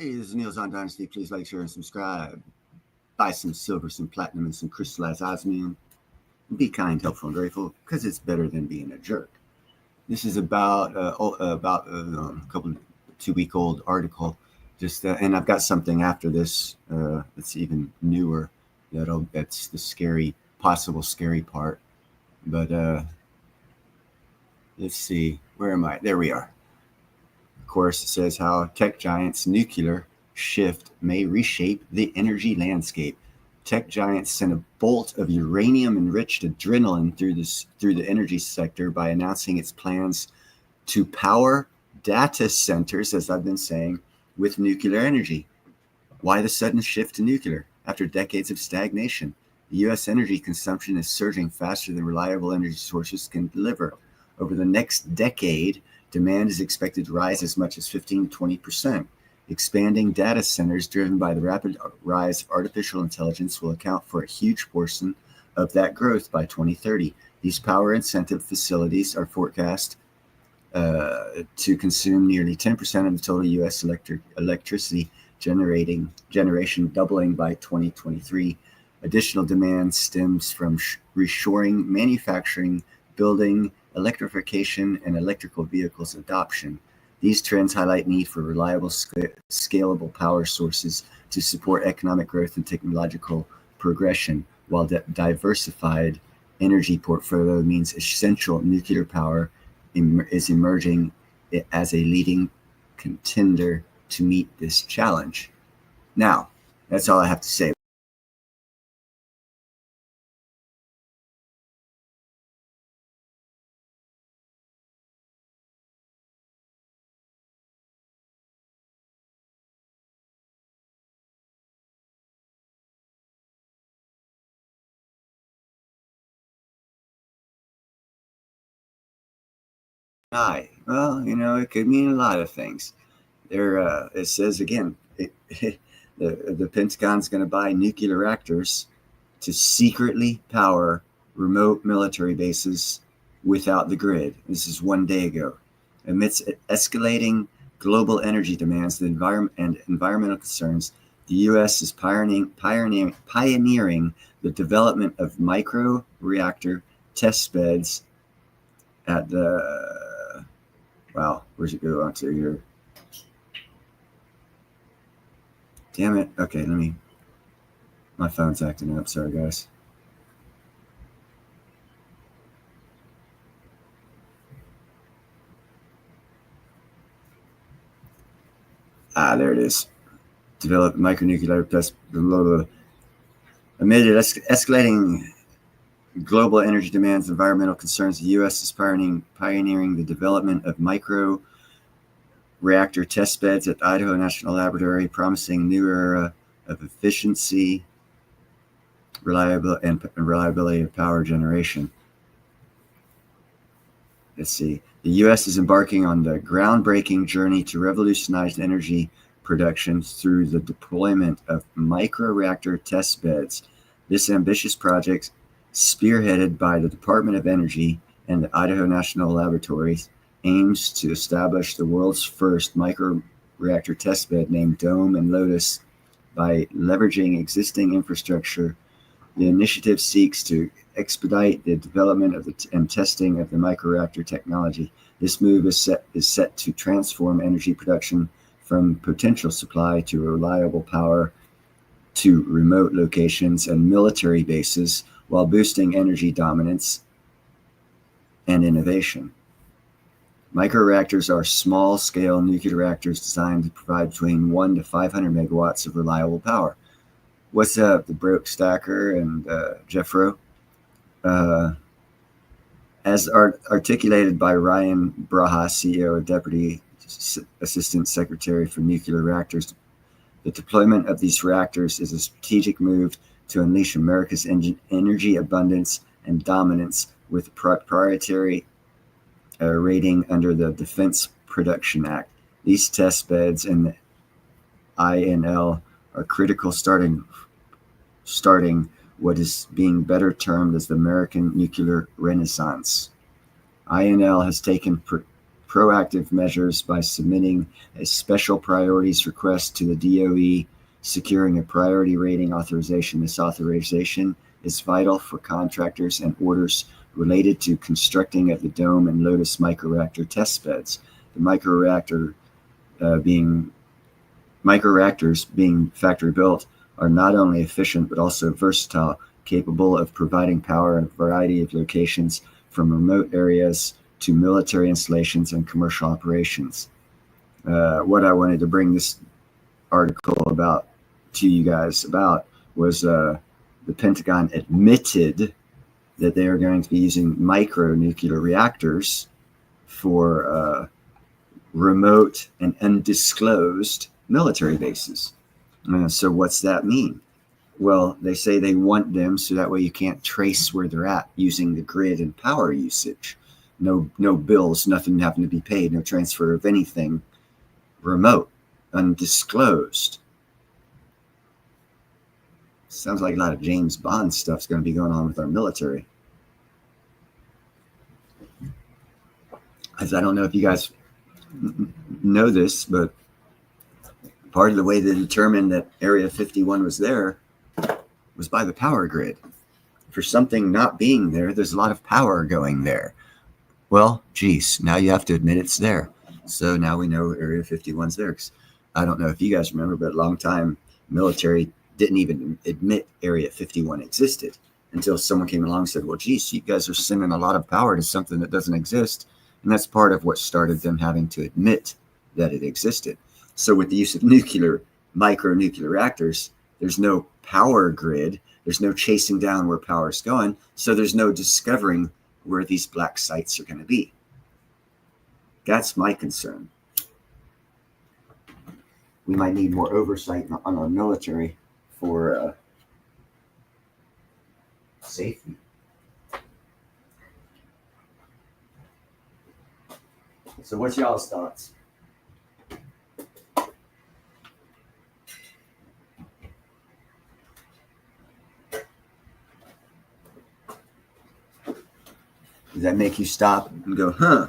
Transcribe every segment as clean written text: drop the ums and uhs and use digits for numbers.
Hey, this is Niels on Dynasty. Please like, share, and subscribe. Buy some silver, some platinum, and some crystallized osmium. Be kind, helpful, and grateful, because it's better than being a jerk. This is about a couple 2 week old article. And I've got something after this that's even newer. That's the possible scary part. But let's see, where am I? There we are. Of course, it says how tech giants' nuclear shift may reshape the energy landscape. Tech giants sent a bolt of uranium-enriched adrenaline through the energy sector by announcing its plans to power data centers, as I've been saying, with nuclear energy. Why the sudden shift to nuclear? After decades of stagnation, the U.S. energy consumption is surging faster than reliable energy sources can deliver. Over the next decade, demand is expected to rise as much as 15 to 20%. Expanding data centers driven by the rapid rise of artificial intelligence will account for a huge portion of that growth by 2030. These power incentive facilities are forecast to consume nearly 10% of the total U.S. electricity generation, doubling by 2023. Additional demand stems from reshoring manufacturing, building, electrification, and electrical vehicles adoption. These trends highlight need for reliable, scalable power sources to support economic growth and technological progression, while diversified energy portfolio means essential nuclear power is emerging as a leading contender to meet this challenge. Now, that's all I have to say. Well, it could mean a lot of things. It says again, the Pentagon's going to buy nuclear reactors to secretly power remote military bases without the grid. This is one day ago. Amidst escalating global energy demands and environmental concerns, the U.S. is pioneering the development of micro reactor test beds at the, wow, where's it go on to here? Damn it. Okay, my phone's acting up. Sorry, guys. There it is. Develop micronuclear test. Amid escalating global energy demands and environmental concerns, the U.S. is pioneering the development of micro reactor test beds at the Idaho National Laboratory, promising a new era of efficiency, reliability of power generation. Let's see. The U.S. is embarking on the groundbreaking journey to revolutionize energy production through the deployment of microreactor test beds. This ambitious project, spearheaded by the Department of Energy and the Idaho National Laboratories, aims to establish the world's first microreactor test bed named Dome and Lotus. By leveraging existing infrastructure, the initiative seeks to expedite the development and testing of the microreactor technology. This move is set to transform energy production from potential supply to reliable power to remote locations and military bases, while boosting energy dominance and innovation. Microreactors are small-scale nuclear reactors designed to provide between 1 to 500 megawatts of reliable power. What's up, the Broke Stacker and Jeffro? As articulated by Ryan Braha, CEO and Deputy Assistant Secretary for Nuclear Reactors, the deployment of these reactors is a strategic move to unleash America's energy abundance and dominance with proprietary rating under the Defense Production Act. These test beds in the INL are critical, starting what is being better termed as the American nuclear renaissance. INL has taken proactive measures by submitting a special priorities request to the DOE, securing a priority rating authorization. This authorization is vital for contractors and orders related to constructing of the Dome and Lotus microreactor test beds. The microreactors being factory built are not only efficient but also versatile, capable of providing power in a variety of locations from remote areas to military installations and commercial operations. What I wanted to bring this article about to you guys about was the Pentagon admitted that they are going to be using micronuclear reactors for remote and undisclosed military bases. So what's that mean? Well, they say they want them so that way you can't trace where they're at using the grid and power usage. No bills, nothing having to be paid, no transfer of anything, remote, undisclosed. Sounds like a lot of James Bond stuff's going to be going on with our military. As I don't know if you guys know this, but part of the way they determined that Area 51 was there was by the power grid. For something not being there, there's a lot of power going there. Well, geez, now you have to admit it's there. So now we know Area 51's there. I don't know if you guys remember, but a long time military didn't even admit Area 51 existed until someone came along and said, well, geez, you guys are sending a lot of power to something that doesn't exist. And that's part of what started them having to admit that it existed. So with the use of micronuclear reactors, there's no power grid. There's no chasing down where power is going. So there's no discovering where these black sites are going to be. That's my concern. We might need more oversight on our military for safety. So what's y'all's thoughts? Does that make you stop and go, huh?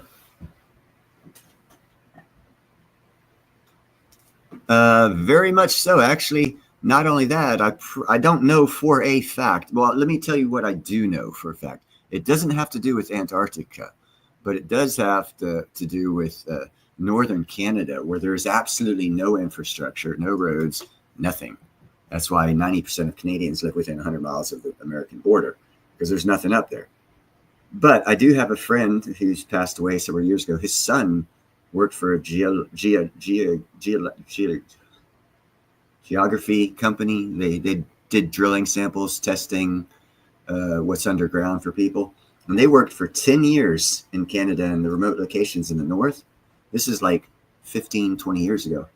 Very much so. Actually, not only that, I don't know for a fact. Well, let me tell you what I do know for a fact. It doesn't have to do with Antarctica, but it does have to do with northern Canada, where there's absolutely no infrastructure, no roads, nothing. That's why 90% of Canadians live within 100 miles of the American border, because there's nothing up there. But I do have a friend who's passed away several years ago. His son worked for a geography company. They did drilling samples, testing what's underground for people. And they worked for 10 years in Canada in the remote locations in the north. This is like 15, 20 years ago.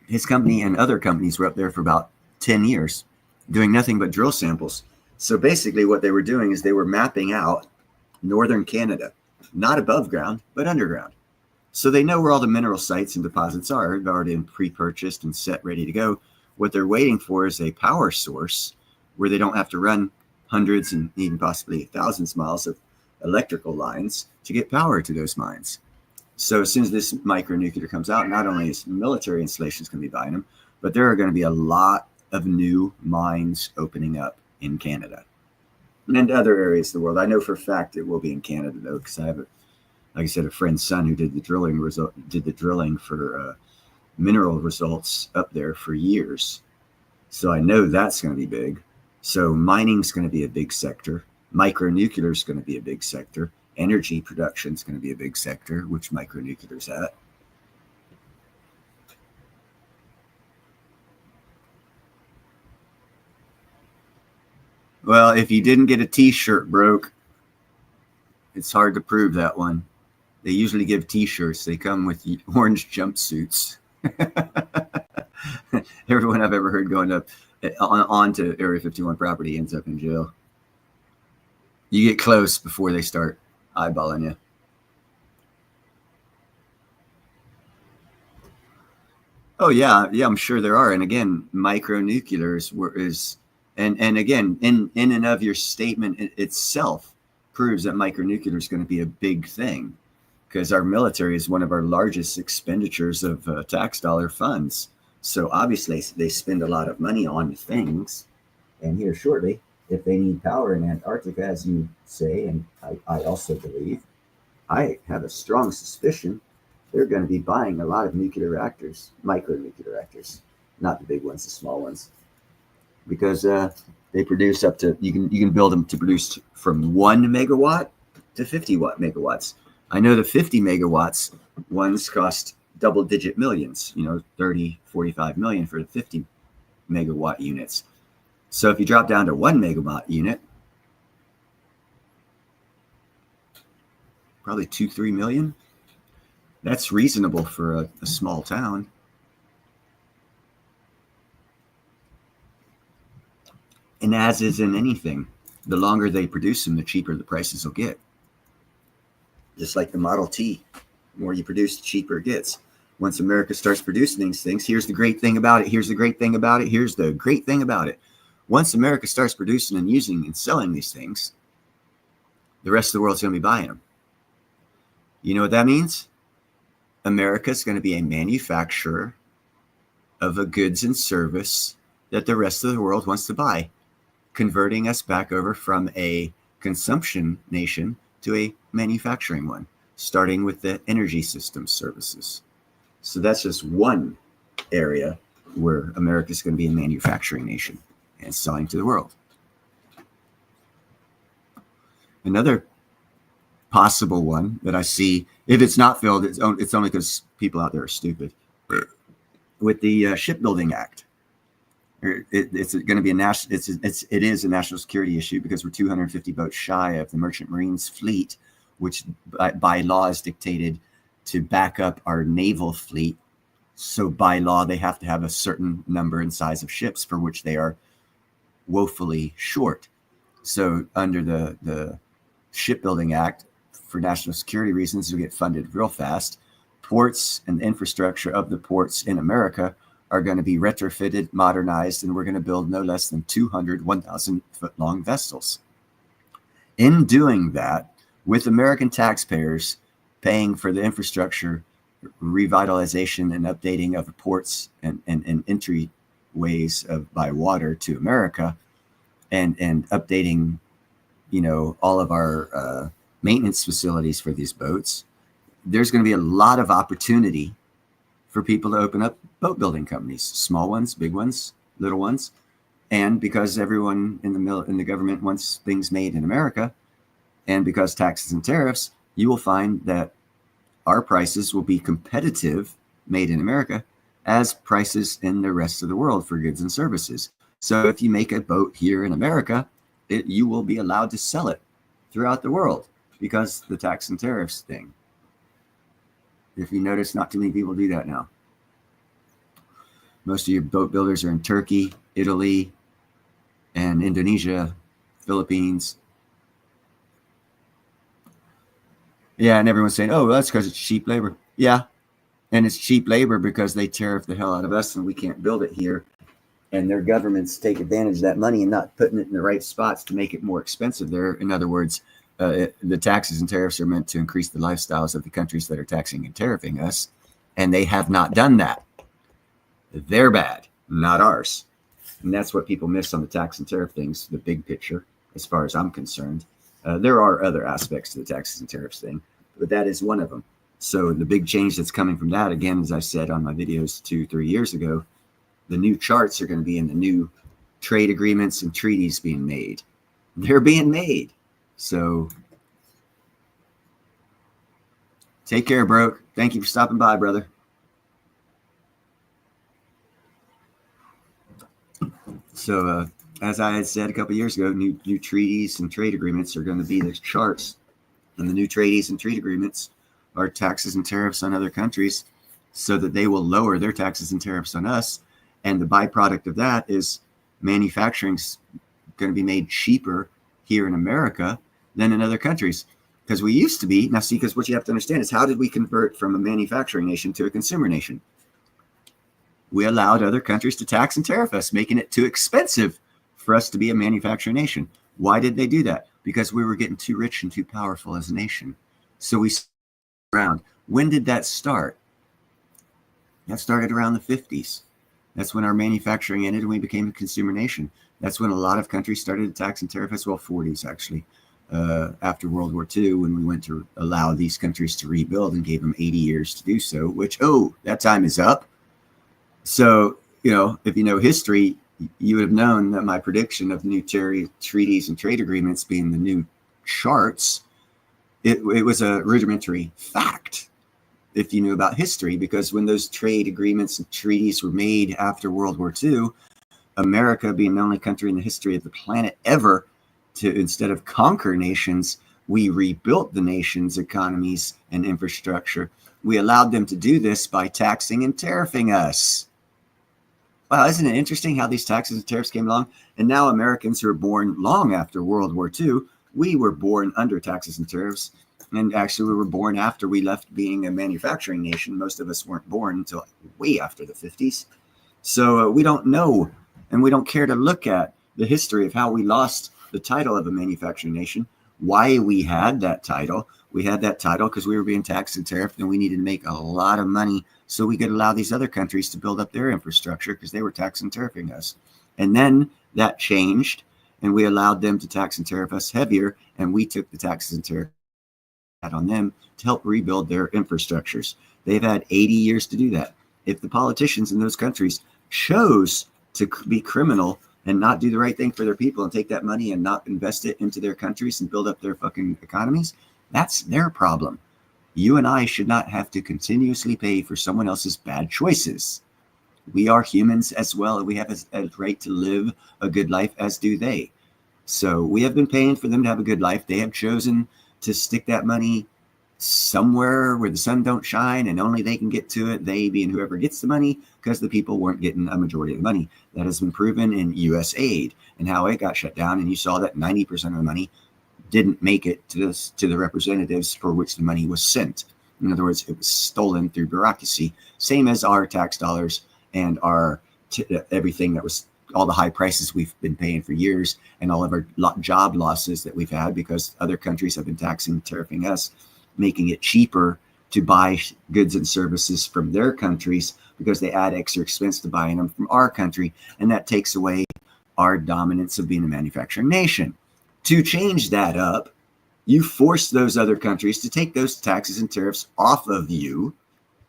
His company and other companies were up there for about 10 years doing nothing but drill samples. So basically what they were doing is they were mapping out northern Canada, not above ground, but underground. So they know where all the mineral sites and deposits are. They've already been pre-purchased and set, ready to go. What they're waiting for is a power source where they don't have to run hundreds and even possibly thousands of miles of electrical lines to get power to those mines. So as soon as this micronuclear comes out, not only is military installations going to be buying them, but there are going to be a lot of new mines opening up in Canada and other areas of the world. I know for a fact it will be in Canada though, because I have, like I said, a friend's son who did the drilling for mineral results up there for years. So I know that's going to be big. So mining is going to be a big sector. Micronuclear is going to be a big sector. Energy production is going to be a big sector, which micronuclear is at. Well, if you didn't get a t-shirt broke, it's hard to prove that one. They usually give t-shirts. They come with orange jumpsuits. Everyone I've ever heard going up onto Area 51 property ends up in jail. You get close before they start eyeballing you. Oh yeah, I'm sure there are. And again, micronuclear is and again, in and of your statement itself proves that micronuclear is going to be a big thing, because our military is one of our largest expenditures of tax dollar funds. So obviously they spend a lot of money on things. And here shortly, if they need power in Antarctica, as you say, and I also believe, I have a strong suspicion they're going to be buying a lot of nuclear reactors, micronuclear reactors, not the big ones, the small ones, because they produce up to, you can build them to produce from 1 megawatt to 50 megawatts. I know the 50 megawatts ones cost double-digit millions, 30, 45 million for the 50 megawatt units. So if you drop down to 1 megawatt unit, probably 2-3 million. That's reasonable for a small town. And as is in anything, the longer they produce them, the cheaper the prices will get. Just like the Model T, the more you produce, the cheaper it gets. Once America starts producing these things, here's the great thing about it. Here's the great thing about it. Here's the great thing about it. Once America starts producing and using and selling these things, the rest of the world's going to be buying them. You know what that means? America's going to be a manufacturer of a goods and service that the rest of the world wants to buy, converting us back over from a consumption nation to a manufacturing one, starting with the energy system services. So that's just one area where America is going to be a manufacturing nation and selling to the world. Another possible one that I see, if it's not filled, it's only because people out there are stupid. With the Shipbuilding Act, it's going to be it is a national security issue, because we're 250 boats shy of the Merchant Marines fleet, which by law is dictated to back up our naval fleet. So by law, they have to have a certain number and size of ships, for which they are woefully short. So under the Shipbuilding Act, for national security reasons, will get funded real fast. Ports and the infrastructure of the ports in America are going to be retrofitted, modernized, and we're going to build no less than 200 1,000-foot-long vessels. In doing that, with American taxpayers paying for the infrastructure, revitalization and updating of the ports and entryways by water to America, and updating, all of our maintenance facilities for these boats, there's going to be a lot of opportunity for people to open up boat building companies, small ones, big ones, little ones. And because everyone in the government wants things made in America, and because taxes and tariffs, you will find that our prices will be competitive, made in America, as prices in the rest of the world for goods and services. So if you make a boat here in America, you will be allowed to sell it throughout the world, because the tax and tariffs thing. If you notice, not too many people do that now. Most of your boat builders are in Turkey, Italy, and Indonesia, Philippines. Yeah, and everyone's saying, oh, well, that's because it's cheap labor. Yeah, and it's cheap labor because they tariff the hell out of us and we can't build it here. And their governments take advantage of that money and not putting it in the right spots to make it more expensive there. In other words, the taxes and tariffs are meant to increase the lifestyles of the countries that are taxing and tariffing us, and they have not done that. They're bad, not ours. And that's what people miss on the tax and tariff things, the big picture, as far as I'm concerned. There are other aspects to the taxes and tariffs thing, but that is one of them. So the big change that's coming from that, again, as I said on my videos 2-3 years ago, the new charts are going to be in the new trade agreements and treaties being made. They're being made. So take care, bro. Thank you for stopping by, brother. So as I had said a couple of years ago, new treaties and trade agreements are going to be the charts. And the new treaties and trade agreements are taxes and tariffs on other countries, so that they will lower their taxes and tariffs on us. And the byproduct of that is manufacturing's going to be made cheaper here in America than in other countries. Because we used to be, now see, because what you have to understand is, how did we convert from a manufacturing nation to a consumer nation? We allowed other countries to tax and tariff us, making it too expensive for us to be a manufacturing nation. Why did they do that? because we were getting too rich and too powerful as a nation. So we around. When did that start? That started around the 50s. That's when our manufacturing ended and we became a consumer nation. That's when a lot of countries started to tax and tariff us. Well, 40s actually, after World War II, when we went to allow these countries to rebuild and gave them 80 years to do so, which, that time is up. So, if you know history, you would have known that my prediction of new treaties and trade agreements being the new charts, it was a rudimentary fact if you knew about history, because when those trade agreements and treaties were made after World War II, America being the only country in the history of the planet ever to, instead of conquer nations, we rebuilt the nation's economies and infrastructure. We allowed them to do this by taxing and tariffing us. Wow, isn't it interesting how these taxes and tariffs came along? And now Americans who were born long after World War II, we were born under taxes and tariffs. And actually, we were born after we left being a manufacturing nation. Most of us weren't born until way after the 50s. So we don't know, and we don't care to look at the history of how we lost the title of a manufacturing nation, why we had that title. We had that title because we were being taxed and tariffed, and we needed to make a lot of money so we could allow these other countries to build up their infrastructure because they were tax and tariffing us. And then that changed, and we allowed them to tax and tariff us heavier, and we took the taxes and tariff on them to help rebuild their infrastructures. They've had 80 years to do that. If the politicians in those countries chose to be criminal and not do the right thing for their people and take that money and not invest it into their countries and build up their fucking economies, that's their problem. You and I should not have to continuously pay for someone else's bad choices. We are humans as well. We have a right to live a good life, as do they. So we have been paying for them to have a good life. They have chosen to stick that money somewhere where the sun don't shine and only they can get to it, they being whoever gets the money, because the people weren't getting a majority of the money. That has been proven in U.S. aid and how it got shut down. And you saw that 90% of the money didn't make it to the representatives for which the money was sent. In other words, it was stolen through bureaucracy, same as our tax dollars and our everything that was all the high prices we've been paying for years and all of our job losses that we've had because other countries have been taxing and tariffing us, making it cheaper to buy goods and services from their countries because they add extra expense to buying them from our country. And that takes away our dominance of being a manufacturing nation. To change that up, you force those other countries to take those taxes and tariffs off of you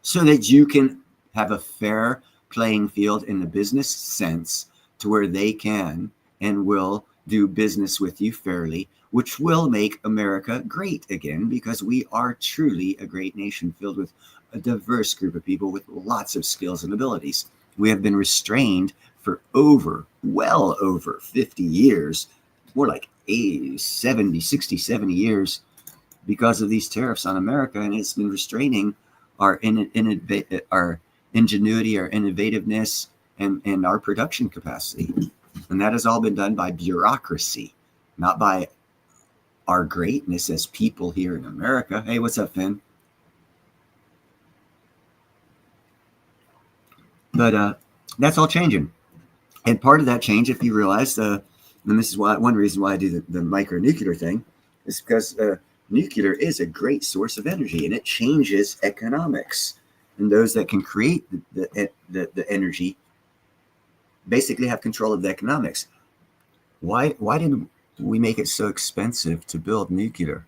so that you can have a fair playing field in the business sense to where they can and will do business with you fairly, which will make America great again, because we are truly a great nation filled with a diverse group of people with lots of skills and abilities. We have been restrained for well over 50 years, more like 70 years because of these tariffs on America. And it's been restraining our ingenuity, our innovativeness, and our production capacity. And that has all been done by bureaucracy, not by our greatness as people here in America. Hey, what's up, Finn? But that's all changing. And part of that change, if you realize, and this is one reason why I do the micronuclear thing, is because nuclear is a great source of energy, and it changes economics. And those that can create the energy basically have control of the economics. Why did we make it so expensive to build nuclear?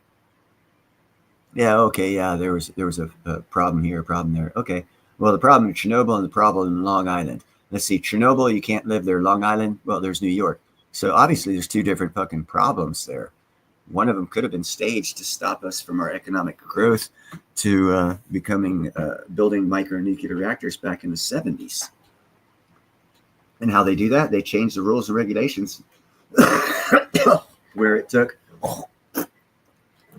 Yeah, okay, yeah, there was a problem here, a problem there. Okay, well, the problem in Chernobyl and the problem in Long Island. Let's see, Chernobyl, you can't live there. Long Island, well, there's New York. So obviously there's two different fucking problems there. One of them could have been staged to stop us from our economic growth to building micronuclear reactors back in the 70s. And how they do that, they change the rules and regulations where it took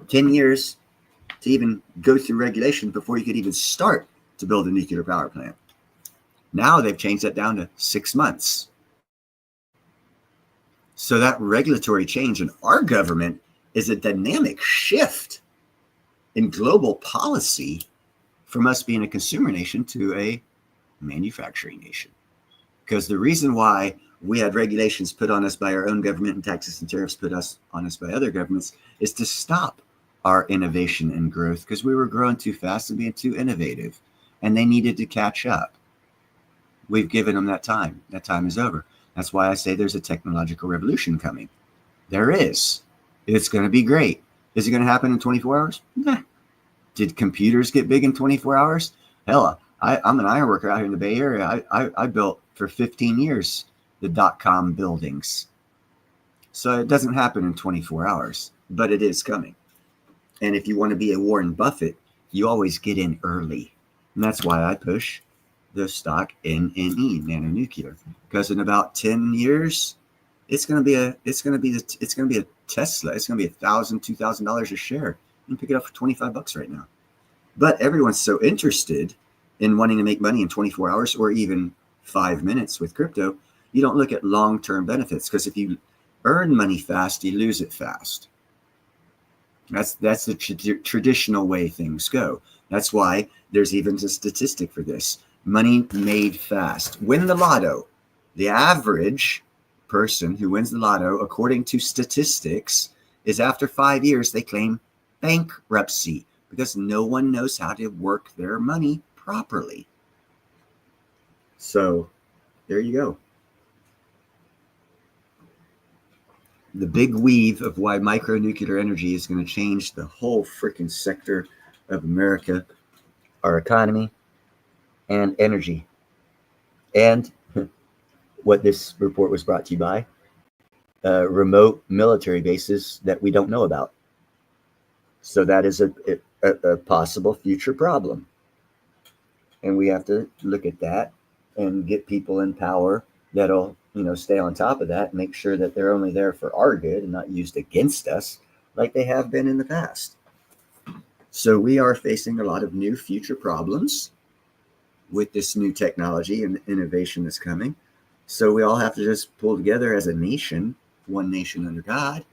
10 years to even go through regulation before you could even start to build a nuclear power plant. Now they've changed that down to 6 months. So that regulatory change in our government is a dynamic shift in global policy from us being a consumer nation to a manufacturing nation. Because the reason why we had regulations put on us by our own government and taxes and tariffs put on us by other governments, is to stop our innovation and growth because we were growing too fast and being too innovative, and they needed to catch up. We've given them that time. That time is over. That's why I say there's a technological revolution coming. There is. It's going to be great. Is it going to happen in 24 hours? Nah. Did computers get big in 24 hours? Hell, I'm an iron worker out here in the Bay Area. I built for 15 years the .com buildings. So it doesn't happen in 24 hours, but it is coming. And if you want to be a Warren Buffett, you always get in early. And that's why I push the stock NNE, Nanonuclear, because in about 10 years, it's going to be a Tesla. It's going to be $1,000, $2,000 a share. You can pick it up for $25 right now. But everyone's so interested in wanting to make money in 24 hours or even 5 minutes with crypto, you don't look at long-term benefits, because if you earn money fast, you lose it fast. That's the traditional way things go. That's why there's even a statistic for this. Money made fast. Win the lotto. The average person who wins the lotto, according to statistics, is after 5 years, they claim bankruptcy because no one knows how to work their money properly. So there you go. The big weave of why micronuclear energy is going to change the whole freaking sector of America, our economy, and energy. And what this report was brought to you by, remote military bases that we don't know about. So that is a possible future problem. And we have to look at that and get people in power that'll, stay on top of that and make sure that they're only there for our good and not used against us like they have been in the past. So we are facing a lot of new future problems with this new technology and innovation that's coming. So we all have to just pull together as a nation, one nation under God,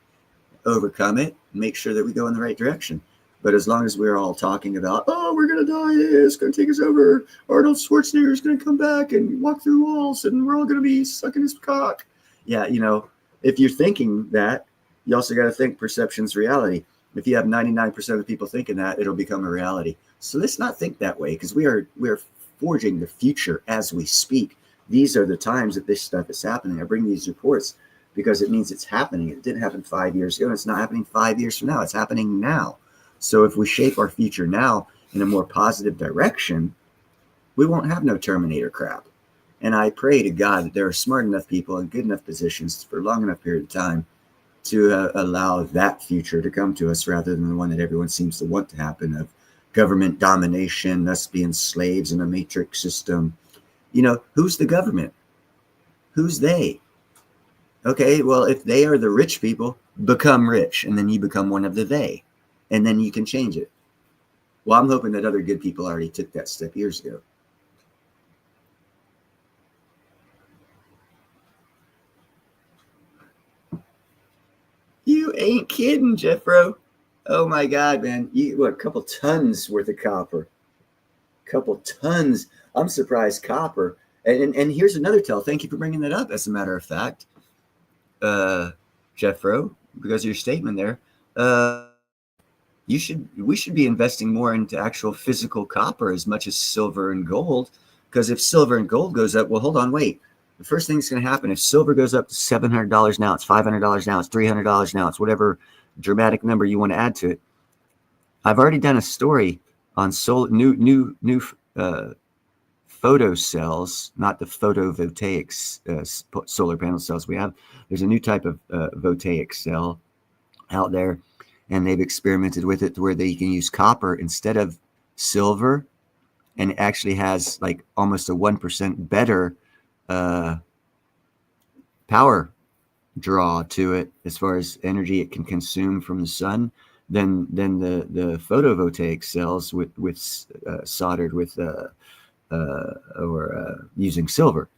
overcome it, and make sure that we go in the right direction. But as long as we're all talking about, oh, we're going to die, it's going to take us over, Arnold Schwarzenegger is going to come back and walk through walls, and we're all going to be sucking his cock. Yeah, if you're thinking that, you also got to think perception's reality. If you have 99% of the people thinking that, it'll become a reality. So let's not think that way, because we're forging the future as we speak. These are the times that this stuff is happening. I bring these reports because it means it's happening. It didn't happen 5 years ago, and it's not happening 5 years from now. It's happening now. So if we shape our future now in a more positive direction, we won't have no Terminator crap. And I pray to God that there are smart enough people in good enough positions for a long enough period of time to allow that future to come to us, rather than the one that everyone seems to want to happen, of government domination, us being slaves in a matrix system. Who's the government? Who's they? Okay, well, if they are the rich people, become rich, and then you become one of the they. And then you can change it. Well, I'm hoping that other good people already took that step years ago. You ain't kidding, Jeffro. Oh my God, man. A couple tons worth of copper. Couple tons. I'm surprised copper. And here's another tell. Thank you for bringing that up, as a matter of fact, Jeffro, because of your statement there. We should be investing more into actual physical copper as much as silver and gold, because if silver and gold goes up, well, hold on, wait. The first thing that's going to happen, if silver goes up to $700 now, it's $500 now, it's $300 now, it's whatever dramatic number you want to add to it. I've already done a story on new photo cells, not the photovoltaics solar panel cells we have. There's a new type of voltaic cell out there, and they've experimented with it to where they can use copper instead of silver, and it actually has like almost a 1% better power draw to it as far as energy it can consume from the sun than the photovoltaic cells with soldered with using silver.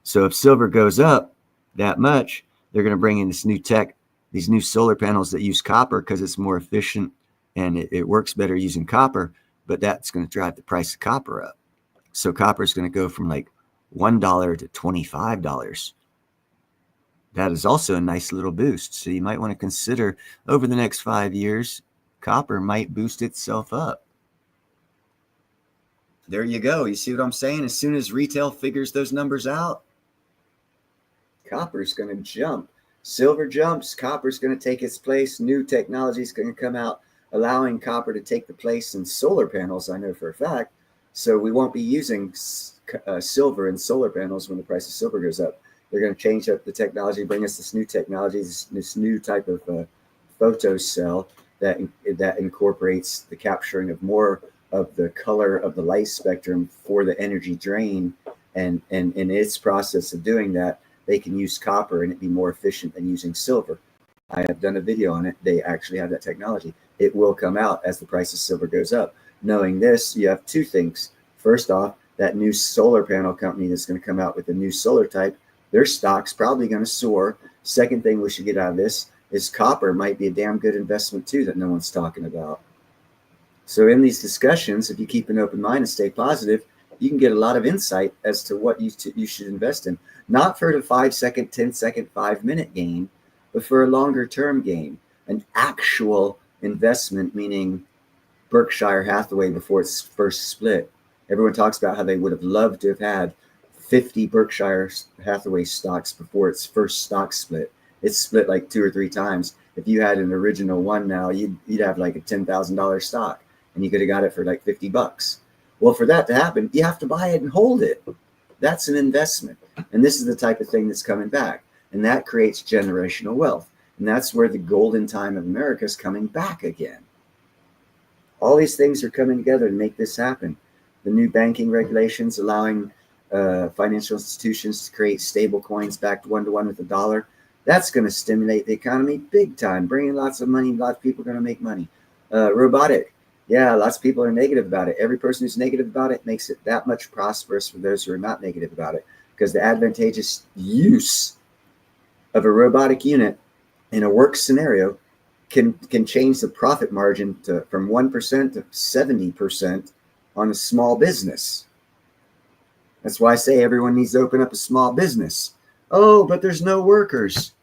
So if silver goes up that much, they're going to bring in this new tech, these new solar panels that use copper because it's more efficient and it works better using copper, but that's going to drive the price of copper up. So copper is going to go from like $1 to $25. That is also a nice little boost. So you might want to consider over the next 5 years, copper might boost itself up. There you go. You see what I'm saying? As soon as retail figures those numbers out, copper's going to jump. Silver jumps, copper's going to take its place. New technology is going to come out, allowing copper to take the place in solar panels, I know for a fact. So we won't be using silver in solar panels when the price of silver goes up. They're going to change up the technology, bring us this new technology, this new type of photo cell that incorporates the capturing of more of the color of the light spectrum for the energy drain. And in its process of doing that, they can use copper and it be more efficient than using silver. I have done a video on it. They actually have that technology. It will come out as the price of silver goes up. Knowing this, you have two things. First off, that new solar panel company that's going to come out with a new solar type, their stock's probably going to soar. Second thing we should get out of this is copper might be a damn good investment too that no one's talking about. So in these discussions, if you keep an open mind and stay positive, you can get a lot of insight as to what you should invest in. Not for the 5-second, 10-second, 5-minute gain, but for a longer-term gain. An actual investment, meaning Berkshire Hathaway before its first split. Everyone talks about how they would have loved to have had 50 Berkshire Hathaway stocks before its first stock split. It's split like 2 or 3 times. If you had an original one now, you'd have like a $10,000 stock, and you could have got it for like $50. Well, for that to happen, you have to buy it and hold it. That's an investment. And this is the type of thing that's coming back. And that creates generational wealth. And that's where the golden time of America is coming back again. All these things are coming together to make this happen. The new banking regulations allowing financial institutions to create stable coins backed 1-to-1 with the dollar. That's going to stimulate the economy big time, bringing lots of money. Lots of people are going to make money. Robotic. Yeah, lots of people are negative about it. Every person who's negative about it makes it that much prosperous for those who are not negative about it, because the advantageous use of a robotic unit in a work scenario can change the profit margin from 1% to 70% on a small business. That's why I say everyone needs to open up a small business. Oh, but there's no workers.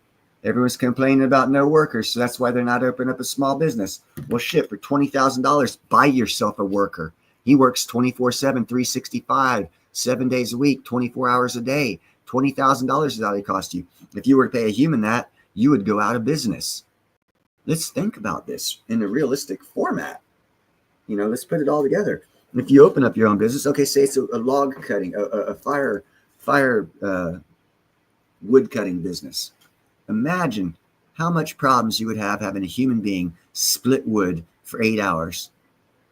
Everyone's complaining about no workers, so that's why they're not opening up a small business. Well, shit, for $20,000, buy yourself a worker. He works 24/7, 365, 7 days a week, 24 hours a day. $20,000 is how they cost you. If you were to pay a human that, you would go out of business. Let's think about this in a realistic format. Let's put it all together. If you open up your own business, okay, say it's a log cutting, a fire wood cutting business. Imagine how much problems you would have having a human being split wood for 8 hours,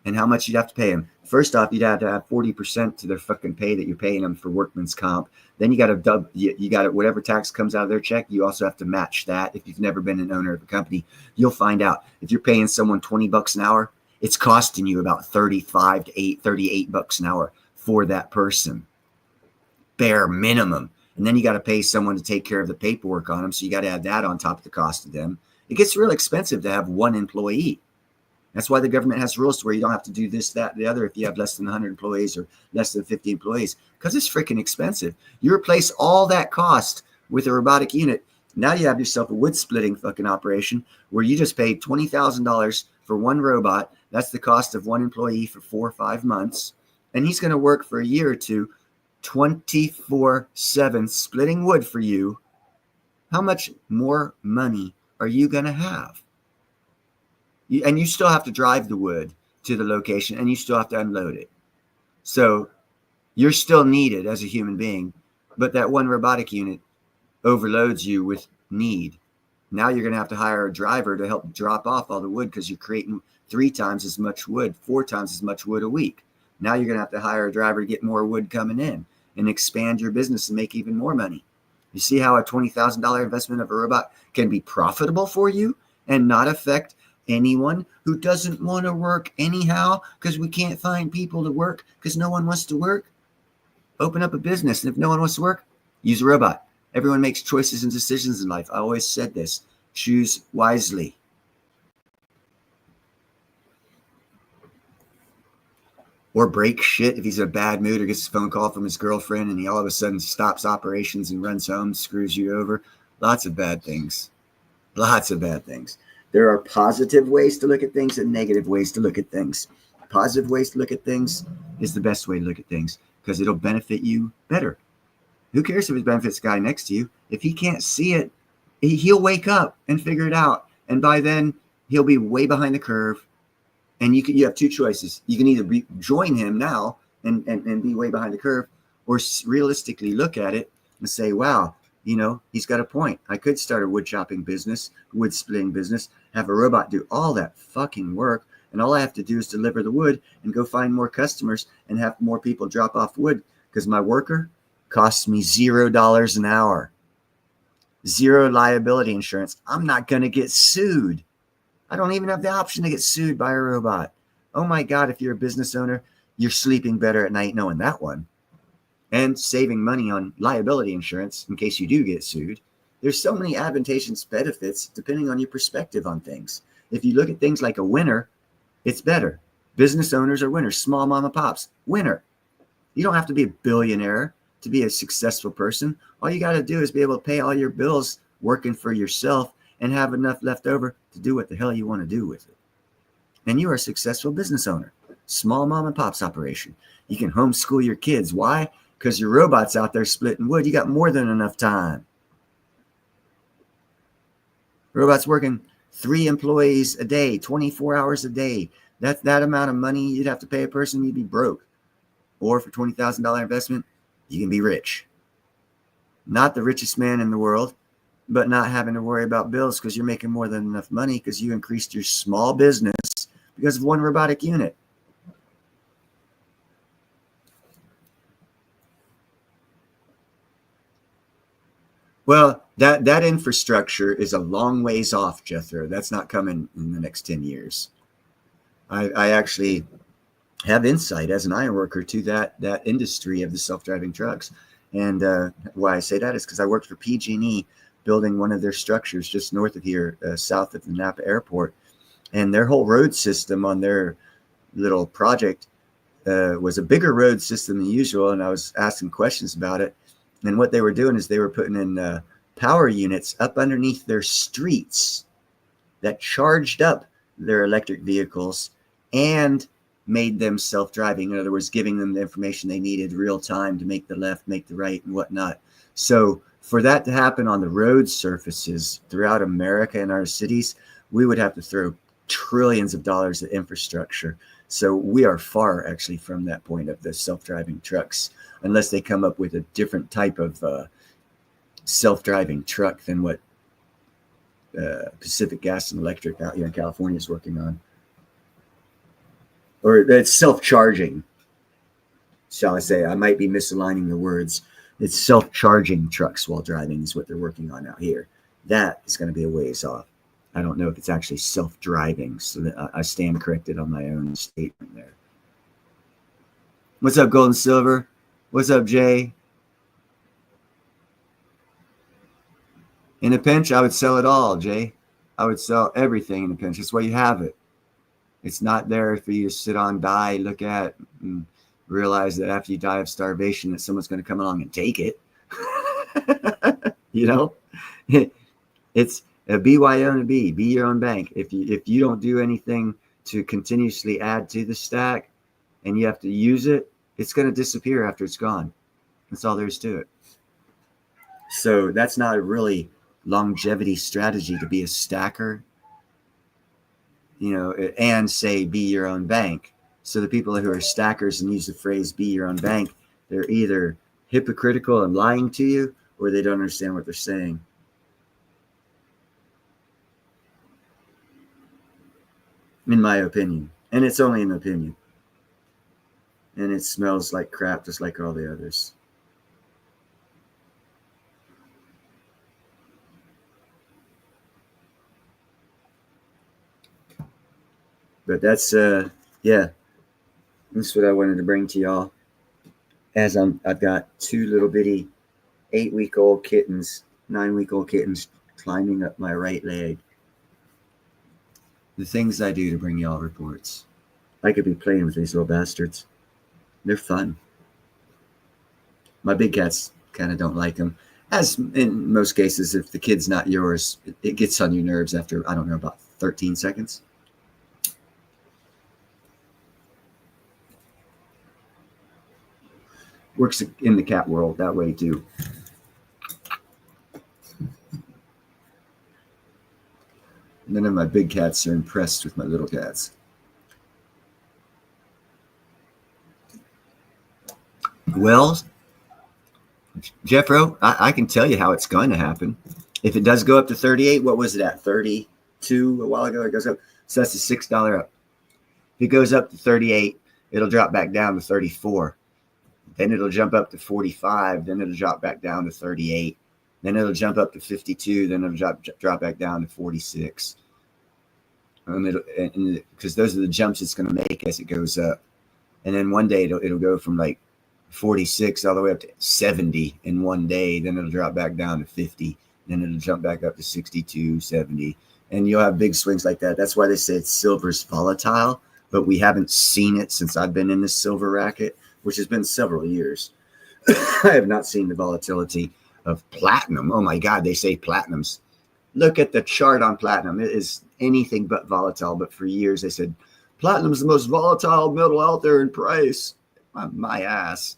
and how much you'd have to pay them. First off, you'd have to have 40% to their fucking pay that you're paying them for workman's comp. Then you got to whatever tax comes out of their check, you also have to match that. If you've never been an owner of a company, you'll find out if you're paying someone $20 an hour, it's costing you about $38 an hour for that person, bare minimum. And then you got to pay someone to take care of the paperwork on them. So you got to add that on top of the cost of them. It gets real expensive to have one employee. That's why the government has rules where you don't have to do this, that, the other if you have less than 100 employees or less than 50 employees, because it's freaking expensive. You replace all that cost with a robotic unit. Now you have yourself a wood splitting fucking operation where you just paid $20,000 for one robot. That's the cost of one employee for 4 or 5 months. And he's going to work for a year or two, 24/7 splitting wood for you. How much more money are you going to have? And you still have to drive the wood to the location, and you still have to unload it. So you're still needed as a human being, but that one robotic unit overloads you with need. Now you're going to have to hire a driver to help drop off all the wood because you're creating 3 times as much wood, 4 times as much wood a week. Now you're going to have to hire a driver to get more wood coming in and expand your business and make even more money. You see how a $20,000 investment of a robot can be profitable for you and not affect anyone who doesn't want to work anyhow because we can't find people to work because no one wants to work? Open up a business, and if no one wants to work, use a robot. Everyone makes choices and decisions in life. I always said this. Choose wisely. Or break shit if he's in a bad mood or gets a phone call from his girlfriend and he all of a sudden stops operations and runs home, screws you over. Lots of bad things. Lots of bad things. There are positive ways to look at things and negative ways to look at things. Positive ways to look at things is the best way to look at things because it'll benefit you better. Who cares if it benefits the guy next to you? If he can't see it, he'll wake up and figure it out. And by then, he'll be way behind the curve. And you have two choices. You can either join him now and be way behind the curve, or realistically look at it and say, wow, he's got a point. I could start a wood chopping business, wood splitting business, have a robot do all that fucking work. And all I have to do is deliver the wood and go find more customers and have more people drop off wood because my worker costs me $0 an hour. Zero liability insurance. I'm not going to get sued. I don't even have the option to get sued by a robot. Oh my God, if you're a business owner, you're sleeping better at night knowing that one. And saving money on liability insurance in case you do get sued. There's so many advantageous benefits depending on your perspective on things. If you look at things like a winner, it's better. Business owners are winners. Small mom and pops, winner. You don't have to be a billionaire to be a successful person. All you got to do is be able to pay all your bills working for yourself and have enough left over to do what the hell you want to do with it. And you are a successful business owner. Small mom and pops operation. You can homeschool your kids. Why? Because your robot's out there splitting wood. You got more than enough time. Robots working 3 employees a day, 24 hours a day. That's that amount of money you'd have to pay a person, you'd be broke. Or for $20,000 investment, you can be rich. Not the richest man in the world, but not having to worry about bills because you're making more than enough money because you increased your small business because of one robotic unit. Well, that infrastructure is a long ways off, Jethro. That's not coming in the next 10 years. I actually have insight as an iron worker to that industry of the self-driving trucks. And why I say that is because I worked for PG&E building one of their structures just north of here, south of the Napa airport. And their whole road system on their little project was a bigger road system than usual. And I was asking questions about it. And what they were doing is they were putting in power units up underneath their streets that charged up their electric vehicles and made them self-driving. In other words, giving them the information they needed real time to make the left, make the right, and whatnot. So for that to happen on the road surfaces throughout America and our cities, we would have to throw trillions of dollars at infrastructure. So we are far actually from that point of the self-driving trucks, unless they come up with a different type of self-driving truck than what Pacific Gas and Electric out here in California is working on. Or it's self-charging, shall I say. I might be misaligning the words. It's self-charging trucks while driving is what they're working on out here. That is going to be a ways off. I don't know if it's actually self-driving, so that I stand corrected on my own statement there. What's up, Gold and Silver? What's up, Jay? In a pinch, I would sell it all, Jay. I would sell everything in a pinch. That's why you have it. It's not there for you to sit on, die, look at, and realize that after you die of starvation that someone's going to come along and take it. It's a BYOB, be your own bank. If you don't do anything to continuously add to the stack and you have to use it, it's going to disappear after it's gone. That's all there is to it. So that's not a really longevity strategy to be a stacker, and say be your own bank. So the people who are stackers and use the phrase be your own bank, they're either hypocritical and lying to you, or they don't understand what they're saying. In my opinion. And it's only an opinion. And it smells like crap just like all the others. But that's that's what I wanted to bring to y'all. As I've got 2 little bitty 8-week-old kittens, 9-week-old kittens climbing up my right leg. The things I do to bring y'all reports. I could be playing with these little bastards. They're fun. My big cats kind of don't like them. As in most cases, if the kid's not yours, it gets on your nerves after, I don't know, about 13 seconds. Works in the cat world that way too. None of my big cats are impressed with my little cats. Well, Jeffro, I can tell you how it's going to happen. If it does go up to 38, what was it at? 32 a while ago? It goes up. So that's a $6 up. If it goes up to 38, it'll drop back down to 34. Then it'll jump up to 45. Then it'll drop back down to 38. Then it'll jump up to 52. Then it'll drop back down to 46. Because those are the jumps it's going to make as it goes up. And then one day it'll go from like 46 all the way up to 70 in one day. Then it'll drop back down to 50. Then it'll jump back up to 62, 70. And you'll have big swings like that. That's why they say silver's volatile, but we haven't seen it since I've been in this silver racket, which has been several years. I have not seen the volatility of platinum. Oh my God, they say platinums. Look at the chart on platinum. It is anything but volatile. But for years they said platinum is the most volatile metal out there in price. My ass.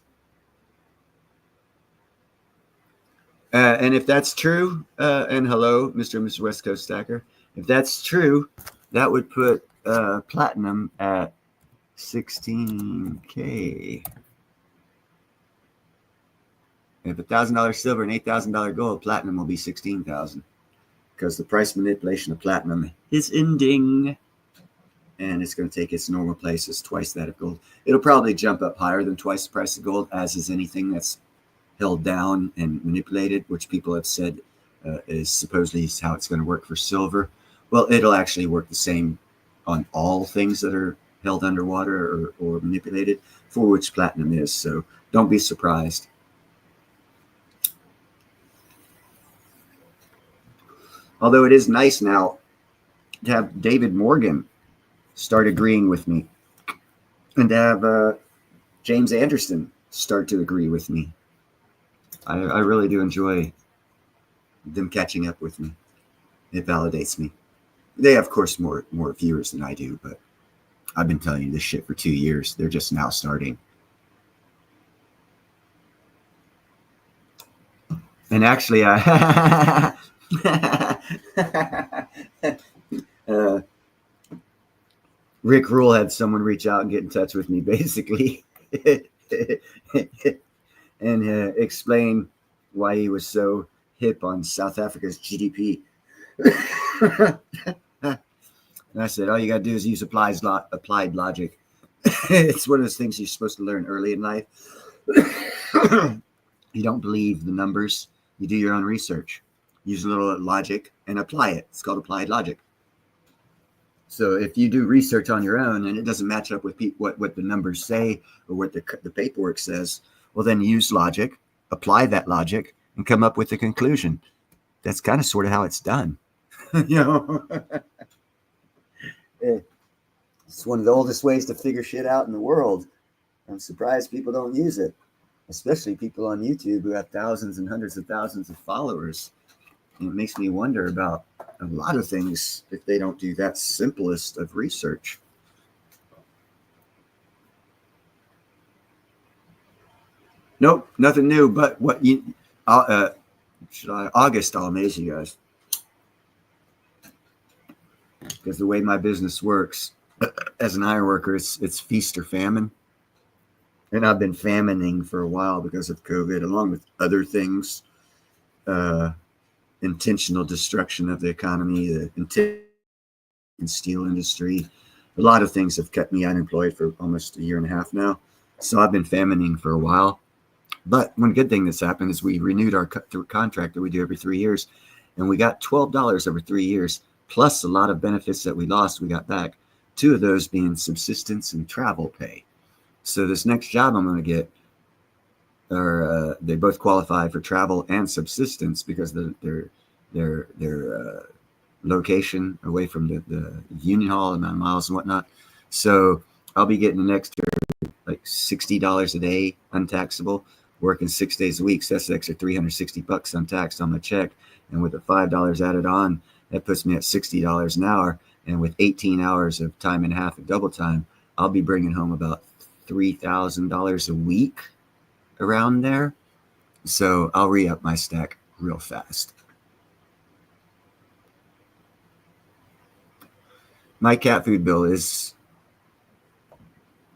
And if that's true, and hello, Mr. and Mrs. West Coast Stacker, if that's true, that would put platinum at 16K. If $1,000 silver and $8,000 gold, platinum will be 16,000, because the price manipulation of platinum is ending, and it's going to take its normal place as twice that of gold. It'll probably jump up higher than twice the price of gold, as is anything that's held down and manipulated, which people have said is supposedly how it's going to work for silver. Well, it'll actually work the same on all things that are held underwater or manipulated, for which platinum is. So don't be surprised. Although it is nice now to have David Morgan start agreeing with me, and to have James Anderson start to agree with me. I really do enjoy them catching up with me. It validates me. They have, of course, more viewers than I do, but I've been telling you this shit for 2 years. They're just now starting. And actually, Rick Rule had someone reach out and get in touch with me, basically, and explain why he was so hip on South Africa's GDP. And I said, all you got to do is use applied logic. It's one of those things you're supposed to learn early in life. You don't believe the numbers. You do your own research. Use a little logic and apply it. It's called applied logic. So if you do research on your own and it doesn't match up with what the numbers say or what the paperwork says, well, then use logic, apply that logic, and come up with a conclusion. That's kind of sort of how it's done. It's one of the oldest ways to figure shit out in the world. I'm surprised people don't use it, especially people on YouTube who have thousands and hundreds of thousands of followers. And it makes me wonder about a lot of things if they don't do that simplest of research. Nope, nothing new. But August, I'll amaze you guys. Because the way my business works, as an iron worker, it's feast or famine. And I've been famining for a while because of COVID, along with other things. Intentional destruction of the economy, the steel industry. A lot of things have kept me unemployed for almost a year and a half now. So I've been famining for a while. But one good thing that's happened is we renewed our contract that we do every 3 years. And we got $12 over 3 years, plus a lot of benefits that we lost, we got back. 2 of those being subsistence and travel pay. So this next job I'm going to get, they both qualify for travel and subsistence because their location away from the union hall, amount of miles and whatnot. So I'll be getting an extra like $60 a day untaxable, working 6 days a week. So that's an extra $360 untaxed on my check. And with the $5 added on, that puts me at $60 an hour. And with 18 hours of time and a half of double time, I'll be bringing home about $3,000 a week around there. So I'll re-up my stack real fast. My cat food bill is,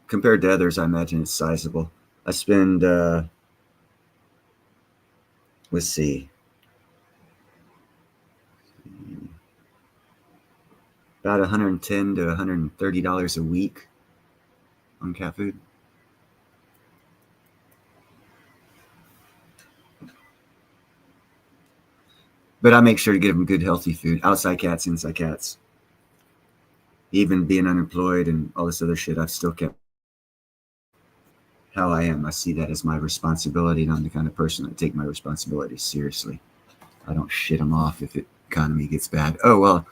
compared to others, I imagine it's sizable. I spend, let's see, about $110 to $130 a week on cat food. But I make sure to give them good, healthy food. Outside cats, inside cats. Even being unemployed and all this other shit, I've still kept how I am. I see that as my responsibility, and I'm the kind of person that take my responsibility seriously. I don't shit them off if the economy gets bad. Oh, well,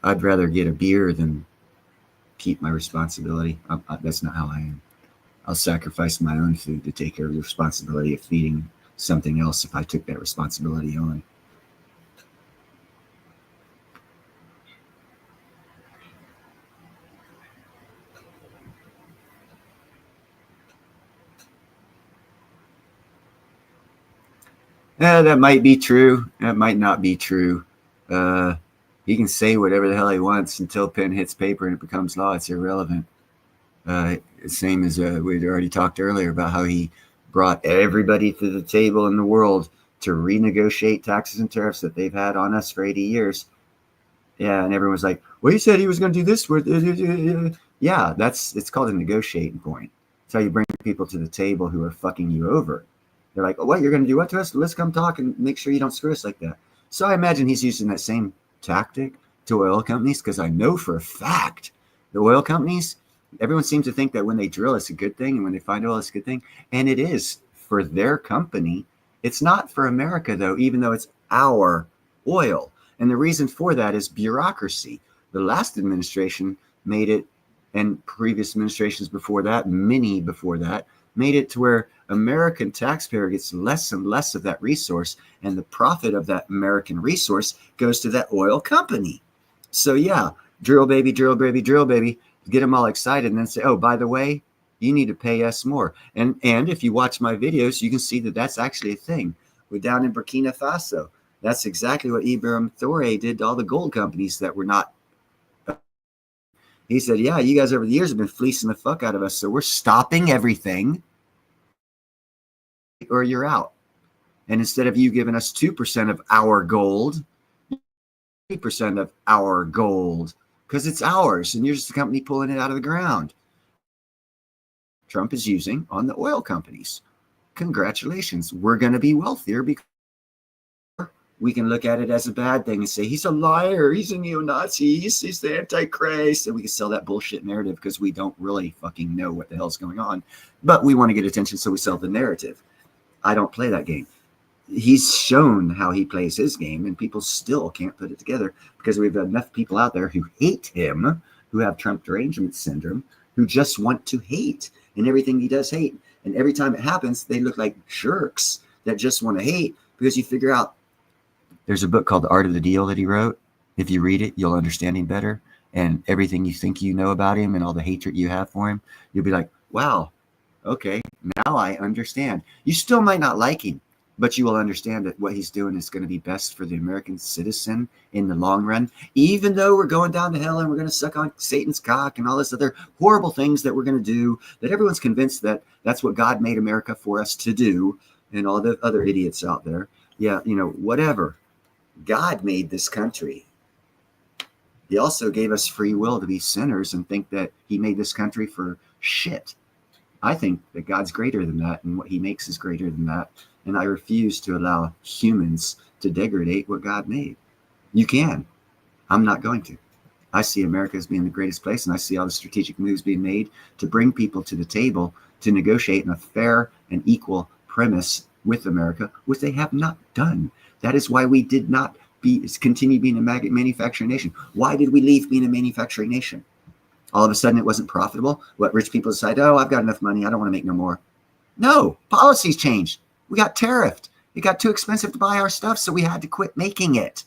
I'd rather get a beer than keep my responsibility. That's not how I am. I'll sacrifice my own food to take care of the responsibility of feeding something else if I took that responsibility on. That might be true. That might not be true. He can say whatever the hell he wants until pen hits paper and it becomes law. It's irrelevant. Same as we'd already talked earlier about how he brought everybody to the table in the world to renegotiate taxes and tariffs that they've had on us for 80 years. Yeah, and everyone's like, well, he said he was going to do this. Yeah, it's called a negotiating point. It's how you bring people to the table who are fucking you over. They're like, oh, what, you're going to do what to us? Let's come talk and make sure you don't screw us like that. So I imagine he's using that same tactic to oil companies, because I know for a fact the oil companies, everyone seems to think that when they drill, it's a good thing, and when they find oil, it's a good thing. And it is for their company. It's not for America, though, even though it's our oil. And the reason for that is bureaucracy. The last administration made it, and previous administrations before that, many before that, made it to where American taxpayer gets less and less of that resource, and the profit of that American resource goes to that oil company. So yeah, drill baby, drill baby, drill baby, get them all excited, and then say, oh, by the way, you need to pay us more. And if you watch my videos, you can see that that's actually a thing. We're down in Burkina Faso. That's exactly what Ibrahim Traoré did to all the gold companies that were not. He said, yeah, you guys over the years have been fleecing the fuck out of us, so we're stopping everything or you're out. And instead of you giving us 2% of our gold, 3% of our gold, because it's ours, and you're just a company pulling it out of the ground. Trump is using on the oil companies. Congratulations. We're going to be wealthier because we can look at it as a bad thing and say, he's a liar, he's a neo-Nazi, he's the Antichrist. And we can sell that bullshit narrative because we don't really fucking know what the hell's going on. But we want to get attention, so we sell the narrative. I don't play that game. He's shown how he plays his game, and people still can't put it together because we've got enough people out there who hate him, who have Trump derangement syndrome, who just want to hate, and everything he does hate. And every time it happens, they look like jerks that just want to hate, because you figure out there's a book called The Art of the Deal that he wrote. If you read it, you'll understand him better. And everything you think you know about him and all the hatred you have for him, you'll be like, wow, okay, now I understand. You still might not like him, but you will understand that what he's doing is going to be best for the American citizen in the long run. Even though we're going down to hell and we're going to suck on Satan's cock and all this other horrible things that we're going to do, that everyone's convinced that that's what God made America for us to do, and all the other idiots out there. Yeah, whatever. God made this country. He also gave us free will to be sinners and think that he made this country for shit. I think that God's greater than that, and what he makes is greater than that. And I refuse to allow humans to degrade what God made. You can. I'm not going to. I see America as being the greatest place, and I see all the strategic moves being made to bring people to the table to negotiate in a fair and equal premise with America, which they have not done. That is why we did not continue being a manufacturing nation. Why did we leave being a manufacturing nation? All of a sudden, it wasn't profitable. What rich people decide, oh, I've got enough money, I don't want to make no more. No, policies changed. We got tariffed. It got too expensive to buy our stuff, so we had to quit making it.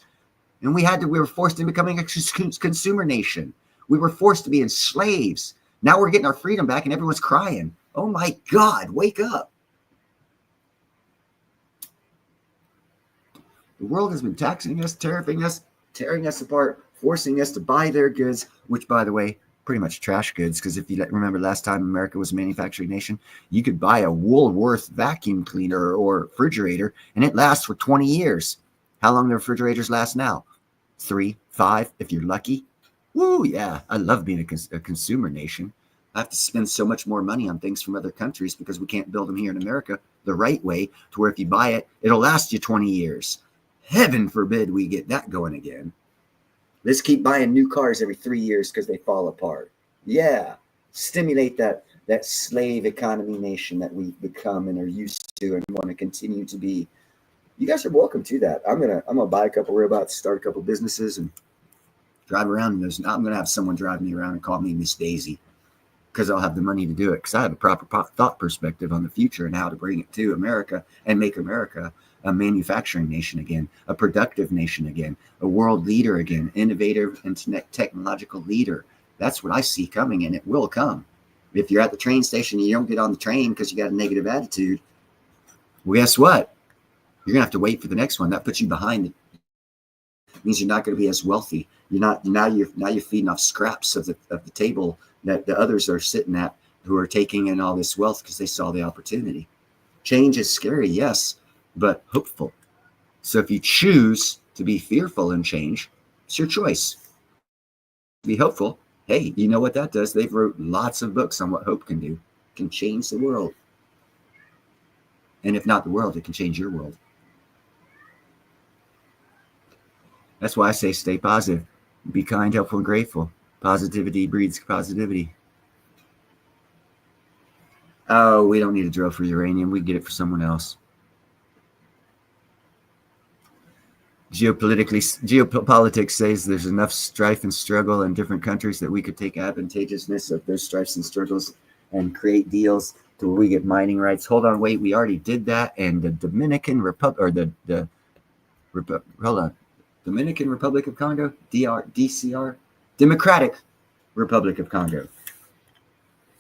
And we were forced into becoming a consumer nation. We were forced to be slaves. Now we're getting our freedom back and everyone's crying. Oh my God, wake up. The world has been taxing us, tariffing us, tearing us apart, forcing us to buy their goods, which, by the way, pretty much trash goods, because if you remember last time America was a manufacturing nation, you could buy a Woolworth vacuum cleaner or refrigerator, and it lasts for 20 years. How long do refrigerators last now? 3, 5, if you're lucky. Woo, yeah, I love being a consumer nation. I have to spend so much more money on things from other countries because we can't build them here in America the right way to where if you buy it, it'll last you 20 years. Heaven forbid we get that going again. Let's keep buying new cars every 3 years because they fall apart. Yeah, stimulate that slave economy nation that we've become and are used to and want to continue to be. You guys are welcome to that. I'm gonna buy a couple robots, start a couple businesses, and drive around in those. I'm gonna have someone drive me around and call me Miss Daisy because I'll have the money to do it because I have a proper thought perspective on the future and how to bring it to America and make America a manufacturing nation again, a productive nation again, a world leader again, innovative and technological leader. That's what I see coming, and it will come. If you're at the train station and you don't get on the train because you got a negative attitude, well, guess what? You're gonna have to wait for the next one. That puts you behind. It means you're not going to be as wealthy. You're not now. You're feeding off scraps of the table that the others are sitting at, who are taking in all this wealth because they saw the opportunity. Change is scary, yes, but hopeful. So if you choose to be fearful in change, it's your choice. Be hopeful. Hey, you know what that does? They've wrote lots of books on what hope can do. It can change the world. And if not the world, it can change your world. That's why I say stay positive. Be kind, helpful, and grateful. Positivity breeds positivity. Oh, we don't need a drill for uranium. We get it for someone else. Geopolitics says there's enough strife and struggle in different countries that we could take advantageousness of those strifes and struggles and create deals to where we get mining rights. Hold on, wait, we already did that. And the Dominican Republic, or Dominican Republic of Congo, DCR, Democratic Republic of Congo.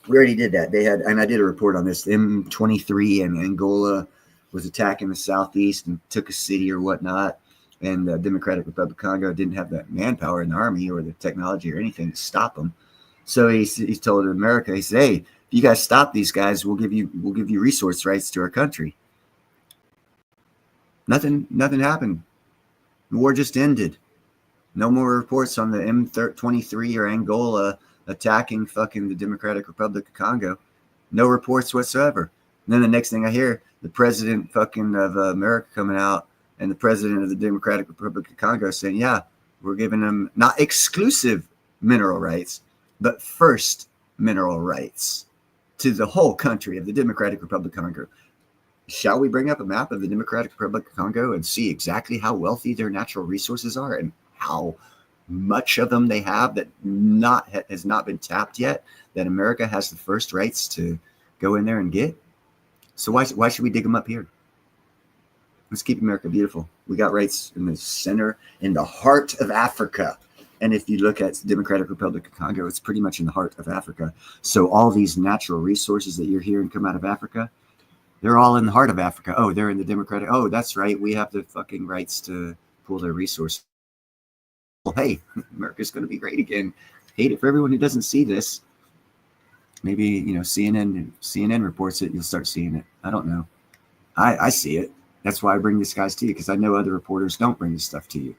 We already did that. They had, and I did a report on this. M23 and Angola was attacking the southeast and took a city or whatnot. And the Democratic Republic of Congo didn't have the manpower in the army or the technology or anything to stop them. So he told America, he said, "Hey, if you guys stop these guys, we'll give you resource rights to our country." Nothing happened. The war just ended. No more reports on the M23 or Angola attacking fucking the Democratic Republic of Congo. No reports whatsoever. And then the next thing I hear, the president fucking of America coming out and the president of the Democratic Republic of Congo saying, yeah, we're giving them not exclusive mineral rights, but first mineral rights to the whole country of the Democratic Republic of Congo. Shall we bring up a map of the Democratic Republic of Congo and see exactly how wealthy their natural resources are and how much of them they have that has not been tapped yet, that America has the first rights to go in there and get? So why should we dig them up here? Let's keep America beautiful. We got rights in the center, in the heart of Africa. And if you look at the Democratic Republic of Congo, it's pretty much in the heart of Africa. So all these natural resources that you're hearing come out of Africa, they're all in the heart of Africa. Oh, they're in the Democratic. Oh, that's right. We have the fucking rights to pull their resources. Well, hey, America's going to be great again. Hate it for everyone who doesn't see this. Maybe, CNN reports it. You'll start seeing it. I don't know. I see it. That's why I bring these guys to you, because I know other reporters don't bring this stuff to you.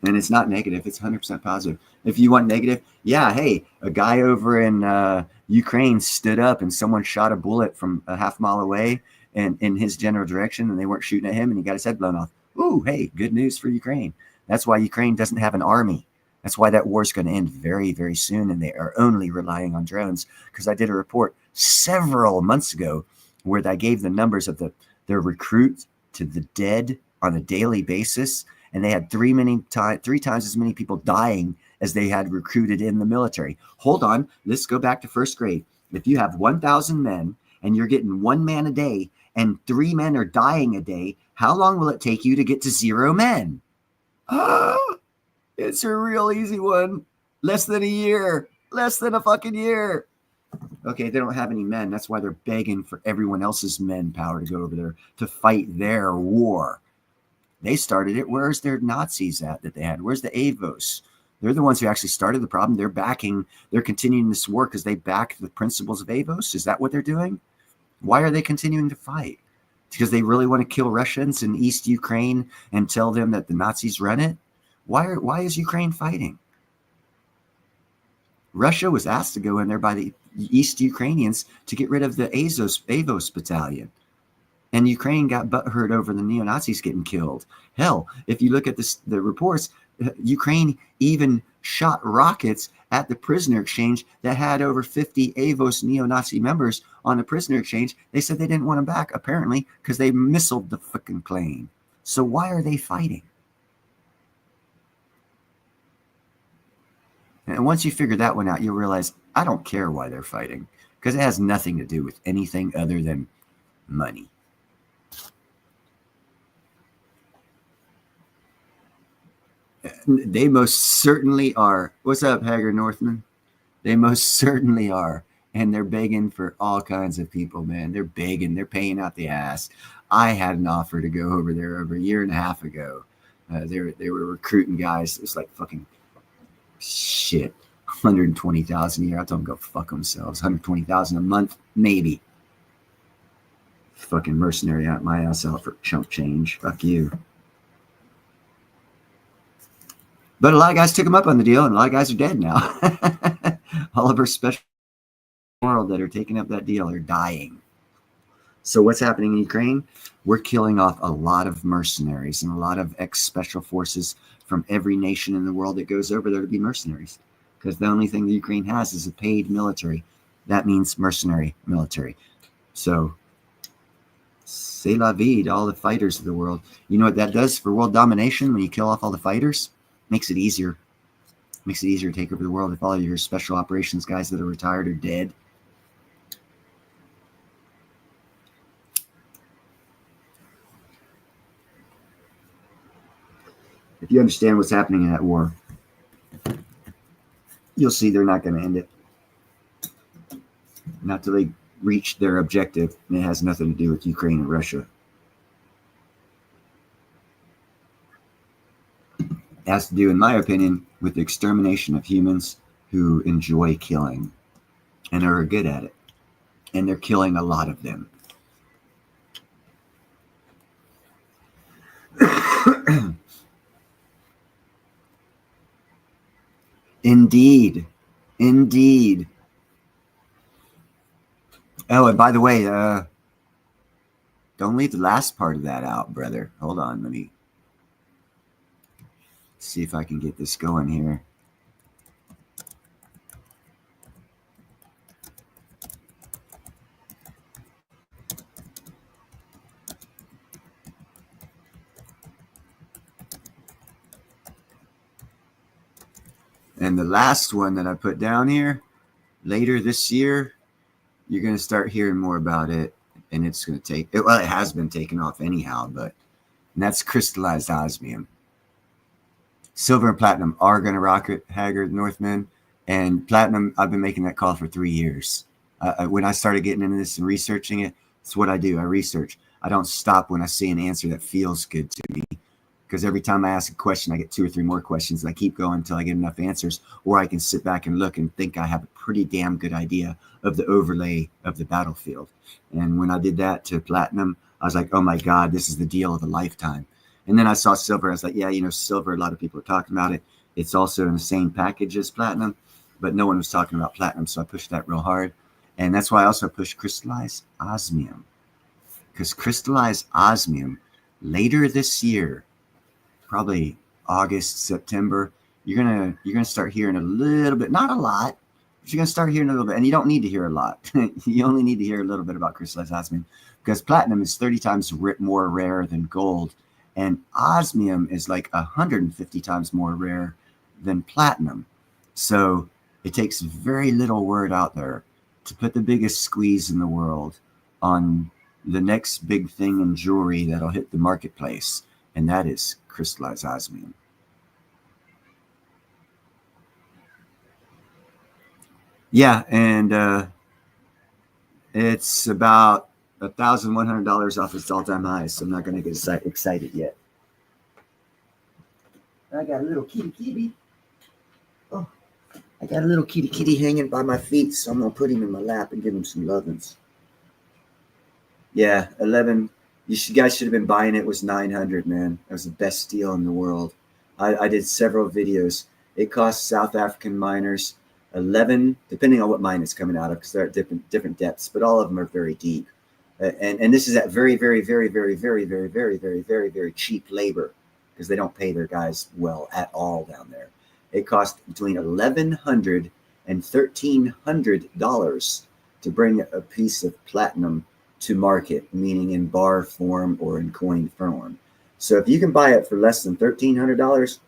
And it's not negative. It's 100% positive. If you want negative, yeah, hey, a guy over in Ukraine stood up and someone shot a bullet from a half mile away and in his general direction, and they weren't shooting at him, and he got his head blown off. Ooh, hey, good news for Ukraine. That's why Ukraine doesn't have an army. That's why that war is going to end very, very soon, and they are only relying on drones. Because I did a report several months ago where I gave the numbers of their recruits to the dead on a daily basis, and they had three times as many people dying as they had recruited in the military. Hold on, let's go back to first grade. If you have 1,000 men and you're getting one man a day, and 3 men are dying a day, how long will it take you to get to 0 men? It's a real easy one. Less than a year. Less than a fucking year. Okay, they don't have any men. That's why they're begging for everyone else's men power to go over there to fight their war. They started it. Where's their Nazis at that they had? Where's the Avos? They're the ones who actually started the problem. They're continuing this war because they back the principles of Avos. Is that what they're doing? Why are they continuing to fight? Because they really want to kill Russians in East Ukraine and tell them that the Nazis run it? Why is Ukraine fighting? Russia was asked to go in there by the East Ukrainians to get rid of the Avos battalion. And Ukraine got butthurt over the neo-Nazis getting killed. Hell, if you look at the reports, Ukraine even shot rockets at the prisoner exchange that had over 50 Avos neo-Nazi members on the prisoner exchange. They said they didn't want them back, apparently, because they missiled the fucking plane. So why are they fighting? And once you figure that one out, you'll realize I don't care why they're fighting, because it has nothing to do with anything other than money. They most certainly are. What's up, Haggard Northman? They most certainly are. And they're begging for all kinds of people, man. They're begging. They're paying out the ass. I had an offer to go over there over a year and a half ago. They were recruiting guys. It was like fucking shit. 120,000 a year. I told them go fuck themselves. 120,000 a month, maybe. Fucking mercenary out my ass out for chump change. Fuck you. But a lot of guys took them up on the deal, and a lot of guys are dead now. All of our special world that are taking up that deal are dying. So what's happening in Ukraine? We're killing off a lot of mercenaries and a lot of ex-special forces from every nation in the world that goes over there to be mercenaries. Because the only thing the Ukraine has is a paid military. That means mercenary military. So, c'est la vie to all the fighters of the world. You know what that does for world domination when you kill off all the fighters? Makes it easier. Makes it easier to take over the world if all of your special operations guys that are retired are dead. If you understand what's happening in that war, you'll see they're not going to end it. Not till they reach their objective, and it has nothing to do with Ukraine and Russia. It has to do, in my opinion, with the extermination of humans who enjoy killing and are good at it. And they're killing a lot of them. Indeed. Indeed. Oh, and by the way, don't leave the last part of that out, brother. Hold on, let me see if I can get this going here. And the last one that I put down here, later this year, you're going to start hearing more about it. And it's going to take, well, it has been taken off anyhow, but that's crystallized osmium. Silver and platinum are going to rock it, Haggard, Northman. And platinum, I've been making that call for 3 years. When I started getting into this and researching it, it's what I do. I research. I don't stop when I see an answer that feels good to me. Because every time I ask a question, I get 2 or 3 more questions. And I keep going until I get enough answers. Or I can sit back and look and think I have a pretty damn good idea of the overlay of the battlefield. And when I did that to platinum, I was like, oh my God, this is the deal of a lifetime. And then I saw silver. I was like, yeah, you know, silver, a lot of people are talking about it. It's also in the same package as platinum, but no one was talking about platinum. So I pushed that real hard. And that's why I also pushed crystallized osmium. Because crystallized osmium, later this year, probably August, September, you're gonna start hearing a little bit, not a lot, but you're gonna start hearing a little bit. And you don't need to hear a lot. You only need to hear a little bit about crystallized osmium, because platinum is 30 times more rare than gold. And osmium is like 150 times more rare than platinum. So it takes very little word out there to put the biggest squeeze in the world on the next big thing in jewelry that'll hit the marketplace, and that is crystallized osmium. Yeah, and it's about $1,100 off its all-time high, so I'm not going to get excited yet. I got a little kitty. Oh, I got a little kitty hanging by my feet, so I'm going to put him in my lap and give him some lovin's. Yeah, 11. You guys should have been buying it. It was 900, man. That was the best deal in the world. I did several videos. It cost South African miners 11, depending on what mine it's coming out of, because they're at different depths, but all of them are very deep. And this is at very cheap labor, because they don't pay their guys well at all down there. It cost between $1,100 and $1,300 to bring a piece of platinum to market, meaning in bar form or in coin form. So if you can buy it for less than $1,300,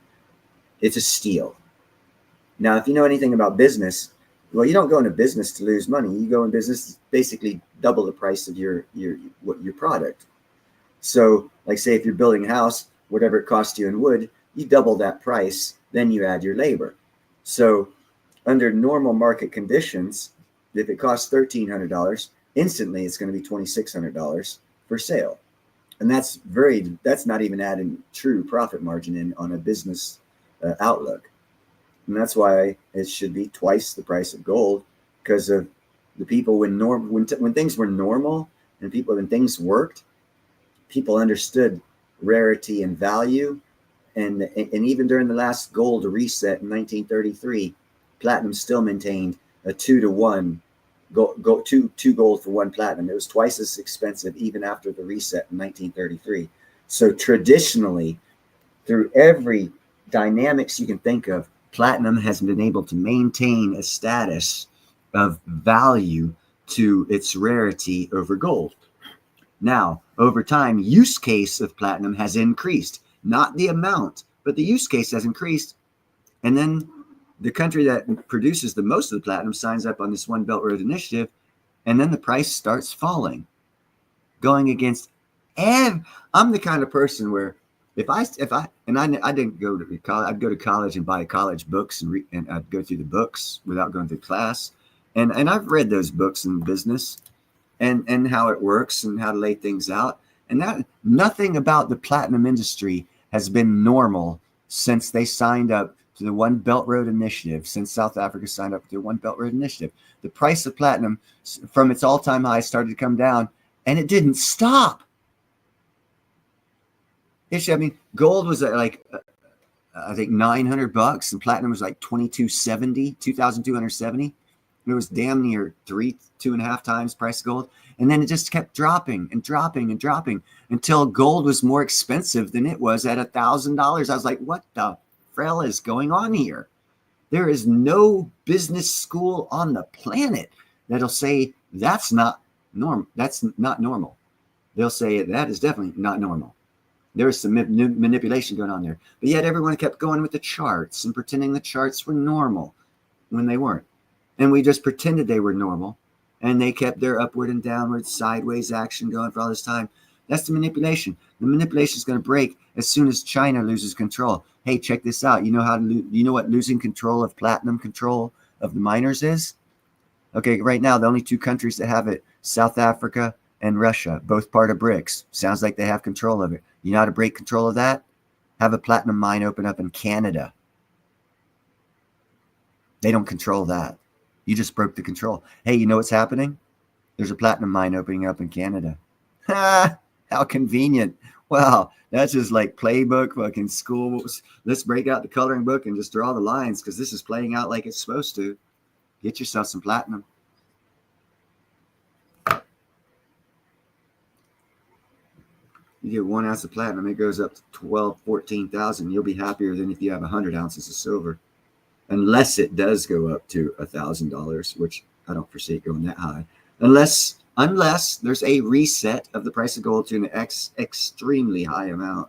it's a steal. Now, if you know anything about business, well, you don't go into business to lose money. You go in business to basically double the price of your product. So, like, say if you're building a house, whatever it costs you in wood, you double that price, then you add your labor. So, under normal market conditions, if it costs $1,300, instantly it's going to be $2,600 for sale. And that's not even adding true profit margin in on a business outlook. And that's why it should be twice the price of gold, because of the people when things were normal and when things worked, people understood rarity and value. And even during the last gold reset in 1933, platinum still maintained a 2-to-1 two gold for one platinum. It was twice as expensive even after the reset in 1933. So traditionally, through every dynamics you can think of, platinum has been able to maintain a status of value to its rarity over gold. Now, over time, use case of platinum has increased, not the amount, but the use case has increased. And then the country that produces the most of the platinum signs up on this One Belt Road Initiative, and then the price starts falling, going against. And I'm the kind of person where I didn't go to college. I'd go to college and buy college books and I'd go through the books without going through class. And I've read those books in business and how it works and how to lay things out. And that nothing about the platinum industry has been normal since they signed up to the One Belt Road Initiative, since South Africa signed up to the One Belt Road Initiative. The price of platinum from its all-time high started to come down, and it didn't stop. I mean, gold was like, I think $900, and platinum was like $2,270. It was damn near 2.5 times price of gold. And then it just kept dropping and dropping and dropping until gold was more expensive than it was at $1,000. I was like, what the hell is going on here? There is no business school on the planet that'll say that's not normal. That's not normal. They'll say that is definitely not normal. There was some manipulation going on there. But yet everyone kept going with the charts and pretending the charts were normal when they weren't. And we just pretended they were normal. And they kept their upward and downward sideways action going for all this time. That's the manipulation. The manipulation is going to break as soon as China loses control. Hey, check this out. You know what losing control of platinum control of the miners is? Okay, right now, the only two countries that have it, South Africa and Russia, both part of BRICS. Sounds like they have control of it. You know how to break control of that? Have a platinum mine open up in Canada. They don't control that. You just broke the control. Hey, you know what's happening? There's a platinum mine opening up in Canada. Ha! How convenient. Wow, that's just like playbook, fucking school. Let's break out the coloring book and just draw the lines because this is playing out like it's supposed to. Get yourself some platinum. You get 1 ounce of platinum, it goes up to 12, 14,000. You'll be happier than if you have 100 ounces of silver. Unless it does go up to $1,000, which I don't foresee it going that high. Unless there's a reset of the price of gold to an extremely high amount,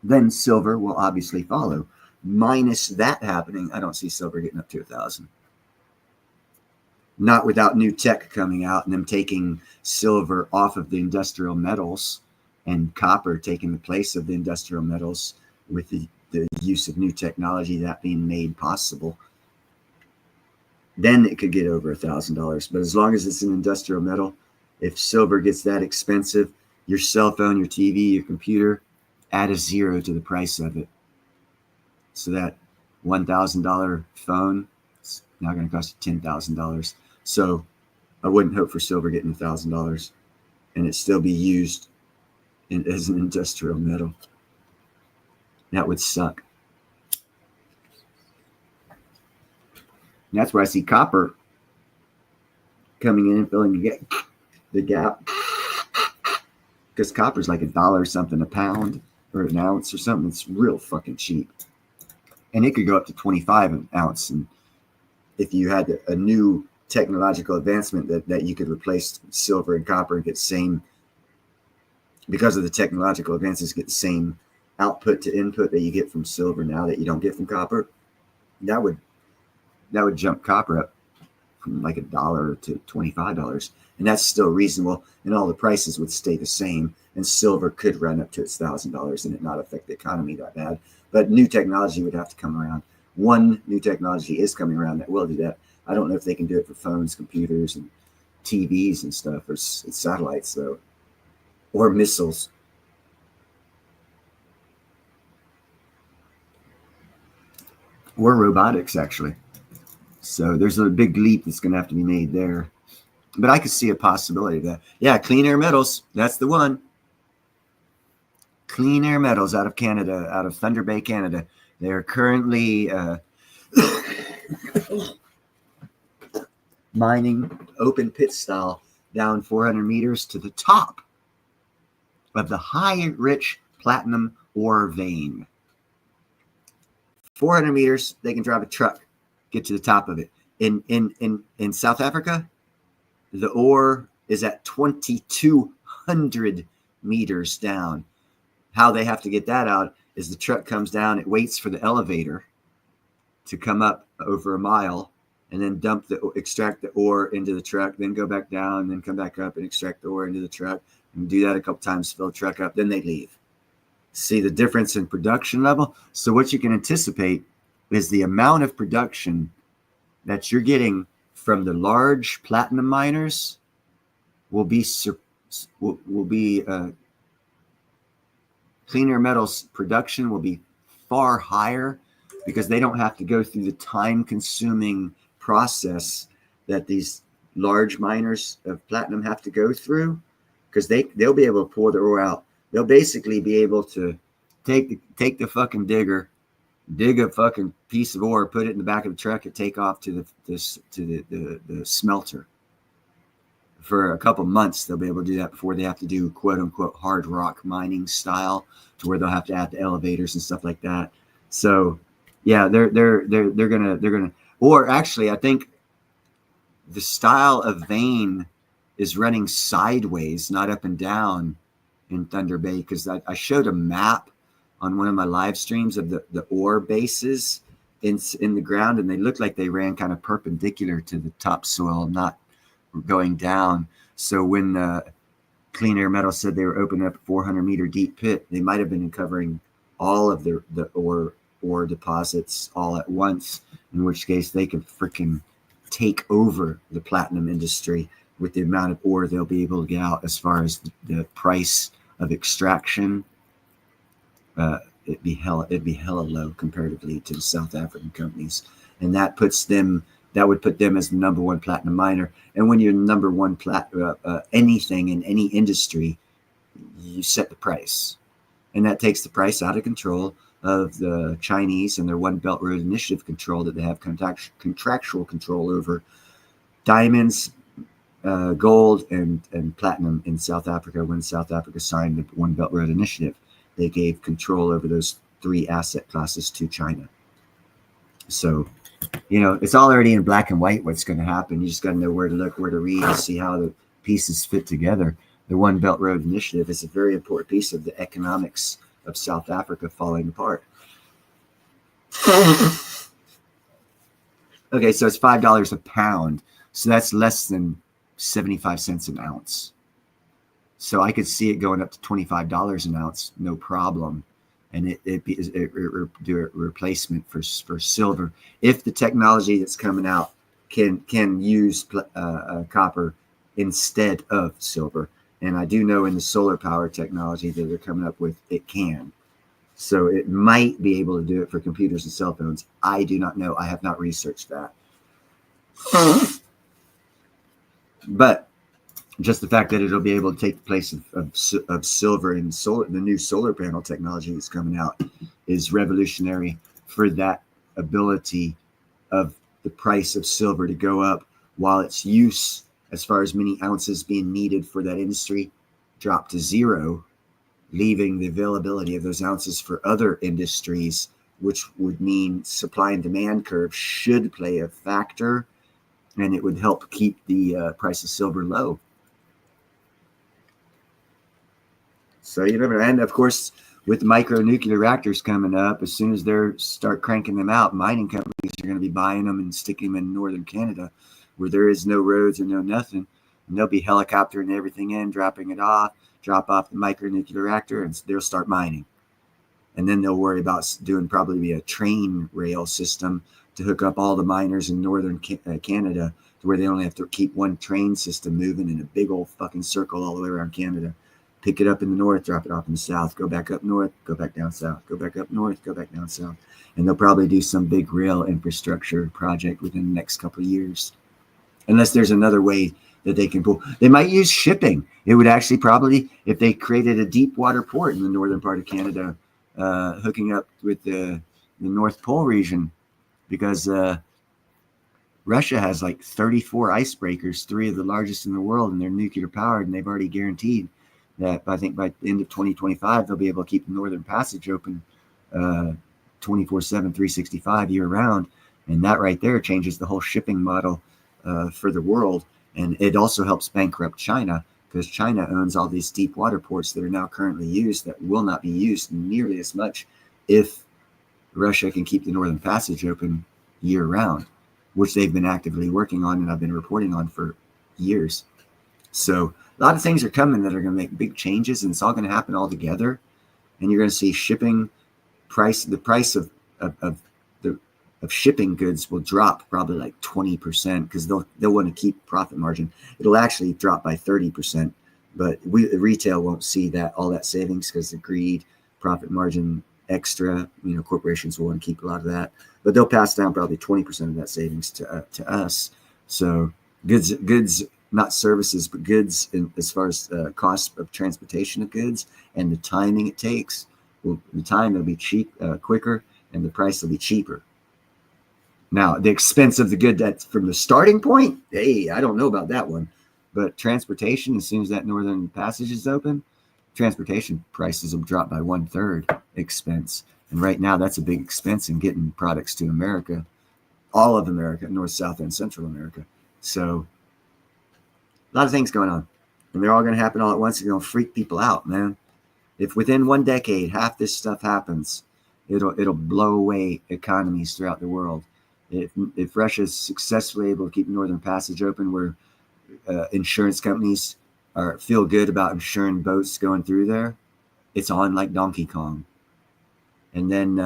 then silver will obviously follow. Minus that happening, I don't see silver getting up to 1,000. not without new tech coming out and them taking silver off of the industrial metals and copper taking the place of the industrial metals with the use of new technology, that being made possible. Then it could get over $1,000. But as long as it's an industrial metal, if silver gets that expensive, your cell phone, your TV, your computer, add a zero to the price of it. So that $1,000 phone is now going to cost you $10,000. So I wouldn't hope for silver getting $1,000 and it still be used as an industrial metal. That would suck. And that's where I see copper coming in and filling the gap. Because copper's like $1 something a pound or an ounce or something. It's real fucking cheap. And it could go up to 25 an ounce. And if you had a new technological advancement that you could replace silver and copper and get the same, because of the technological advances, get the same output to input that you get from silver now that you don't get from copper, that would jump copper up from like $1 to $25. And that's still reasonable. And all the prices would stay the same. And silver could run up to its $1,000 and it not affect the economy that bad. But new technology would have to come around. One new technology is coming around that will do that. I don't know if they can do it for phones, computers, and TVs and stuff, or satellites, though, or missiles. Or robotics, actually. So there's a big leap that's going to have to be made there. But I could see a possibility of that. Yeah, Clean Air Metals, that's the one. Clean Air Metals out of Canada, out of Thunder Bay, Canada. They're currently mining open pit style down 400 meters to the top of the high-rich platinum ore vein. 400 meters, they can drive a truck, get to the top of it. In South Africa, the ore is at 2,200 meters down. How they have to get that out is the truck comes down, it waits for the elevator to come up over a mile, and then extract the ore into the truck, then go back down, then come back up and extract the ore into the truck, and do that a couple times, fill the truck up, then they leave. See the difference in production level? So what you can anticipate is the amount of production that you're getting from the large platinum miners will be Clean Air Metals production will be far higher because they don't have to go through the time-consuming process that these large miners of platinum have to go through, because they'll be able to pour the ore out. They'll basically be able to take the fucking digger, dig a fucking piece of ore, put it in the back of the truck, and take off to the smelter. For a couple months, they'll be able to do that before they have to do quote unquote hard rock mining style, to where they'll have to add the elevators and stuff like that. So yeah, they're gonna, or actually I think the style of vein is running sideways, not up and down in Thunder Bay, because I showed a map on one of my live streams of the ore bases in the ground, and they looked like they ran kind of perpendicular to the topsoil, not going down. So when Clean Air Metals said they were opening up a 400-meter deep pit, they might have been covering all of the ore deposits all at once, in which case they could freaking take over the platinum industry with the amount of ore they'll be able to get out. As far as the price of extraction, it'd be hella low comparatively to the South African companies, and that would put them as the number one platinum miner. And when you're number one anything in any industry, you set the price, and that takes the price out of control of the Chinese and their One Belt Road Initiative control that they have contractual control over diamonds, gold, and platinum in South Africa. When South Africa signed the One Belt Road Initiative, they gave control over those three asset classes to China. So, it's all already in black and white what's going to happen. You just got to know where to look, where to read, and see how the pieces fit together. The One Belt Road Initiative is a very important piece of the economics of South Africa falling apart. Okay, so it's $5 a pound So that's less than 75 cents an ounce. So I could see it going up to $25 an ounce, no problem. And it do a replacement for silver. If the technology that's coming out can use copper instead of silver. And I do know in the solar power technology that they're coming up with, it can. So it might be able to do it for computers and cell phones. I do not know. I have not researched that. But just the fact that it'll be able to take the place of silver and solar, the new solar panel technology that's coming out, is revolutionary for that ability of the price of silver to go up while its use, as far as many ounces being needed for that industry, drop to zero, leaving the availability of those ounces for other industries, which would mean supply and demand curve should play a factor, and it would help keep the price of silver low. So you never, and of course, with micronuclear reactors coming up, as soon as they start cranking them out, mining companies are going to be buying them and sticking them in northern Canada, where there is no roads or no nothing. And they'll be helicoptering everything in, dropping it off, drop off the micronuclear reactor, and they'll start mining. And then they'll worry about doing probably a train rail system to hook up all the miners in northern Canada, to where they only have to keep one train system moving in a big old fucking circle all the way around Canada. Pick it up in the north, drop it off in the south, go back up north, go back down south, go back up north, go back down south. And they'll probably do some big rail infrastructure project within the next couple of years. Unless there's another way that they can pull. They might use shipping. It would actually probably, if they created a deep water port in the northern part of Canada, hooking up with the North Pole region, because Russia has like 34 icebreakers, 3 of the largest in the world, and they're nuclear powered, and they've already guaranteed that I think by the end of 2025, they'll be able to keep the Northern Passage open 24/7, 365 year round. And that right there changes the whole shipping model for the world. And it also helps bankrupt China, because China owns all these deep water ports that are now currently used that will not be used nearly as much if Russia can keep the Northern Passage open year round, which they've been actively working on and I've been reporting on for years. So a lot of things are coming that are going to make big changes, and it's all going to happen all together. And you're going to see shipping price, the price of shipping goods will drop probably like 20%, because they'll want to keep profit margin. It'll actually drop by 30%, but retail won't see that all that savings, because the greed, profit margin extra, corporations will want to keep a lot of that, but they'll pass down probably 20% of that savings to us. So goods, not services, but goods, as far as cost of transportation of goods and the timing it takes, the time will be cheap, quicker, and the price will be cheaper. Now, the expense of the good, that's from the starting point, hey, I don't know about that one. But transportation, as soon as that Northern Passage is open, transportation prices will drop by 1/3 expense. And right now, that's a big expense in getting products to America, all of America, North, South, and Central America. So a lot of things going on, and they're all going to happen all at once. It's going to freak people out, man. If within 1 decade, half this stuff happens, it'll blow away economies throughout the world. If Russia's successfully able to keep Northern Passage open, where insurance companies feel good about insuring boats going through there, it's on like Donkey Kong. And then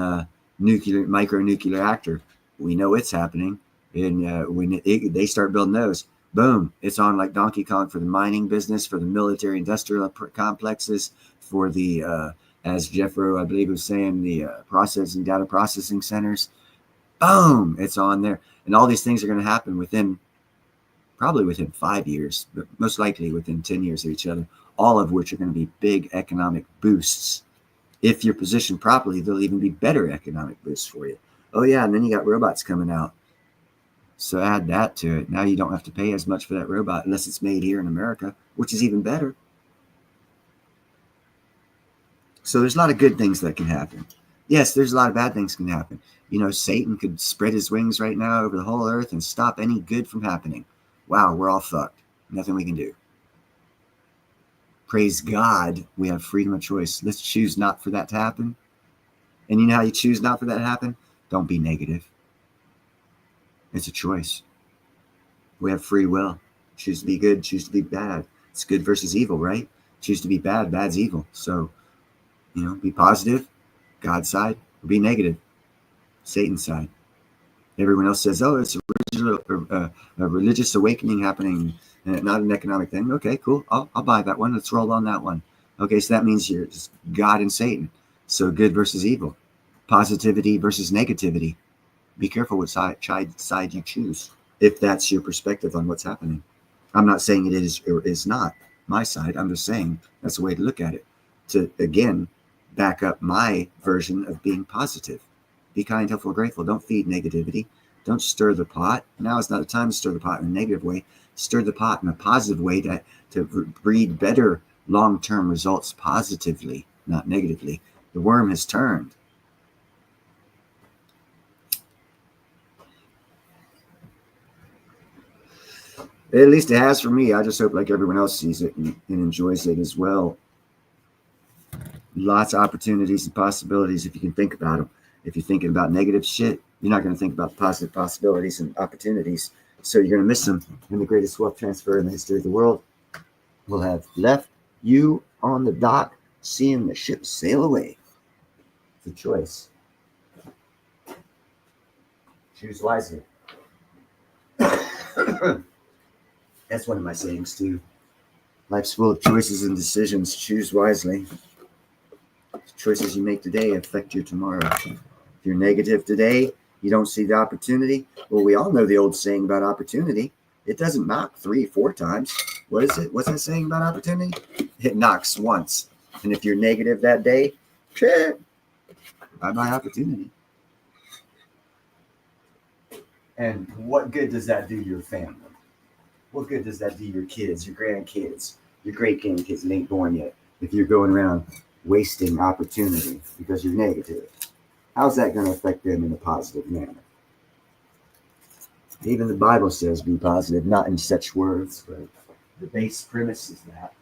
micronuclear reactor, we know it's happening. And when they start building those, boom, it's on like Donkey Kong for the mining business, for the military industrial complexes, for the, as Jeff Rowe, I believe, was saying, the data processing centers. Boom, it's on there. And all these things are going to happen probably within 5 years, but most likely within 10 years of each other, all of which are going to be big economic boosts. If you're positioned properly, they'll even be better economic boosts for you. Oh, yeah, and then you got robots coming out. So add that to it. Now you don't have to pay as much for that robot unless it's made here in America, which is even better. So there's a lot of good things that can happen. Yes, there's a lot of bad things can happen. Satan could spread his wings right now over the whole earth and stop any good from happening. Wow, we're all fucked. Nothing we can do. Praise God, we have freedom of choice. Let's choose not for that to happen. And you know how you choose not for that to happen? Don't be negative. It's a choice. We have free will. Choose to be good, choose to be bad. It's good versus evil, right? Choose to be bad, bad's evil. So, be positive, God's side, or be negative, Satan's side. Everyone else says, oh, it's a religious awakening happening, not an economic thing. Okay, cool. I'll buy that one. Let's roll on that one. Okay, so that means you're just God and Satan. So good versus evil. Positivity versus negativity. Be careful what side you choose, if that's your perspective on what's happening. I'm not saying it is or is not my side. I'm just saying that's a way to look at it. To, again, back up my version of being positive. Be kind, helpful, grateful. Don't feed negativity. Don't stir the pot. Now is not the time to stir the pot in a negative way. Stir the pot in a positive way to breed better long-term results positively, not negatively. The worm has turned. At least it has for me. I just hope like everyone else sees it and enjoys it as well. Lots of opportunities and possibilities if you can think about them. If you're thinking about negative shit, you're not going to think about positive possibilities and opportunities. So you're going to miss them. And the greatest wealth transfer in the history of the world will have left you on the dock, seeing the ship sail away. It's a choice. Choose wisely. That's one of my sayings too. Life's full of choices and decisions. Choose wisely. The choices you make today affect your tomorrow. If you're negative today, you don't see the opportunity. Well, we all know the old saying about opportunity. It doesn't knock 3-4 times. What is it? What's that saying about opportunity? It knocks once. And if you're negative that day, bye-bye opportunity. And what good does that do your family? What good does that do your kids, your grandkids, your great-grandkids that ain't born yet? If you're going around wasting opportunity because you're negative, how's that going to affect them in a positive manner? Even the Bible says be positive, not in such words, but the base premise is that.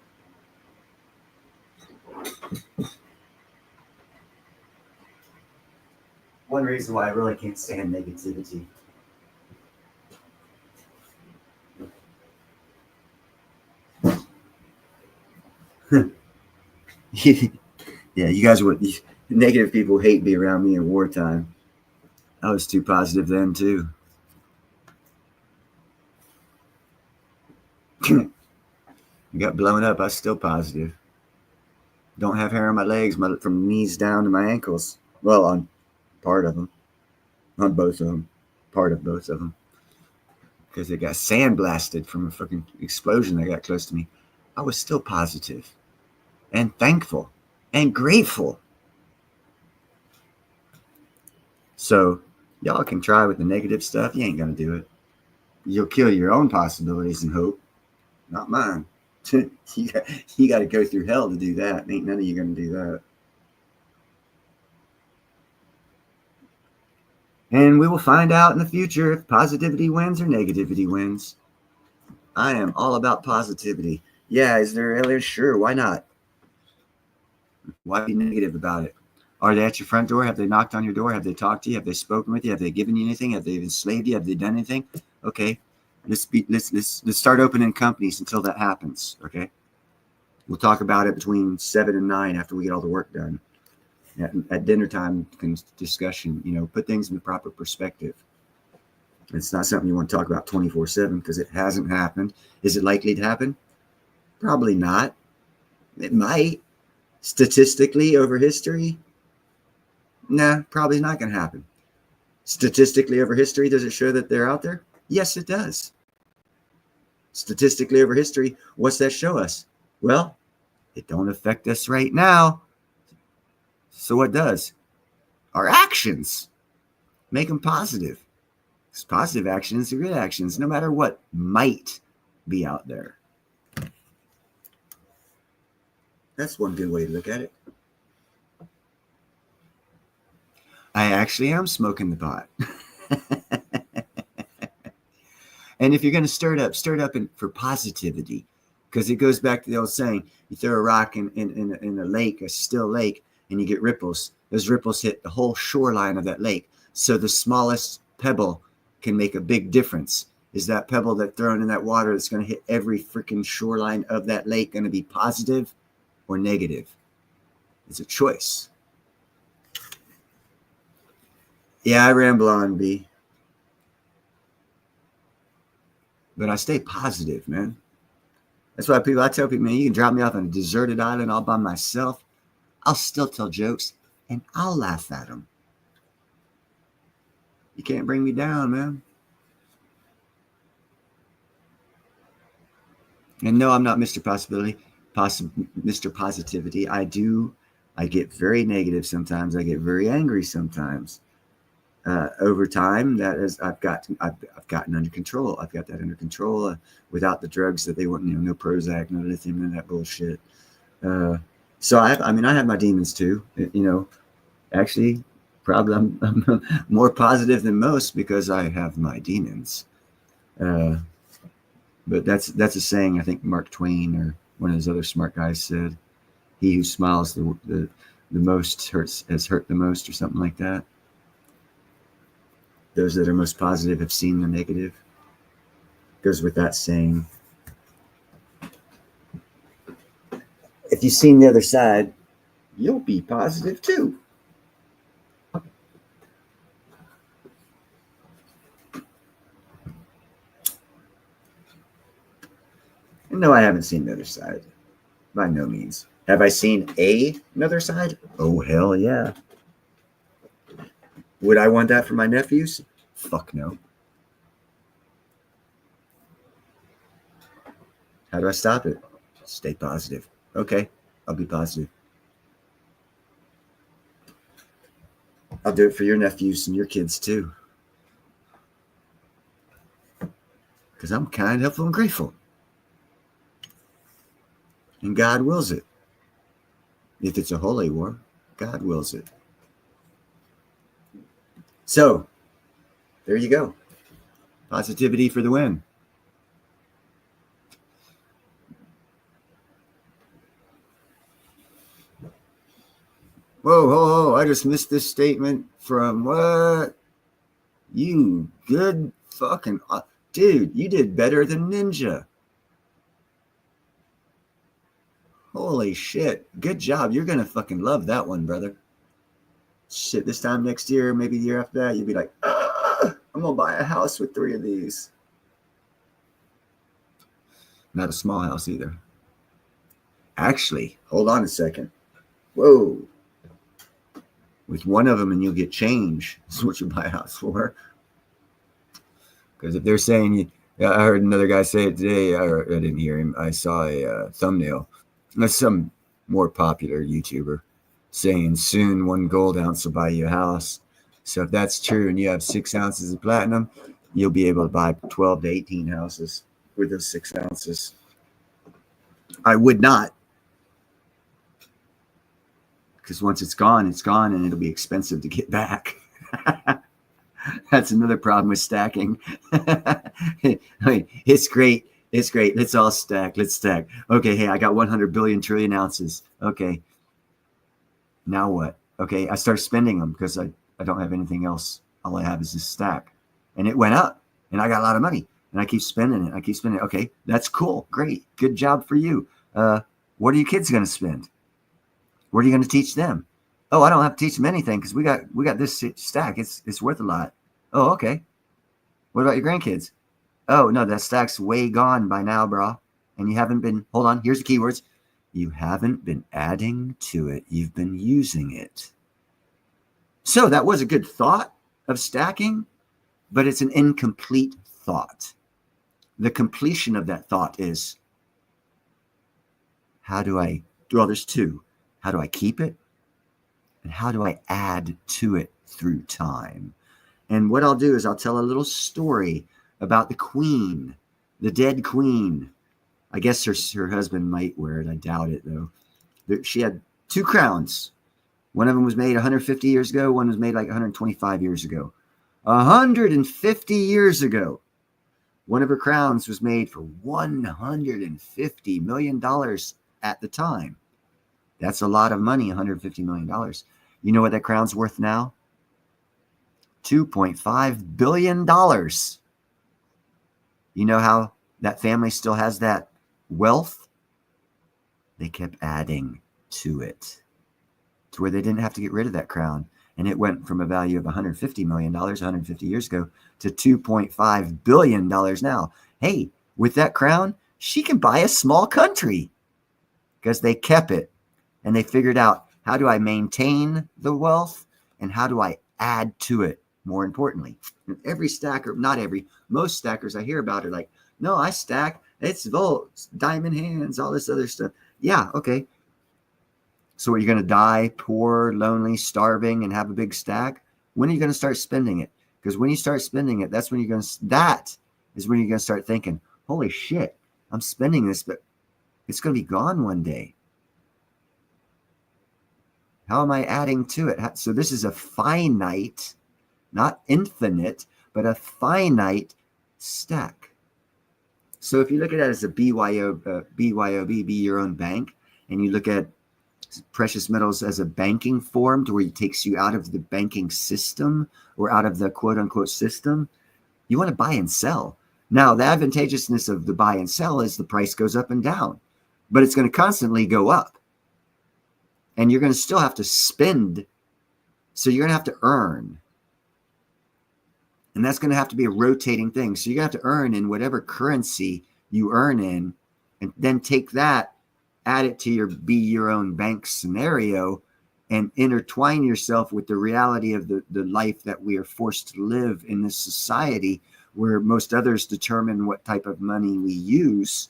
One reason why I really can't stand negativity. Yeah, you guys would. Negative people hate being around me in wartime. I was too positive then too. I got blown up. I was still positive. Don't have hair on my legs, from knees down to my ankles. Well, on part of them, on both of them, part of both of them, because they got sandblasted from a fucking explosion that got close to me. I was still positive and thankful and grateful. So y'all can try with the negative stuff. You ain't gonna do it. You'll kill your own possibilities and hope, not mine. You got to go through hell to do that. Ain't none of you gonna do that. And we will find out in the future if positivity wins or negativity wins. I am all about positivity. Yeah, is there aliens? Sure, why not? Why be negative about it? Are they at your front door? Have they knocked on your door? Have they talked to you? Have they spoken with you? Have they given you anything? Have they enslaved you? Have they done anything? Okay, let's start opening companies until that happens. Okay, we'll talk about it between 7 and 9 after we get all the work done. At dinner time discussion, put things in the proper perspective. It's not something you want to talk about 24/7 because it hasn't happened. Is it likely to happen? Probably not. It might. Statistically over history? Nah, probably not going to happen. Statistically over history, does it show that they're out there? Yes, it does. Statistically over history, what's that show us? Well, it don't affect us right now. So what does? Our actions. Make them positive. Because positive actions are good actions, no matter what might be out there. That's one good way to look at it. I actually am smoking the pot. And if you're going to stir it up for positivity, because it goes back to the old saying, you throw a rock in a lake, a still lake, and you get ripples. Those ripples hit the whole shoreline of that lake. So the smallest pebble can make a big difference. Is that pebble that's thrown in that water that's going to hit every freaking shoreline of that lake going to be positive or negative? It's a choice. Yeah, I ramble on, B. But I stay positive, man. That's why I tell people, man, you can drop me off on a deserted island all by myself. I'll still tell jokes and I'll laugh at them. You can't bring me down, man. And no, I'm not Mr. Possibility, Mr. Positivity. I get very negative sometimes. I get very angry sometimes. Over time, I've gotten under control. I've got that under control without the drugs that they want. No Prozac, no lithium, none of that bullshit. So I have my demons too. Actually, probably I'm more positive than most because I have my demons. But that's a saying I think Mark Twain or one of those other smart guys said. He who smiles the most has hurt the most, or something like that. Those that are most positive have seen the negative. Goes with that saying. If you've seen the other side, you'll be positive too. No, I haven't seen the other side. By no means. Have I seen another side? Oh, hell yeah. Would I want that for my nephews? Fuck no. How do I stop it? Stay positive. Okay, I'll be positive. I'll do it for your nephews and your kids too. Because I'm kind, helpful, and grateful. And God wills it. If it's a holy war, God wills it. So, there you go. Positivity for the win. Whoa, I just missed this statement from what? You good fucking... Dude, you did better than Ninja. Holy shit. Good job. You're going to fucking love that one, brother. Shit, this time next year, maybe the year after that, you'll be like, I'm going to buy a house with 3 of these. Not a small house either. Actually, hold on a second. Whoa. With one of them and you'll get change. That's what you buy a house for. Because if they're saying, I heard another guy say it today, I didn't hear him. I saw a thumbnail. That's some more popular YouTuber saying soon 1 gold ounce will buy you a house. So if that's true and you have 6 ounces of platinum, you'll be able to buy 12 to 18 houses with those 6 ounces. I would not. Because once it's gone and it'll be expensive to get back. That's another problem with stacking. It's great. It's great. Let's all stack. Let's stack. Okay, hey, I got 100 billion trillion ounces. Okay. Now what? Okay, I start spending them because I don't have anything else. All I have is this stack. And it went up. And I got a lot of money. And I keep spending it. Okay, that's cool. Great. Good job for you. What are your kids going to spend? What are you going to teach them? Oh, I don't have to teach them anything because we got this stack. It's worth a lot. Oh, okay. What about your grandkids? Oh, no, that stack's way gone by now, bro. And you haven't been, hold on, here's the keywords. You haven't been adding to it. You've been using it. So that was a good thought of stacking, but it's an incomplete thought. The completion of that thought is, there's 2. How do I keep it? And how do I add to it through time? And what I'll do is I'll tell a little story about the queen, the dead queen. I guess her husband might wear it. I doubt it, though. She had 2 crowns. One of them was made 150 years ago. One was made like 125 years ago. 150 years ago. One of her crowns was made for $150 million at the time. That's a lot of money, $150 million. You know what that crown's worth now? $2.5 billion. You know how that family still has that wealth? They kept adding to it to where they didn't have to get rid of that crown. And it went from a value of $150 million 150 years ago to $2.5 billion now. Hey, with that crown, she can buy a small country because they kept it and they figured out, how do I maintain the wealth and how do I add to it? More importantly, and every stacker, not every, most stackers I hear about are like, no, I stack, it's volts, diamond hands, all this other stuff. Yeah, okay. So are you going to die poor, lonely, starving, and have a big stack? When are you going to start spending it? Because when you start spending it, that is when you're going to start thinking, holy shit, I'm spending this, but it's going to be gone one day. How am I adding to it? So this is a finite, not infinite, but a finite stack. So if you look at it as a BYOB, be your own bank, and you look at precious metals as a banking form to where it takes you out of the banking system or out of the quote unquote system, you want to buy and sell. Now, the advantageousness of the buy and sell is the price goes up and down, but it's going to constantly go up. And you're going to still have to spend. So you're going to have to earn. And that's going to have to be a rotating thing. So you're going to have to earn in whatever currency you earn in, and then take that, add it to your be your own bank scenario, and intertwine yourself with the reality of the life that we are forced to live in this society where most others determine what type of money we use.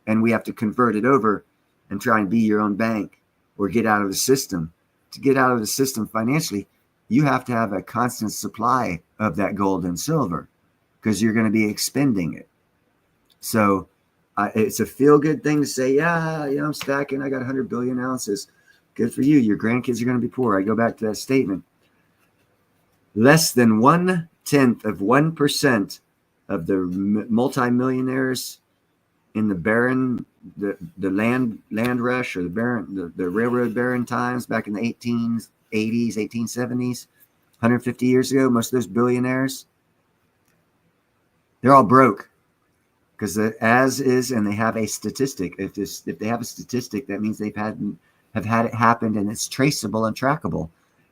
And we have to convert it over and try and be your own bank or get out of the system. To get out of the system financially, you have to have a constant supply of that gold and silver because you're going to be expending it. So it's a feel-good thing to say, yeah, I'm stacking. I got 100 billion ounces. Good for you. Your grandkids are going to be poor. I go back to that statement. Less than 1/10 of 1% of the multimillionaires in the barren, the land rush, or the railroad barren times back in the 1880s, 1870s, 150 years ago, most of those billionaires, they're all broke. Because as is, and they have a statistic. If they have a statistic, that means have had it happen, and it's traceable and trackable.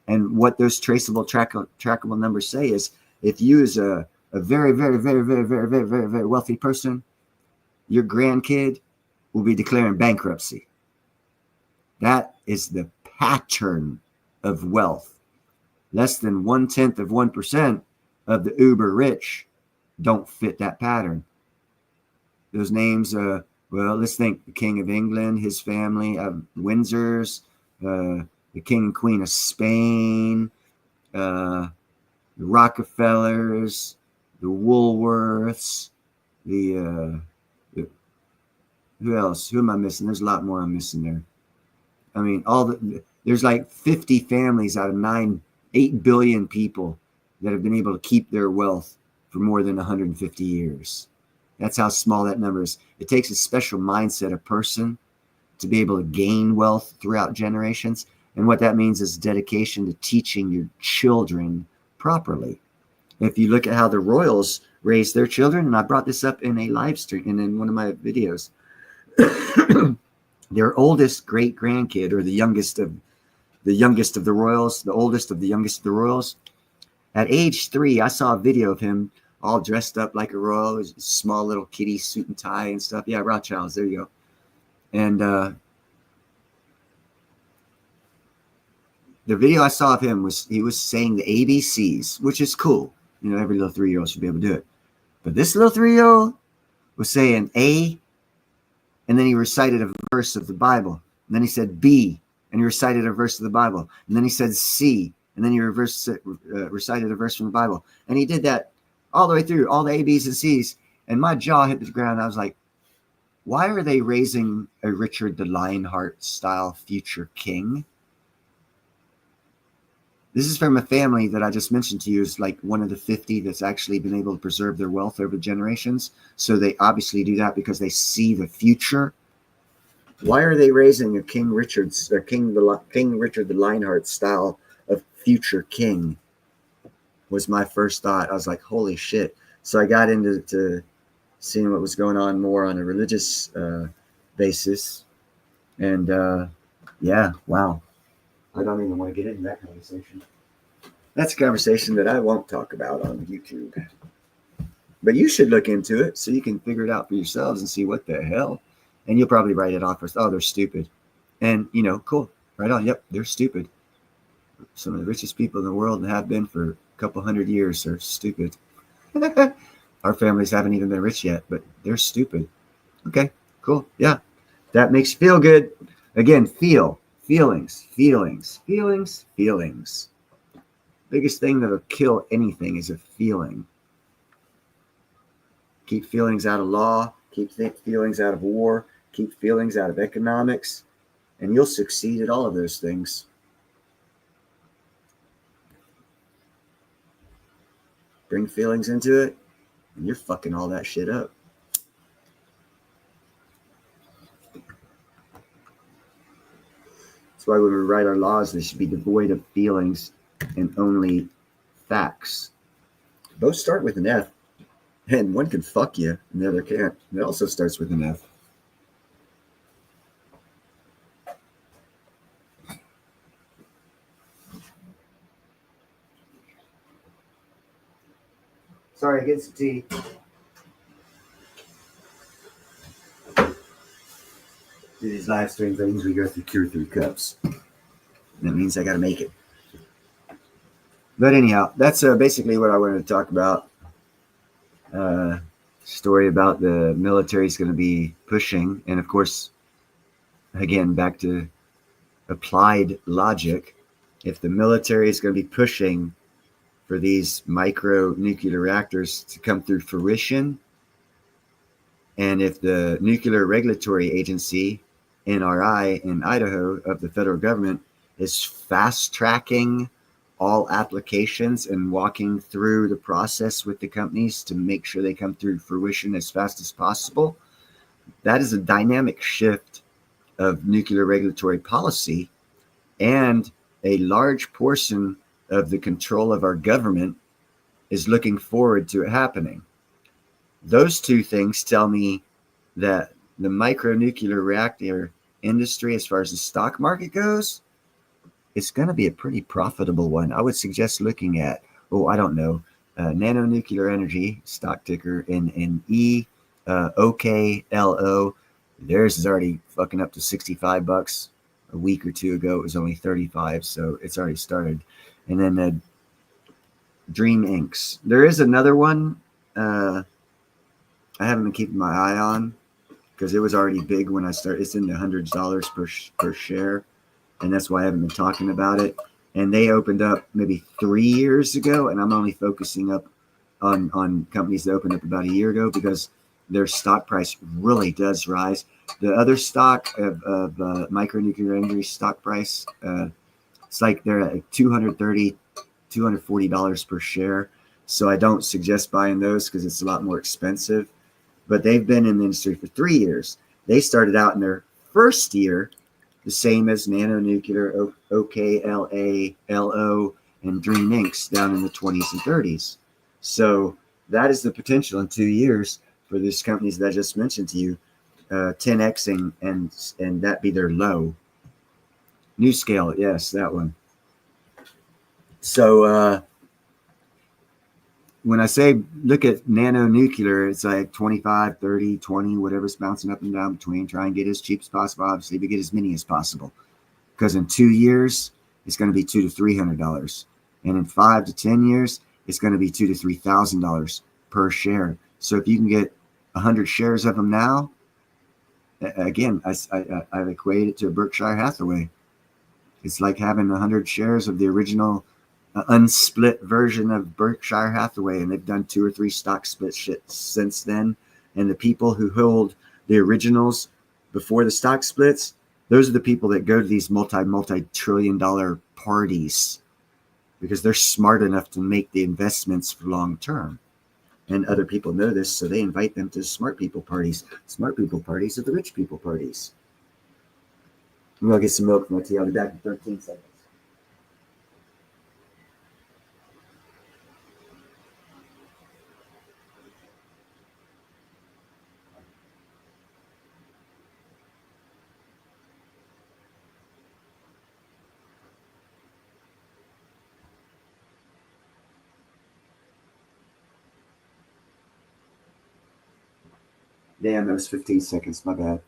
And what those traceable, trackable numbers say is, if you as a very, very, very, very, very, very, very, very wealthy person, your grandkid will be declaring bankruptcy. That is the pattern of wealth. Less than 1/10 of 1% of the uber rich don't fit that pattern. Those names, well, let's think the King of England, his family, Windsors, the King and Queen of Spain, the Rockefellers, the Woolworths, who else? Who am I missing? There's a lot more I'm missing there. I mean, there's like 50 families out of 8 billion people that have been able to keep their wealth for more than 150 years. That's how small that number is. It takes a special mindset, a person, to be able to gain wealth throughout generations. And what that means is dedication to teaching your children properly. If you look at how the royals raise their children, and I brought this up in a live stream and in one of my videos, their oldest great grandkid, or the youngest of the royals, the oldest of the youngest of the royals, at age 3, I saw a video of him all dressed up like a royal, a small little kitty suit and tie and stuff. Yeah, Rothschilds, there you go. And the video I saw of him he was saying the ABCs, which is cool. Every little 3-year-old should be able to do it. But this little 3-year-old was saying A, and then he recited a verse of the Bible. And then he said B, and he recited a verse of the Bible. And then he said C, and then he recited a verse from the Bible. And he did that all the way through, all the A, B's, and C's. And my jaw hit the ground. I was like, why are they raising a Richard the Lionheart style future king? This is from a family that I just mentioned to you is like one of the 50 that's actually been able to preserve their wealth over generations. So they obviously do that because they see the future. Why are they raising a King Richard the Lionheart style of future king? Was my first thought. I was like, holy shit. So I got into seeing what was going on more on a religious basis. And yeah, wow. I don't even want to get into that conversation. That's a conversation that I won't talk about on YouTube. But you should look into it so you can figure it out for yourselves and see what the hell. And you'll probably write it off as, oh, they're stupid. And, cool. Right on. Yep, they're stupid. Some of the richest people in the world and have been for a couple hundred years are stupid. Our families haven't even been rich yet, but they're stupid. Okay, cool. Yeah, that makes you feel good. Again, feelings. Biggest thing that'll kill anything is a feeling. Keep feelings out of law, keep feelings out of war, keep feelings out of economics, and you'll succeed at all of those things. Bring feelings into it, and you're fucking all that shit up. That's why when we write our laws, they should be devoid of feelings and only facts. Both start with an F, and one can fuck you, and the other can't. It also starts with an F. Sorry, get some tea. Do these live stream things, we go through 2 or 3 cups. That means I got to make it. But anyhow, that's basically what I wanted to talk about. Story about the military is going to be pushing. And of course, again, back to applied logic. If the military is going to be pushing for these micro nuclear reactors to come through fruition, and if the Nuclear Regulatory Agency, NRI, in Idaho of the federal government is fast tracking all applications and walking through the process with the companies to make sure they come through fruition as fast as possible, that is a dynamic shift of nuclear regulatory policy, and a large portion of the control of our government is looking forward to it happening. Those 2 things tell me that the micronuclear reactor industry, as far as the stock market goes, it's going to be a pretty profitable one. I would suggest looking at, Nanonuclear Energy, stock ticker NNE, OKLO. Theirs is already fucking up to $65. A week or 2 ago, it was only 35, so it's already started. And then Dream Inks. There is another one I haven't been keeping my eye on because it was already big when I started. It's in the hundreds of dollars per share, and that's why I haven't been talking about it. And they opened up maybe 3 years ago, and I'm only focusing up on companies that opened up about a year ago because their stock price really does rise. The other stock of micronuclear energy stock price, it's like they're at $230, $240 per share. So I don't suggest buying those because it's a lot more expensive. But they've been in the industry for 3 years. They started out in their first year the same as Nanonuclear, OKLA, LO, and Dream Inks down in the 20s and 30s. So that is the potential in 2 years for these companies that I just mentioned to you, 10xing and that be their low. NuScale, yes, that one. So when I say look at nanonuclear, it's like 25, 30, 20, whatever's bouncing up and down between. Try and get as cheap as possible, obviously, but get as many as possible. Because in 2 years, it's going to be $200 to $300. And in 5 to 10 years, it's going to be $2,000 to $3,000 per share. So if you can get 100 shares of them now, again, I equate it to a Berkshire Hathaway. It's like having 100 shares of the original unsplit version of Berkshire Hathaway, and they've done 2 or 3 stock split shit since then. And the people who hold the originals before the stock splits, those are the people that go to these multi-trillion-dollar parties because they're smart enough to make the investments for long term. And other people know this, so they invite them to smart people parties. Smart people parties are the rich people parties. I'm going to get some milk from my tea. I'll be back in 13 seconds. Damn, that was 15 seconds. My bad.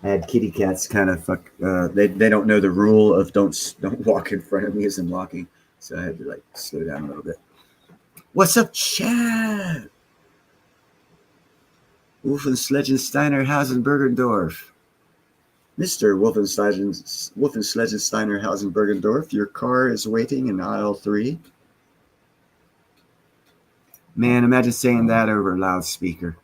I had kitty cats kind of fuck. They don't know the rule of don't walk in front of me as I'm walking, so I had to like slow down a little bit. What's up, Chad? Wolfenslegensteiner Hausenbergendorf. Mr. Wolfenslegensteiner Hausenbergendorf, your car is waiting in aisle 3. Man, imagine saying that over a loudspeaker.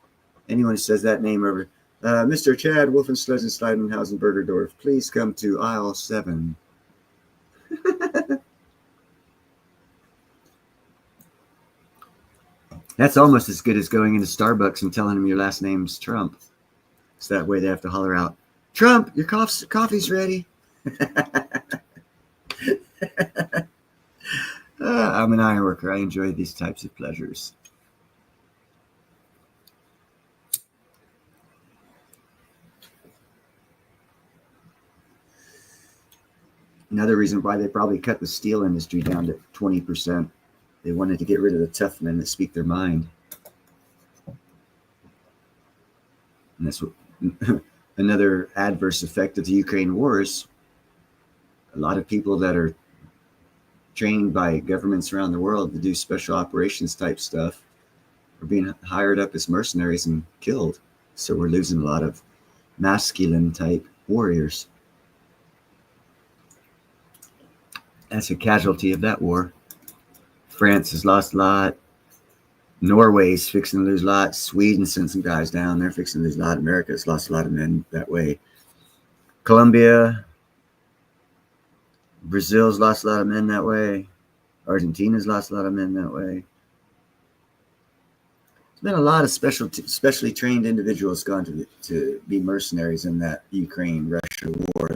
Anyone who says that name over, Mr. Chad Wolfenslegensteiner Hausenbergendorf, please come to aisle 7. That's almost as good as going into Starbucks and telling them your last name's Trump. So that way they have to holler out, Trump, your coffee's ready. I'm an iron worker. I enjoy these types of pleasures. Another reason why they probably cut the steel industry down to 20%. They wanted to get rid of the tough men that speak their mind. And that's what another adverse effect of the Ukraine war is. A lot of people that are trained by governments around the world to do special operations type stuff are being hired up as mercenaries and killed. So we're losing a lot of masculine type warriors. That's a casualty of that war. France has lost a lot. Norway's fixing to lose a lot. Sweden sent some guys down. They're fixing to lose a lot. America's lost a lot of men that way. Colombia, Brazil's lost a lot of men that way. Argentina's lost a lot of men that way. There's been a lot of specially trained individuals gone to be mercenaries in that Ukraine-Russia war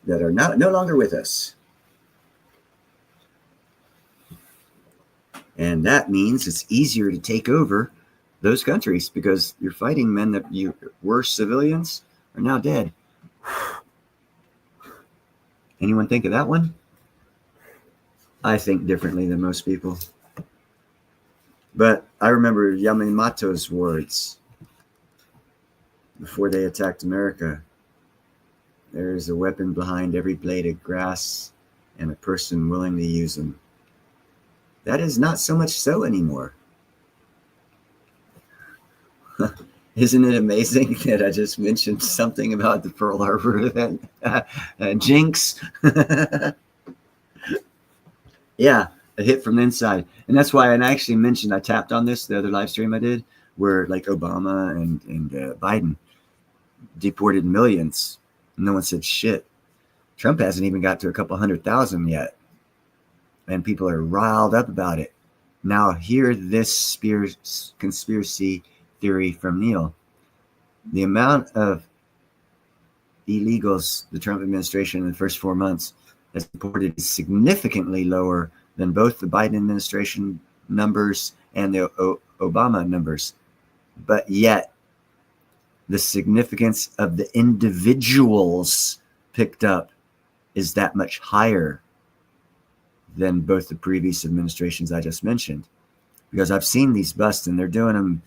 that are no longer with us. And that means it's easier to take over those countries because you're fighting men that were civilians are now dead. Anyone think of that one? I think differently than most people. But I remember Yamamoto's words before they attacked America. There is a weapon behind every blade of grass and a person willing to use them. That is not so much so anymore. Isn't it amazing that I just mentioned something about the Pearl Harbor event? Jinx. Yeah, a hit from the inside. And that's why I actually mentioned, I tapped on this, the other live stream I did, where like Obama and Biden deported millions. No one said shit. Trump hasn't even got to a couple 100,000 yet. And people are riled up about it. Now hear this conspiracy theory from Neil. The amount of illegals the Trump administration in the first 4 months has deported is significantly lower than both the Biden administration numbers and the Obama numbers. But yet, the significance of the individuals picked up is that much higher than both the previous administrations I just mentioned. Because I've seen these busts and they're doing them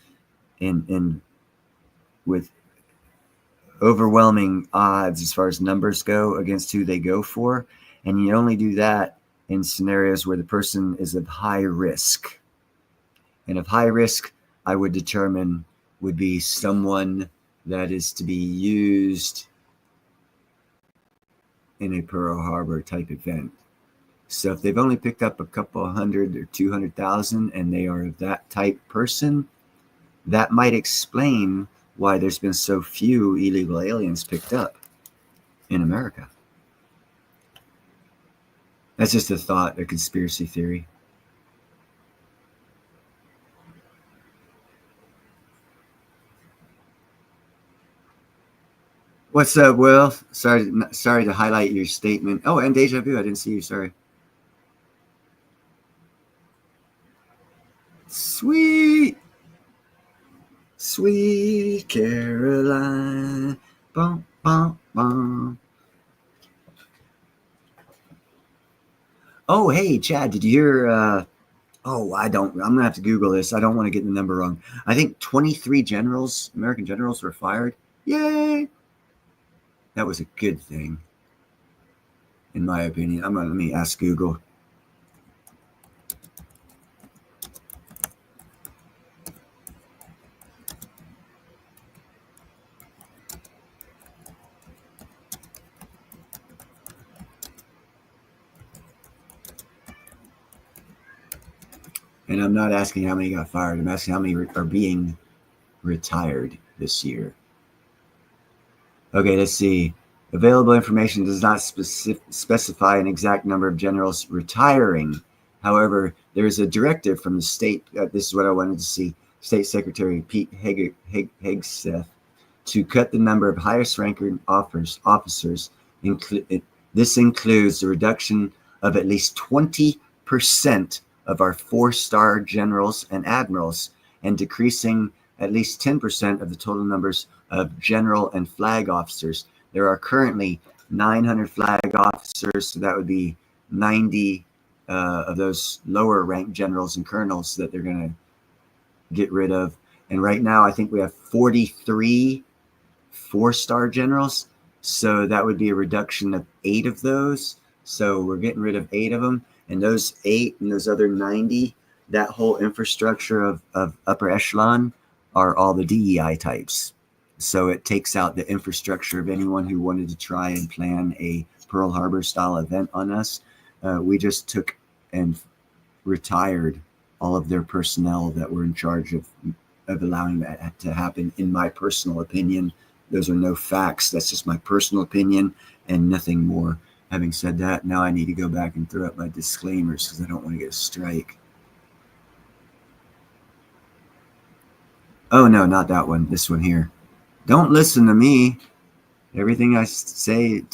in with overwhelming odds as far as numbers go against who they go for. And you only do that in scenarios where the person is of high risk. And of high risk, I would determine would be someone that is to be used in a Pearl Harbor type event. So if they've only picked up a couple 100 or 200,000 and they are that type person, that might explain why there's been so few illegal aliens picked up in America. That's just a thought, a conspiracy theory. What's up, Will? Sorry to highlight your statement. Oh, and Deja Vu, I didn't see you, sorry. Sweet Caroline. Bum, bum, bum. Oh, hey, Chad, did you hear Oh, I'm going to have to Google this. I don't want to get the number wrong. I think 23 generals, American generals, were fired. Yay! That was a good thing, in my opinion. Let me ask Google. And I'm not asking how many got fired. I'm asking how many are being retired this year. Okay, let's see. Available information does not specify an exact number of generals retiring. However, there is a directive from the state. This is what I wanted to see. State Secretary Pete Hegseth to cut the number of highest ranking officers. This includes the reduction of at least 20% of our 4-star generals and admirals, and decreasing at least 10% of the total numbers of general and flag officers. There are currently 900 flag officers, so that would be 90 of those lower ranked generals and colonels that they're going to get rid of. And right now, I think we have 43 4-star generals. So that would be a reduction of 8 of those. So we're getting rid of 8 of them. And those 8 and those other 90, that whole infrastructure of upper echelon are all the DEI types. So it takes out the infrastructure of anyone who wanted to try and plan a Pearl Harbor style event on us. We just took and retired all of their personnel that were in charge of allowing that to happen, in my personal opinion. Those are no facts. That's just my personal opinion and nothing more. Having said that, now I need to go back and throw up my disclaimers because I don't want to get a strike. Oh, no, not that one. This one here. Don't listen to me. Everything I say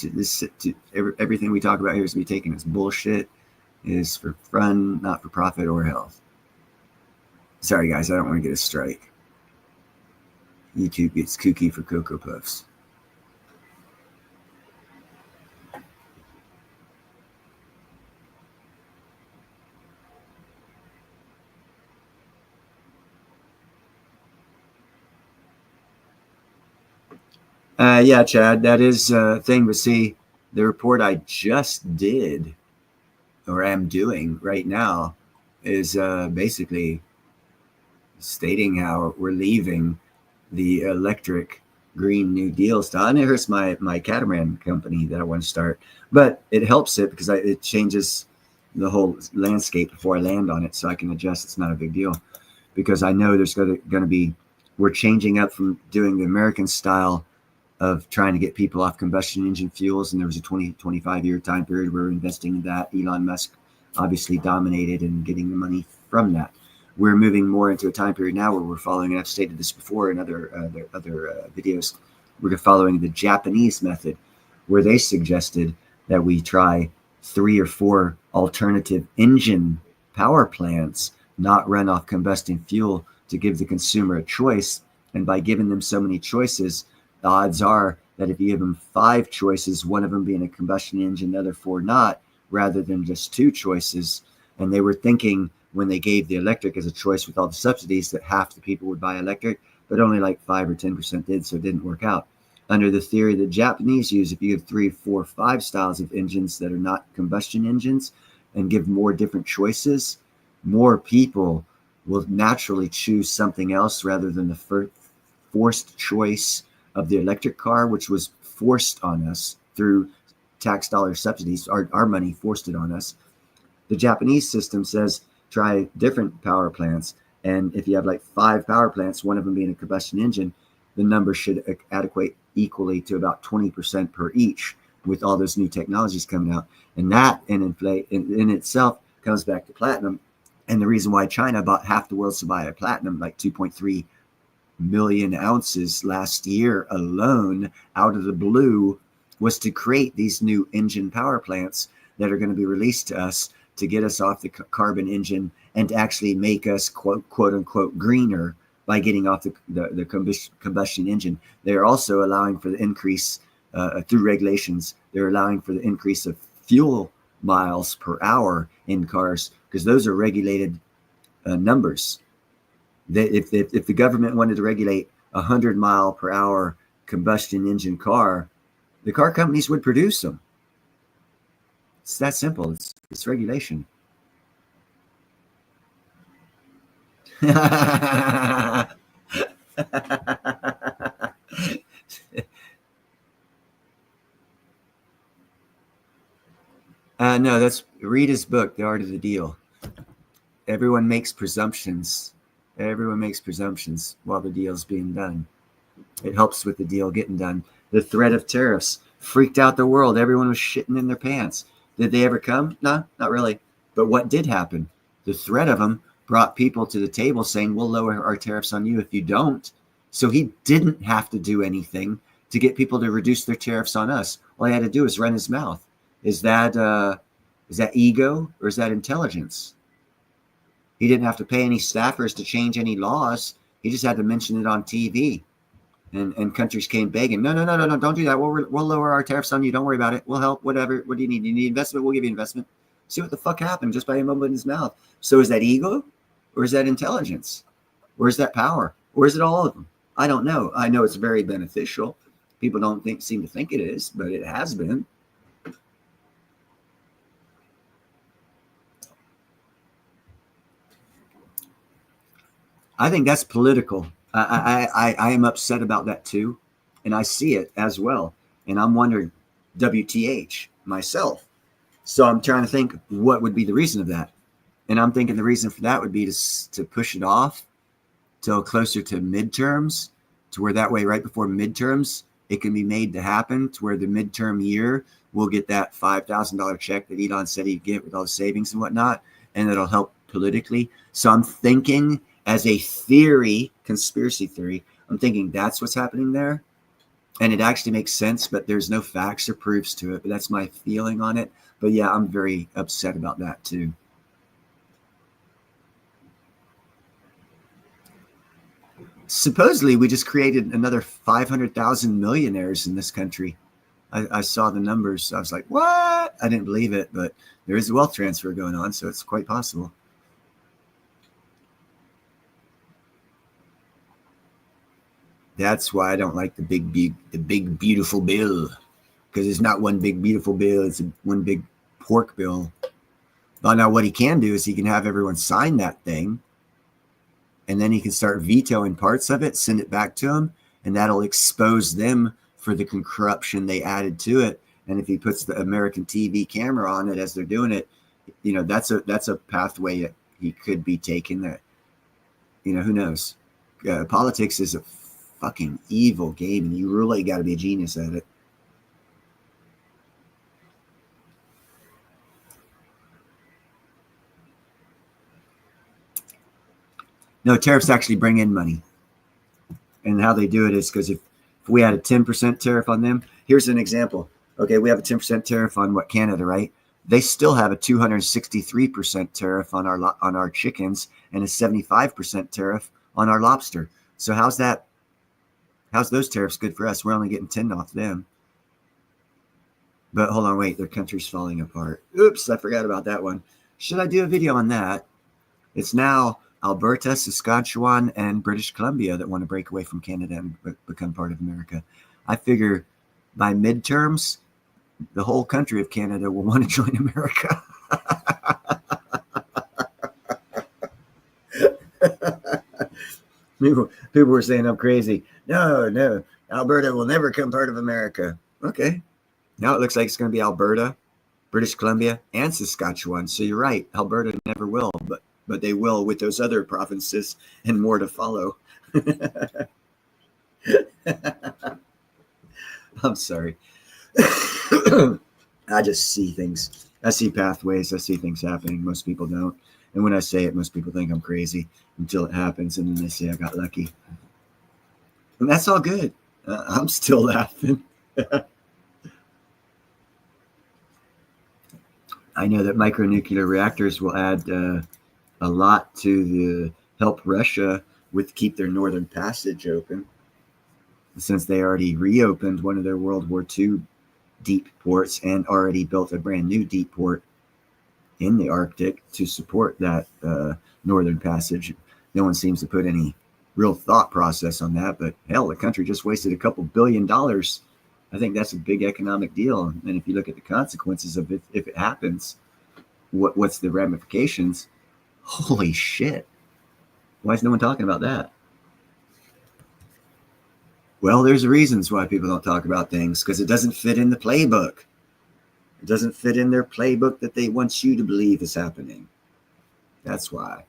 everything we talk about here is to be taken as bullshit, is for fun, not for profit or health. Sorry, guys, I don't want to get a strike. YouTube gets kooky for Cocoa Puffs. Yeah, Chad, that is a thing. But see, the report I just did, or am doing right now, is basically stating how we're leaving the electric Green New Deal style. And it hurts my catamaran company that I want to start, but it helps it because it changes the whole landscape before I land on it, so I can adjust. It's not a big deal because I know there's going to be, we're changing up from doing the American style of trying to get people off combustion engine fuels. And there was a 25 year time period where we're investing in that. Elon Musk obviously dominated and getting the money from that. We're moving more into a time period now where we're following, and I've stated this before in other videos, we're following the Japanese method, where they suggested that we try 3 or 4 alternative engine power plants, not run off combustion fuel, to give the consumer a choice. And by giving them so many choices, the odds are that if you give them 5 choices, one of them being a combustion engine, the other 4 not, rather than just 2 choices. And they were thinking, when they gave the electric as a choice with all the subsidies, that half the people would buy electric, but only like 5 or 10% did, so it didn't work out. Under the theory the Japanese use, if you give 3, 4, 5 styles of engines that are not combustion engines and give more different choices, more people will naturally choose something else rather than the forced choice of the electric car, which was forced on us through tax dollar subsidies. Our money forced it on us. The Japanese system says try different power plants, and if you have like 5 power plants, one of them being a combustion engine, the number should adequate equally to about 20% per each, with all those new technologies coming out. And that in itself comes back to platinum. And the reason why China bought half the world's supply of platinum, like 2.3 million ounces last year alone, out of the blue, was to create these new engine power plants that are going to be released to us to get us off the carbon engine and to actually make us quote unquote greener by getting off the combustion engine. They're also allowing for the increase through regulations. They're allowing for the increase of fuel miles per hour in cars, because those are regulated numbers. If the government wanted to regulate a 100-mile-per-hour combustion engine car, the car companies would produce them. It's that simple. It's regulation. No, that's read his book, The Art of the Deal. Everyone makes presumptions. Everyone makes presumptions while the deal's being done. It helps with the deal getting done. The threat of tariffs freaked out the world. Everyone was shitting in their pants. Did they ever come? No, not really. But what did happen? The threat of them brought people to the table saying, we'll lower our tariffs on you if you don't. So he didn't have to do anything to get people to reduce their tariffs on us. All he had to do is run his mouth. Is that ego or is that intelligence? He didn't have to pay any staffers to change any laws. He just had to mention it on TV. And countries came begging, no, don't do that. We'll lower our tariffs on you. Don't worry about it. We'll help, whatever. What do you need? You need investment? We'll give you investment. See what the fuck happened just by him opening his mouth. So is that ego or is that intelligence? Or is that power? Or is it all of them? I don't know. I know it's very beneficial. People don't seem to think it is, but it has been. I think that's political. I am upset about that too. And I see it as well. And I'm wondering, WTH, myself. So I'm trying to think what would be the reason of that. And I'm thinking the reason for that would be to push it off till closer to midterms, to where that way right before midterms, it can be made to happen, to where the midterm year we'll get that $5,000 check that Elon said he'd get with all the savings and whatnot. And it'll help politically. So I'm thinking as a theory, conspiracy theory, I'm thinking that's what's happening there. And it actually makes sense, but there's no facts or proofs to it. But that's my feeling on it. But yeah, I'm very upset about that too. Supposedly, we just created another 500,000 millionaires in this country. I saw the numbers. I was like, what? I didn't believe it, but there is a wealth transfer going on, so it's quite possible. That's why I don't like the big beautiful bill, because it's not one big beautiful bill. It's one big pork bill. But now what he can do is he can have everyone sign that thing, and then he can start vetoing parts of it, send it back to him, and that'll expose them for the corruption they added to it. And if he puts the American TV camera on it as they're doing it, that's a pathway that he could be taking. That, who knows? Politics is a fucking evil game, and you really got to be a genius at it. No, tariffs actually bring in money. And how they do it is because if we had a 10% tariff on them, here's an example. Okay, we have a 10% tariff on Canada, right? They still have a 263% tariff on our chickens and a 75% tariff on our lobster. So how's those tariffs good for us? We're only getting 10 off them. But hold on, wait, their country's falling apart. Oops, I forgot about that one. Should I do a video on that? It's now Alberta, Saskatchewan, and British Columbia that want to break away from Canada and become part of America. I figure by midterms, the whole country of Canada will want to join America. People were saying I'm crazy. No, Alberta will never become part of America. Okay. Now it looks like it's going to be Alberta, British Columbia, and Saskatchewan. So you're right. Alberta never will, but they will with those other provinces and more to follow. I'm sorry. I just see things. I see pathways. I see things happening. Most people don't. And when I say it, most people think I'm crazy until it happens. And then they say I got lucky. And that's all good. I'm still laughing. I know that micronuclear reactors will add a lot to help Russia keep their northern passage open, since they already reopened one of their World War II deep ports and already built a brand new deep port. in the Arctic to support that northern passage. No one seems to put any real thought process on that, but hell, the country just wasted a couple $1 billion. I think that's a big economic deal. And if you look at the consequences of it, if it happens, what's the ramifications? Holy shit. Why is no one talking about that? Well, there's reasons why people don't talk about things, because it doesn't fit in the playbook. It doesn't fit in their playbook that they want you to believe is happening. That's why.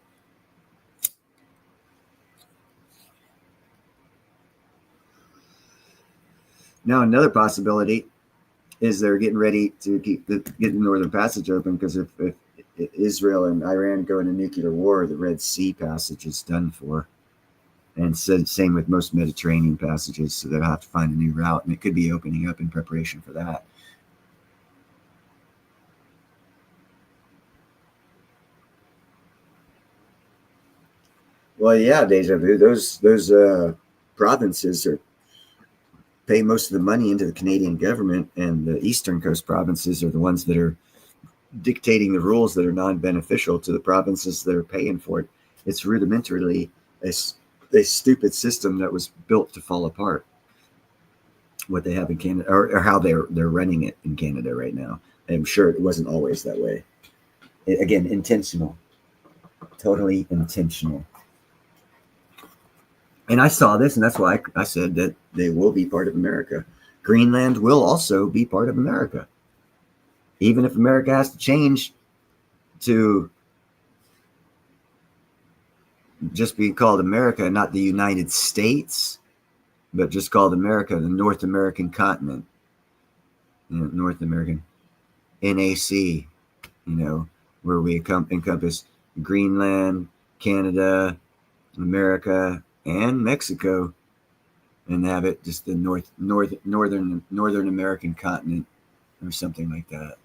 Now, another possibility is they're getting ready to get the Northern Passage open, because if Israel and Iran go into nuclear war, the Red Sea passage is done for. And so, same with most Mediterranean passages, so they'll have to find a new route, and it could be opening up in preparation for that. Well, yeah, deja vu. Those provinces pay most of the money into the Canadian government, and the eastern coast provinces are the ones that are dictating the rules that are non-beneficial to the provinces that are paying for it. It's rudimentarily a stupid system that was built to fall apart. What they have in Canada, or how they're running it in Canada right now. I'm sure it wasn't always that way. Again, intentional, totally intentional. And I saw this, and that's why I said that they will be part of America. Greenland will also be part of America. Even if America has to change to just be called America, not the United States, but just called America, the North American continent. North American, NAC, where we encompass Greenland, Canada, America, and Mexico, and have it just the northern American continent, or something like that.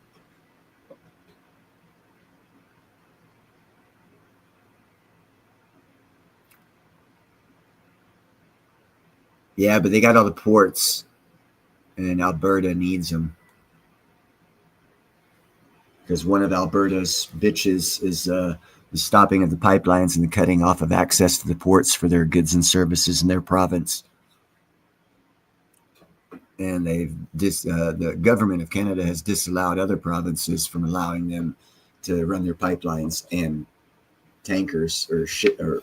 Yeah, but they got all the ports, and Alberta needs them, because one of Alberta's bitches is the stopping of the pipelines and the cutting off of access to the ports for their goods and services in their province. And the government of Canada has disallowed other provinces from allowing them to run their pipelines and tankers or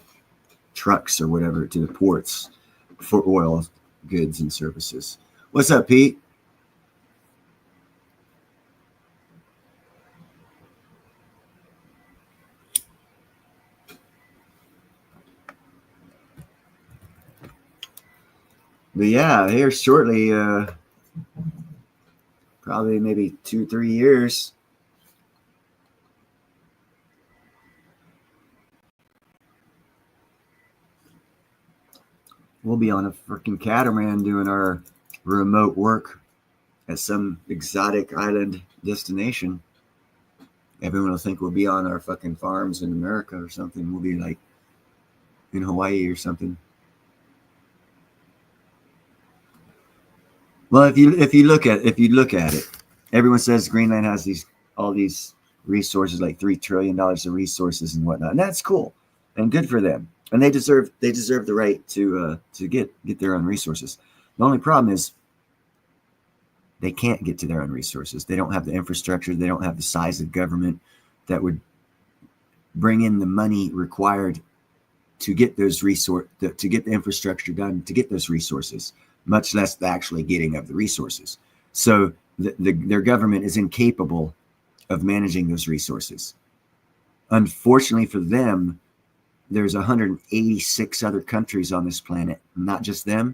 trucks or whatever to the ports for oil, goods, and services. What's up, Pete? But yeah, here shortly, probably maybe 2-3 years, we'll be on a freaking catamaran doing our remote work at some exotic island destination. Everyone will think we'll be on our fucking farms in America or something. We'll be like in Hawaii or something. Well, if you look at it, everyone says Greenland has all these resources, like $3 trillion of resources and whatnot, and that's cool and good for them, and they deserve the right to get their own resources. The only problem is they can't get to their own resources. They don't have the infrastructure. They don't have the size of government that would bring in the money required to get those to get the infrastructure done, to get those resources, much less the actually getting of the resources. So their government is incapable of managing those resources. Unfortunately for them, there's 186 other countries on this planet, not just them,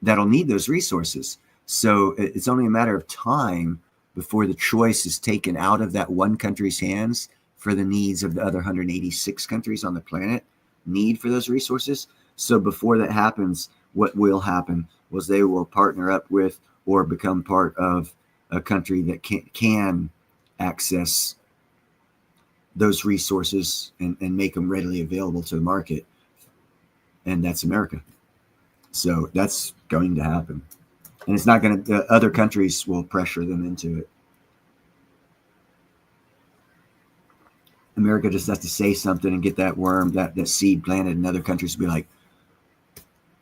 that'll need those resources. So it's only a matter of time before the choice is taken out of that one country's hands for the needs of the other 186 countries on the planet need for those resources. So before that happens, what will happen was they will partner up with or become part of a country that can access those resources and make them readily available to the market. And that's America. So that's going to happen. And it's not going to, other countries will pressure them into it. America just has to say something and get that worm, that seed planted in other countries to be like,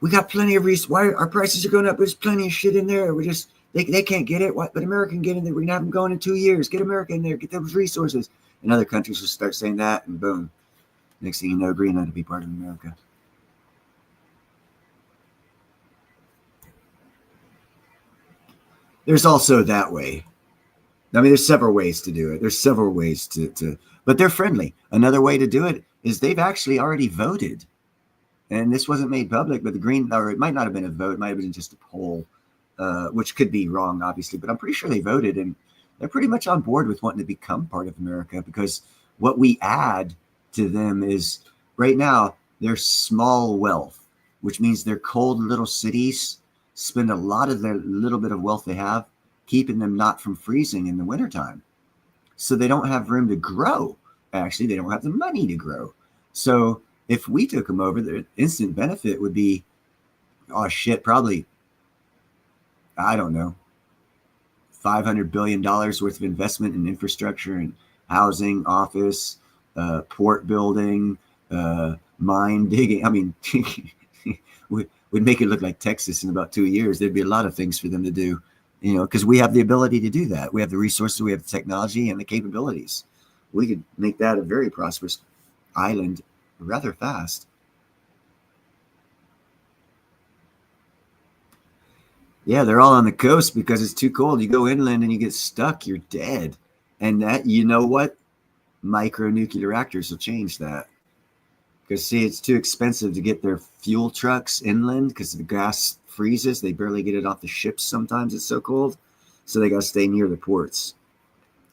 we got plenty of reasons why our prices are going up. There's plenty of shit in there. We just they can't get it. What? But America can get in there. We can have them going in 2 years. Get America in there. Get those resources. And other countries will start saying that, and boom. Next thing you know, Greenland will be part of America. There's also that way. I mean, there's several ways to do it. There's several ways but they're friendly. Another way to do it is they've actually already voted. And this wasn't made public, but or it might not have been a vote, it might have been just a poll, which could be wrong, obviously, but I'm pretty sure they voted, and they're pretty much on board with wanting to become part of America, because what we add to them is right now they're small wealth, which means their cold little cities spend a lot of their little bit of wealth they have keeping them not from freezing in the wintertime. So they don't have room to grow. Actually, they don't have the money to grow. So if we took them over, the instant benefit would be, oh shit, probably, I don't know, $500 billion worth of investment in infrastructure and housing, office, port building, mine digging. I mean, would make it look like Texas in about 2 years. There'd be a lot of things for them to do, because we have the ability to do that. We have the resources, we have the technology and the capabilities. We could make that a very prosperous island rather fast. Yeah, they're all on the coast because it's too cold. You go inland and you get stuck, you're dead. And that, you know what? Micronuclear reactors will change that. Because, see, it's too expensive to get their fuel trucks inland because the gas freezes. They barely get it off the ships sometimes. It's so cold. So they got to stay near the ports.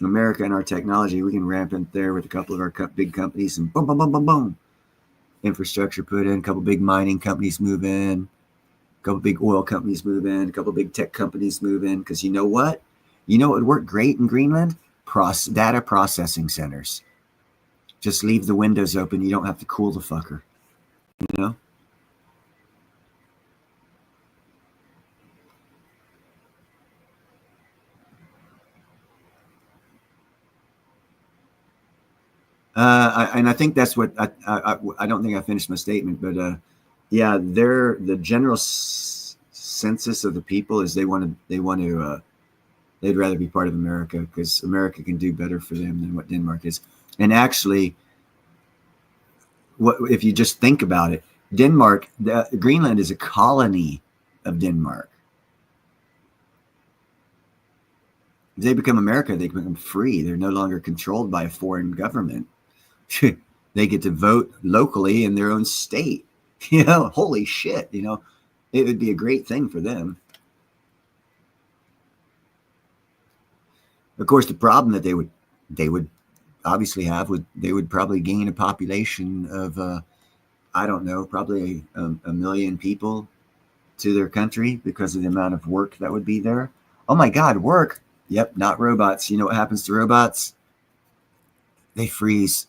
America and our technology, we can ramp in there with a couple of our big companies and boom, boom, boom, boom, boom. Infrastructure put in, a couple big mining companies move in, a couple big oil companies move in, a couple big tech companies move in. Because you know what? You know what would work great in Greenland? Data processing centers. Just leave the windows open. You don't have to cool the fucker. You know? And I think that's what I don't think I finished my statement, but yeah, the general census of the people is they'd rather be part of America because America can do better for them than what Denmark is. And actually, what if you just think about it? Greenland is a colony of Denmark. If they become America, they become free. They're no longer controlled by a foreign government. They get to vote locally in their own state. Holy shit, it would be a great thing for them. Of course, the problem that they would obviously have they would probably gain a population of I don't know, probably a million people to their country because of the amount of work that would be there. Oh my God, work. Yep, not robots. You know what happens to robots? They freeze.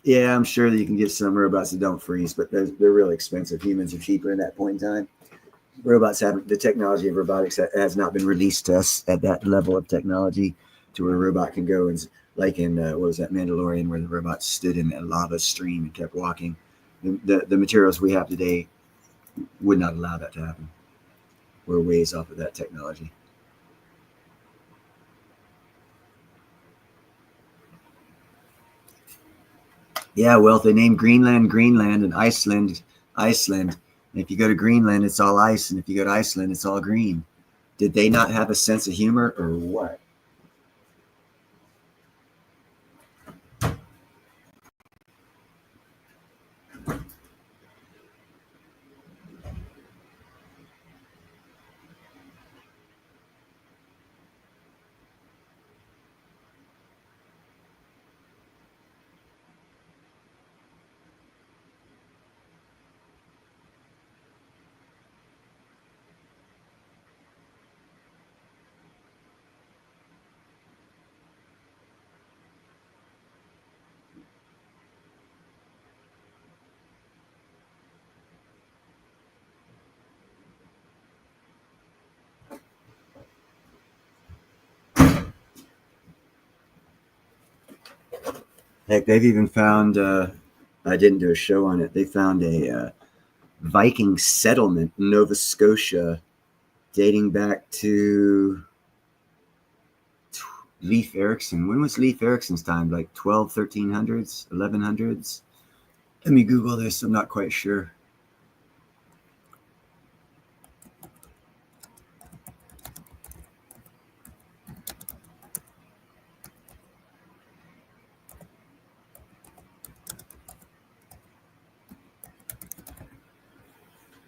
Yeah, I'm sure that you can get some robots that don't freeze, but they're really expensive. Humans are cheaper in that point in time. The technology of robotics has not been released to us at that level of technology to where a robot can go and, like in, what was that, Mandalorian, where the robot stood in a lava stream and kept walking. The materials we have today would not allow that to happen. We're ways off of that technology. Yeah, well, if they name Greenland Greenland and Iceland Iceland, and if you go to Greenland, it's all ice, and if you go to Iceland, it's all green. Did they not have a sense of humor, or what? Heck, they've even found, I didn't do a show on it, they found a Viking settlement in Nova Scotia dating back to Leif Erikson. When was Leif Erikson's time? Like 12, 1300s, 1100s? Let me Google this. I'm not quite sure.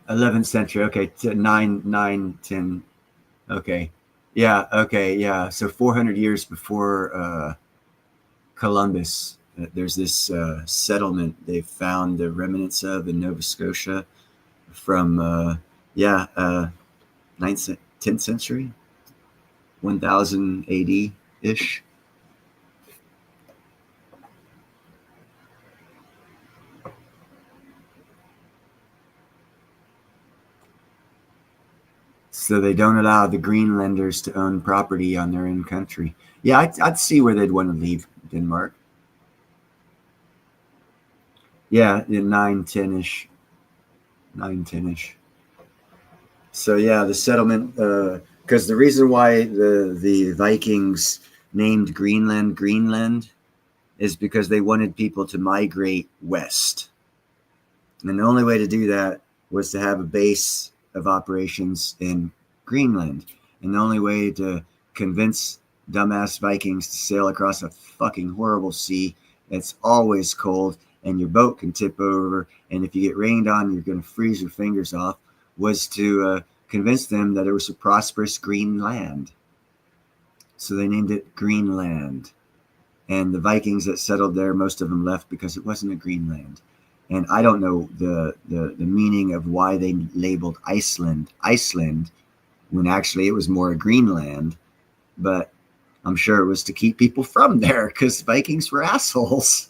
'11th century. Okay, 10. Okay, yeah. Okay, yeah. So 400 years before Columbus, there's this settlement they found the remnants of in Nova Scotia from 9th, 10th century, 1000 AD ish. So they don't allow the Greenlanders to own property on their own country. Yeah, I'd see where they'd want to leave Denmark. Yeah, in 910ish. 910ish. So yeah, the settlement, because the reason why the Vikings named Greenland Greenland is because they wanted people to migrate west. And the only way to do that was to have a base of operations in Greenland. And the only way to convince dumbass Vikings to sail across a fucking horrible sea that's always cold and your boat can tip over, and if you get rained on, you're going to freeze your fingers off, was to convince them that it was a prosperous green land. So they named it Greenland. And the Vikings that settled there, most of them left because it wasn't a green land. And I don't know the meaning of why they labeled Iceland when actually it was more a Greenland. But I'm sure it was to keep people from there because Vikings were assholes.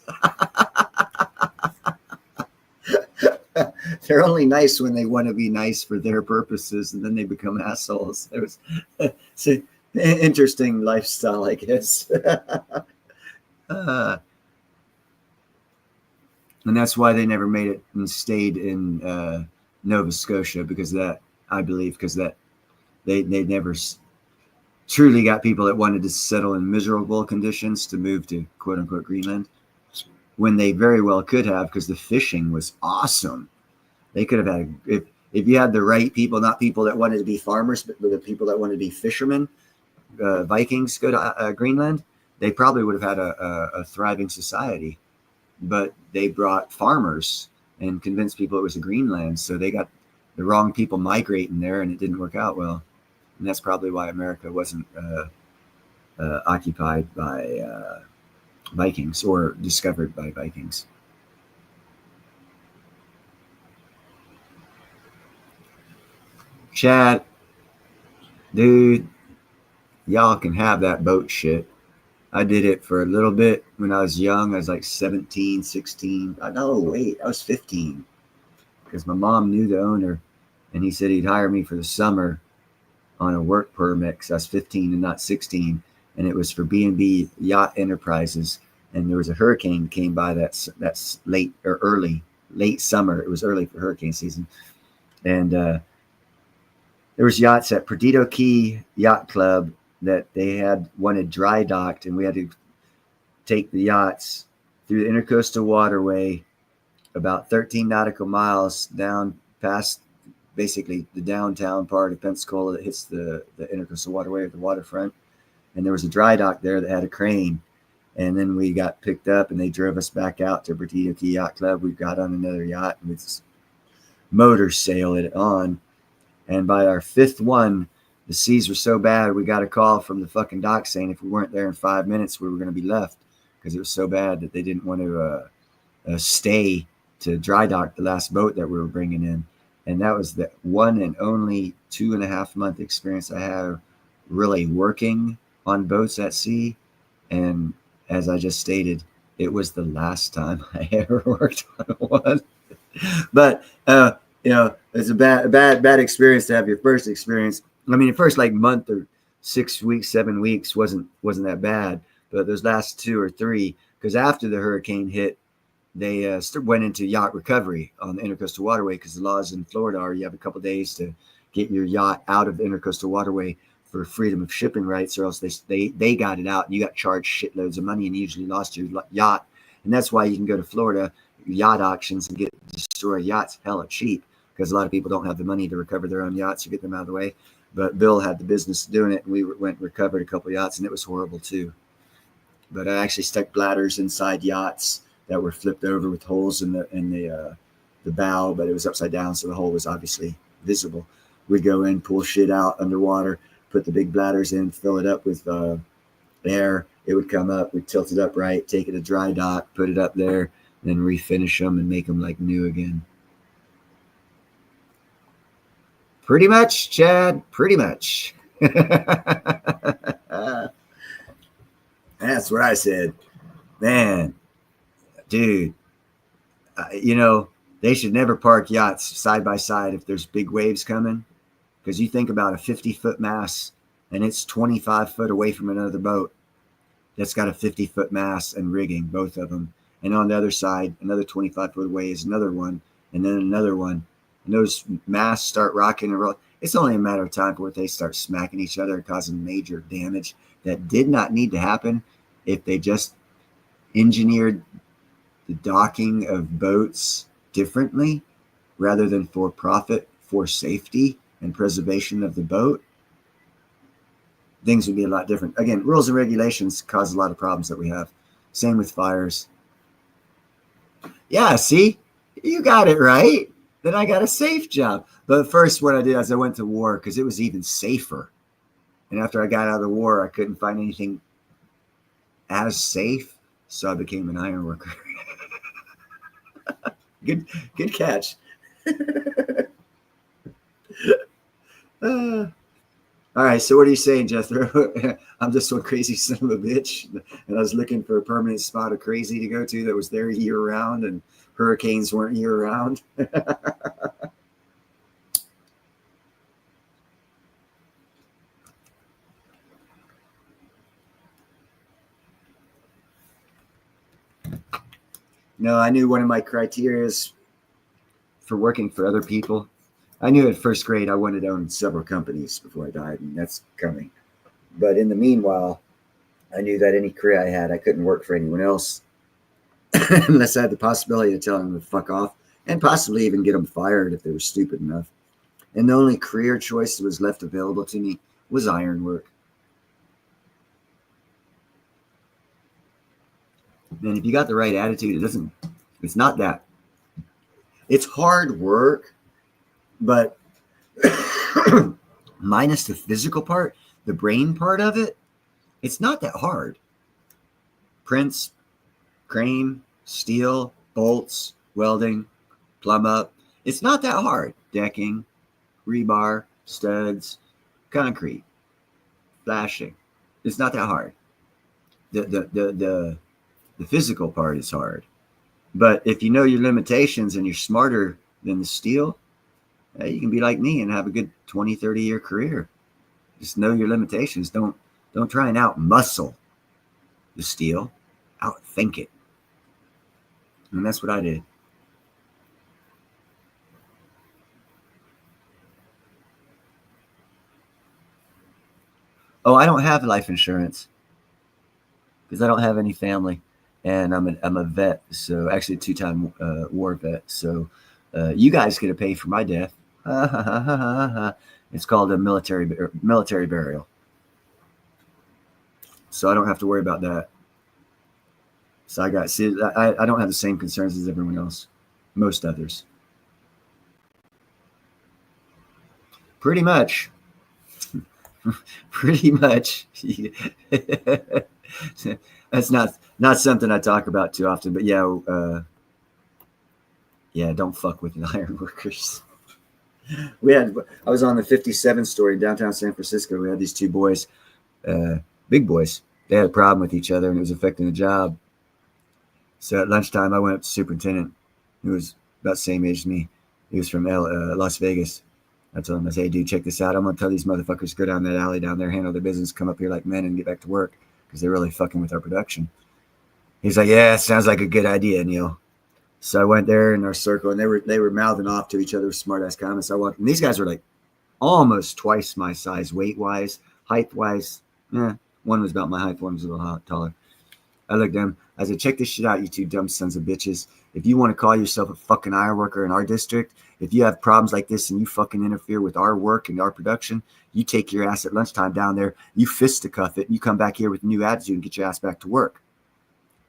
They're only nice when they want to be nice for their purposes, and then they become assholes. It's an interesting lifestyle, I guess. And that's why they never made it and stayed in Nova Scotia, because that, I believe, because that they never truly got people that wanted to settle in miserable conditions to move to quote unquote Greenland, when they very well could have, because the fishing was awesome. They could have had, if you had the right people, not people that wanted to be farmers, but the people that wanted to be fishermen, Vikings go to Greenland, they probably would have had a thriving society. But they brought farmers and convinced people it was a Greenland. So they got the wrong people migrating there, and it didn't work out well. And that's probably why America wasn't occupied by Vikings or discovered by Vikings. Chad, dude, y'all can have that boat shit. I did it for a little bit when I was young. I was like 17, 16. No, wait, I was 15, because my mom knew the owner, and he said he'd hire me for the summer on a work permit because I was 15 and not 16. And it was for B&B Yacht Enterprises. And there was a hurricane came by that's late summer. It was early for hurricane season. And there was yachts at Perdido Key Yacht Club that they had wanted dry docked, and we had to take the yachts through the Intercoastal Waterway about 13 nautical miles down past basically the downtown part of Pensacola that hits the Intercoastal Waterway at the waterfront. And there was a dry dock there that had a crane. And then we got picked up and they drove us back out to Perdido Key Yacht Club. We got on another yacht and we motor sailed it on. And by our fifth one, the seas were so bad, we got a call from the fucking dock saying if we weren't there in 5 minutes, we were going to be left, because it was so bad that they didn't want to stay to dry dock the last boat that we were bringing in. And that was the one and only 2.5 month experience I had really working on boats at sea. And as I just stated, it was the last time I ever worked on one. But it's a bad experience to have your first experience. I mean, the first like month or 6 weeks, 7 weeks wasn't that bad, but those last 2 or 3, because after the hurricane hit, they went into yacht recovery on the Intercoastal Waterway, because the laws in Florida are you have a couple of days to get your yacht out of the Intercoastal Waterway for freedom of shipping rights, or else they got it out and you got charged shitloads of money and usually lost your yacht. And that's why you can go to Florida yacht auctions and destroy yachts hella cheap, because a lot of people don't have the money to recover their own yachts or get them out of the way. But Bill had the business doing it, and we went and recovered a couple of yachts, and it was horrible too. But I actually stuck bladders inside yachts that were flipped over with holes in the bow, but it was upside down, so the hole was obviously visible. We'd go in, pull shit out underwater, put the big bladders in, fill it up with air. It would come up, we'd tilt it up right, take it to dry dock, put it up there, and then refinish them and make them like new again. Pretty much, Chad, pretty much. That's what I said. Man, dude, they should never park yachts side by side if there's big waves coming, because you think about a 50-foot mast and it's 25 foot away from another boat that's got a 50-foot mast and rigging, both of them. And on the other side, another 25 foot away is another one, and then another one. And those masts start rocking and rolling. It's only a matter of time before they start smacking each other and causing major damage that did not need to happen if they just engineered the docking of boats differently rather than for profit, for safety and preservation of the boat. Things would be a lot different. Again, rules and regulations cause a lot of problems that we have. Same with fires. Yeah, see, you got it right. Then I got a safe job. But first, what I did is I went to war because it was even safer. And after I got out of the war, I couldn't find anything as safe, so I became an iron worker. Good catch. All right, so what are you saying, Jethro? I'm just one crazy son of a bitch, and I was looking for a permanent spot of crazy to go to that was there year round, and hurricanes weren't year round. No, I knew one of my criteria for working for other people. I knew at first grade I wanted to own several companies before I died, and that's coming. But in the meanwhile, I knew that any career I had, I couldn't work for anyone else unless I had the possibility of telling them to fuck off, and possibly even get them fired if they were stupid enough. And the only career choice that was left available to me was ironwork. And if you got the right attitude, it's not that. It's hard work, but minus the physical part, the brain part of it, it's not that hard. Prints, crane, steel, bolts, welding, plumb up. It's not that hard. Decking, rebar, studs, concrete, flashing. It's not that hard. The physical part is hard. But if you know your limitations and you're smarter than the steel, you can be like me and have a good 20, 30-year career. Just know your limitations. Don't try and out-muscle the steel. Outthink it. And that's what I did. Oh, I don't have life insurance because I don't have any family. And I'm a vet, so actually a 2-time war vet. So you guys get to pay for my death. It's called a military burial. So I don't have to worry about that. So I don't have the same concerns as everyone else, most others. Pretty much. Pretty much. That's not something I talk about too often, but yeah, don't fuck with the iron workers. I was on the 57th story in downtown San Francisco. We had these two boys, big boys. They had a problem with each other and it was affecting the job. So at lunchtime, I went up to the superintendent, who was about the same age as me. He was from Las Vegas. I told him, I said, hey, dude, check this out. I'm going to tell these motherfuckers to go down that alley down there, handle their business, come up here like men and get back to work because they're really fucking with our production. He's like, yeah, sounds like a good idea, Neil. So I went there in our circle, and they were mouthing off to each other with smart ass comments. I walked, and these guys were like almost twice my size, weight wise, height wise. Yeah, one was about my height, one was a little taller. I looked at them. I said, check this shit out, you two dumb sons of bitches. If you want to call yourself a fucking iron worker in our district, if you have problems like this and you fucking interfere with our work and our production, you take your ass at lunchtime down there, you fisticuff it, and you come back here with a new attitude and get your ass back to work.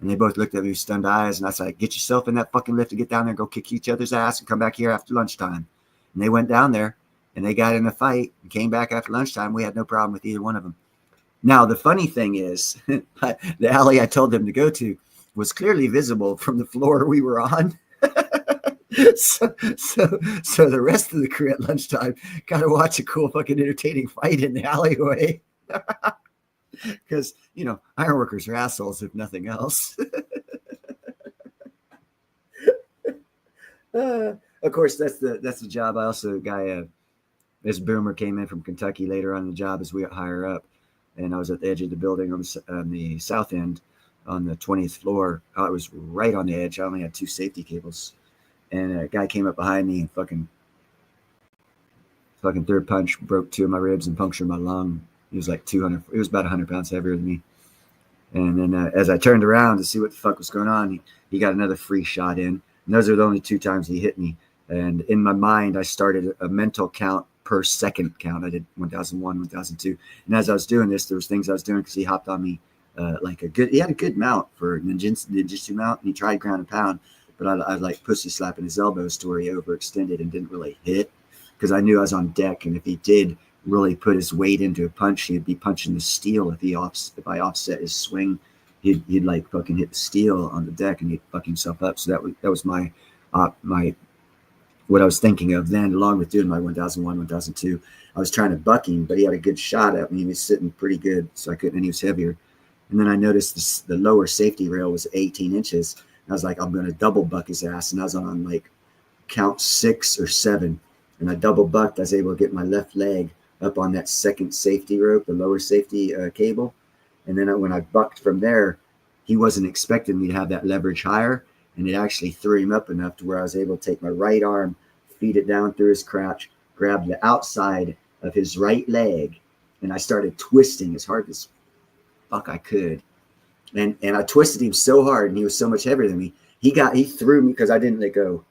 And they both looked at me with stunned eyes, and I said, get yourself in that fucking lift and get down there and go kick each other's ass and come back here after lunchtime. And they went down there, and they got in a fight and came back after lunchtime. We had no problem with either one of them. Now, the funny thing is, the alley I told them to go to was clearly visible from the floor we were on. so the rest of the crew at lunchtime got to watch a cool fucking entertaining fight in the alleyway. Because, ironworkers are assholes, if nothing else. Of course, that's the job. I also, this boomer came in from Kentucky later on in the job as we got higher up. And I was at the edge of the building on the south end on the 20th floor. I was right on the edge. I only had 2 safety cables. And a guy came up behind me and fucking third punch, broke 2 of my ribs and punctured my lung. He was like 200. He was about 100 pounds heavier than me. And then as I turned around to see what the fuck was going on, he got another free shot in. And those are the only 2 times he hit me. And in my mind, I started a mental count per second count. I did 1001, 1002. And as I was doing this, there was things I was doing because he hopped on me he had a good mount for ninjutsu mount. And he tried ground and pound, but I like pussy slapping his elbows to where he overextended and didn't really hit because I knew I was on deck. And if he did really put his weight into a punch, he'd be punching the steel. If I offset his swing, he'd like fucking hit the steel on the deck and he'd fuck himself up. So that was my what I was thinking of then, along with doing my 1001, 1002. I was trying to buck him, but he had a good shot at me. He was sitting pretty good, so I couldn't, and he was heavier. And then I noticed the lower safety rail was 18 inches. I was like, I'm going to double buck his ass. And I was on like count 6 or 7. And I double bucked. I was able to get my left leg up on that second safety rope, the lower safety cable. And then when I bucked from there, he wasn't expecting me to have that leverage higher. And it actually threw him up enough to where I was able to take my right arm, feed it down through his crotch, grab the outside of his right leg, and I started twisting as hard as fuck I could. And I twisted him so hard, and he was so much heavier than me. He threw me because I didn't let go.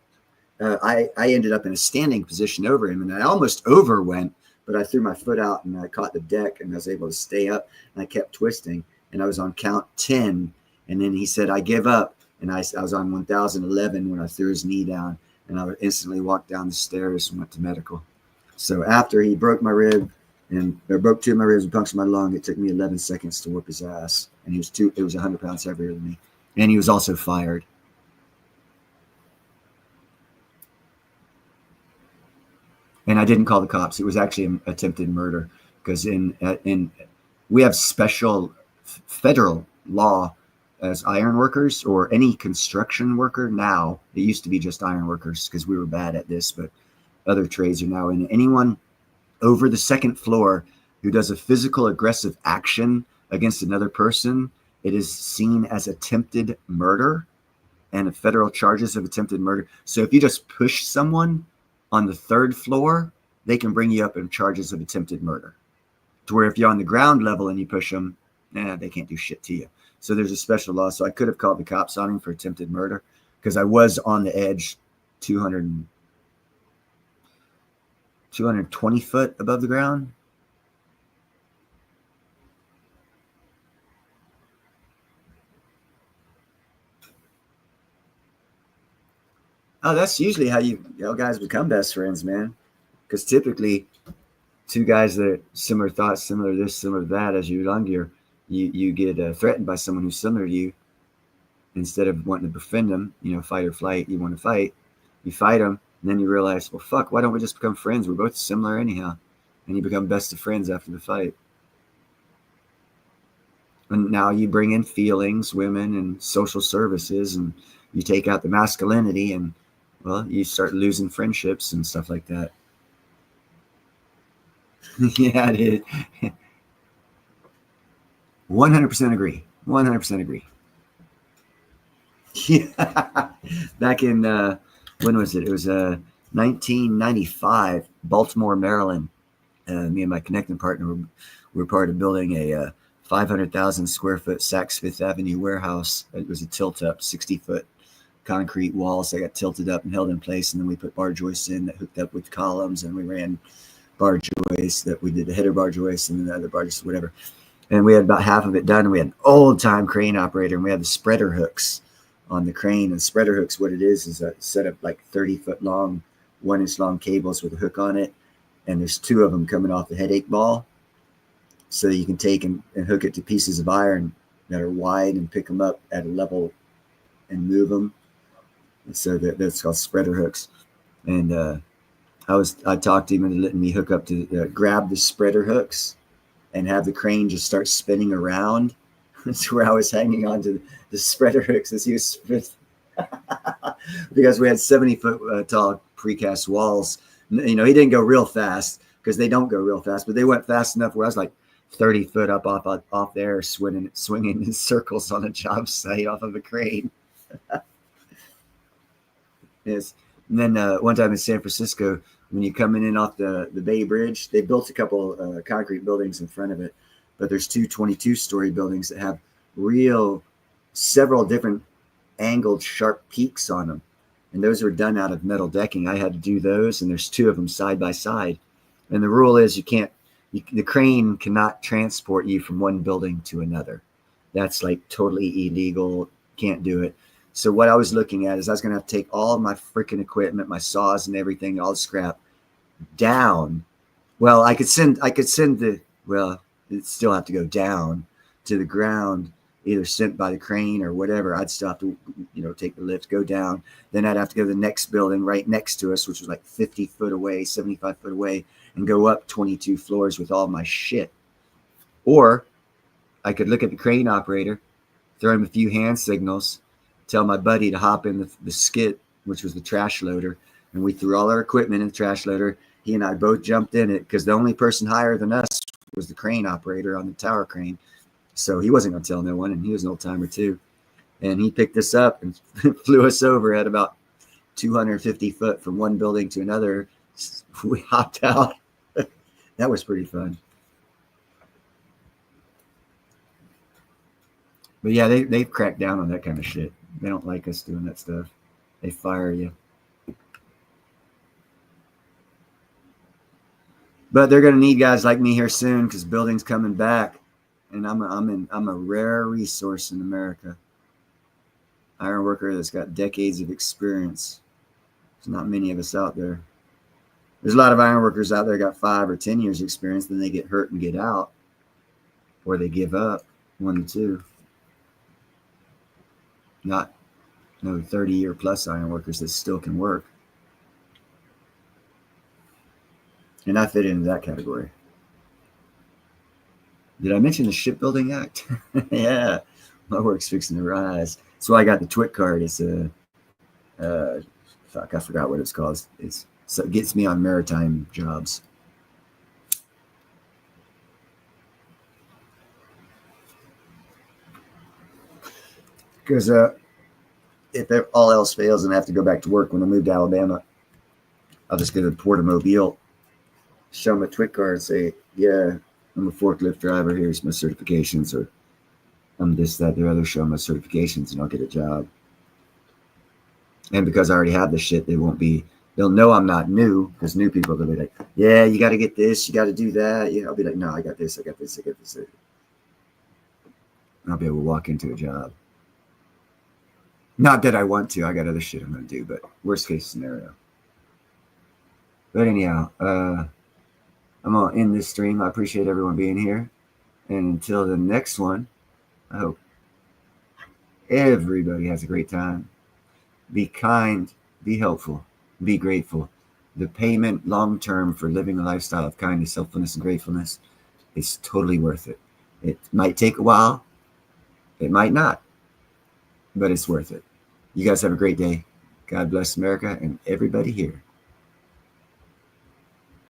I ended up in a standing position over him, and I almost overwent, but I threw my foot out and I caught the deck and I was able to stay up, and I kept twisting, and I was on count 10. And then he said, I give up. And I was on 1011 when I threw his knee down, and I instantly walked down the stairs and went to medical. So after he broke my rib broke 2 of my ribs and punctured my lung, it took me 11 seconds to whoop his ass. And it was 100 pounds heavier than me. And he was also fired. And I didn't call the cops. It was actually an attempted murder because we have special federal law as iron workers or any construction worker now. It used to be just iron workers because we were bad at this, but other trades are now in. Anyone over the 2nd floor who does a physical aggressive action against another person, it is seen as attempted murder and federal charges of attempted murder. So if you just push someone on the 3rd floor, they can bring you up in charges of attempted murder. To where if you're on the ground level and you push them, they can't do shit to you. So there's a special law. So I could have called the cops on him for attempted murder because I was on the edge 220 foot above the ground. Oh, that's usually how you guys become best friends, man. Because typically 2 guys that are similar thoughts, similar this, similar that, as you're younger, you get threatened by someone who's similar to you. Instead of wanting to befriend them, fight or flight, you want to fight. You fight them, and then you realize, well, fuck, why don't we just become friends? We're both similar anyhow. And you become best of friends after the fight. And now you bring in feelings, women, and social services, and you take out the masculinity, and, well, you start losing friendships and stuff like that. Yeah, it is. 100% agree. 100% agree. Yeah. Back in when was it? It was 1995, Baltimore, Maryland. Me and my connecting partner were part of building a 500,000 square foot Saks Fifth Avenue warehouse. It was a tilt up, 60-foot concrete walls that got tilted up and held in place, and then we put bar joists in that hooked up with columns, and we ran bar joists that we did the header bar joists and then the other bar joists, whatever. And we had about half of it done. And we had an old time crane operator, and we had the spreader hooks on the crane. And spreader hooks, what it is a set of like 30-foot long, 1-inch long cables with a hook on it. And there's 2 of them coming off the headache ball. So you can take and hook it to pieces of iron that are wide and pick them up at a level and move them. And so that's called spreader hooks. And I talked to him into letting me hook up to grab the spreader hooks and have the crane just start spinning around. That's where I was hanging on to the spreader hooks as he was spinning. Because we had 70-foot tall precast walls. You know, he didn't go real fast because they don't go real fast, but they went fast enough where I was like 30 foot up off there, swinging in circles on a job site off of a crane. Yes. And then one time in San Francisco, when you're coming in off the Bay Bridge, they built a couple concrete buildings in front of it, but there's 2 22-story buildings that have several different angled sharp peaks on them. And those were done out of metal decking. I had to do those, and there's 2 of them side by side. And the rule is the crane cannot transport you from one building to another. That's like totally illegal. Can't do it. So what I was looking at is I was going to have to take all of my freaking equipment, my saws and everything, all the scrap down. Well, I could send it'd still have to go down to the ground, either sent by the crane or whatever. I'd still have to, take the lift, go down. Then I'd have to go to the next building right next to us, which was like 50 foot away, 75 foot away, and go up 22 floors with all my shit. Or I could look at the crane operator, throw him a few hand signals, tell my buddy to hop in the skit, which was the trash loader, and we threw all our equipment in the trash loader. He and I both jumped in it because the only person higher than us was the crane operator on the tower crane. So he wasn't going to tell no one, and he was an old timer too. And he picked us up and flew us over at about 250 foot from one building to another. We hopped out. That was pretty fun. But yeah, they've cracked down on that kind of shit. They don't like us doing that stuff. They fire you. But they're going to need guys like me here soon because building's coming back, and I'm a rare resource in America. Iron worker that's got decades of experience. There's not many of us out there. There's a lot of iron workers out there got 5 or 10 years experience, then they get hurt and get out, or they give up. 1 to 2. Not no 30-year plus iron workers that still can work. And I fit into that category. Did I mention the Shipbuilding Act? Yeah, my work's fixing to rise. That's why I got the TWIC card. It's I forgot what it's called. So it gets me on maritime jobs. Because if all else fails and I have to go back to work when I move to Alabama, I'll just go to the Port of Mobile, show my TWIC card and say, yeah, I'm a forklift driver. Here's my certifications, or I'm this, that, the other, show my certifications, and I'll get a job. And because I already have the shit, they'll know I'm not new, because new people will be like, yeah, you got to get this, you got to do that. Yeah, I'll be like, no, I got this, I got this, I got this. I'll be able to walk into a job. Not that I want to. I got other shit I'm going to do, but worst case scenario. But anyhow, I'm going to end this stream. I appreciate everyone being here. And until the next one, I hope everybody has a great time. Be kind, be helpful, be grateful. The payment long-term for living a lifestyle of kindness, helpfulness, and gratefulness is totally worth it. It might take a while. It might not. But it's worth it. You guys have a great day. God bless America and everybody here.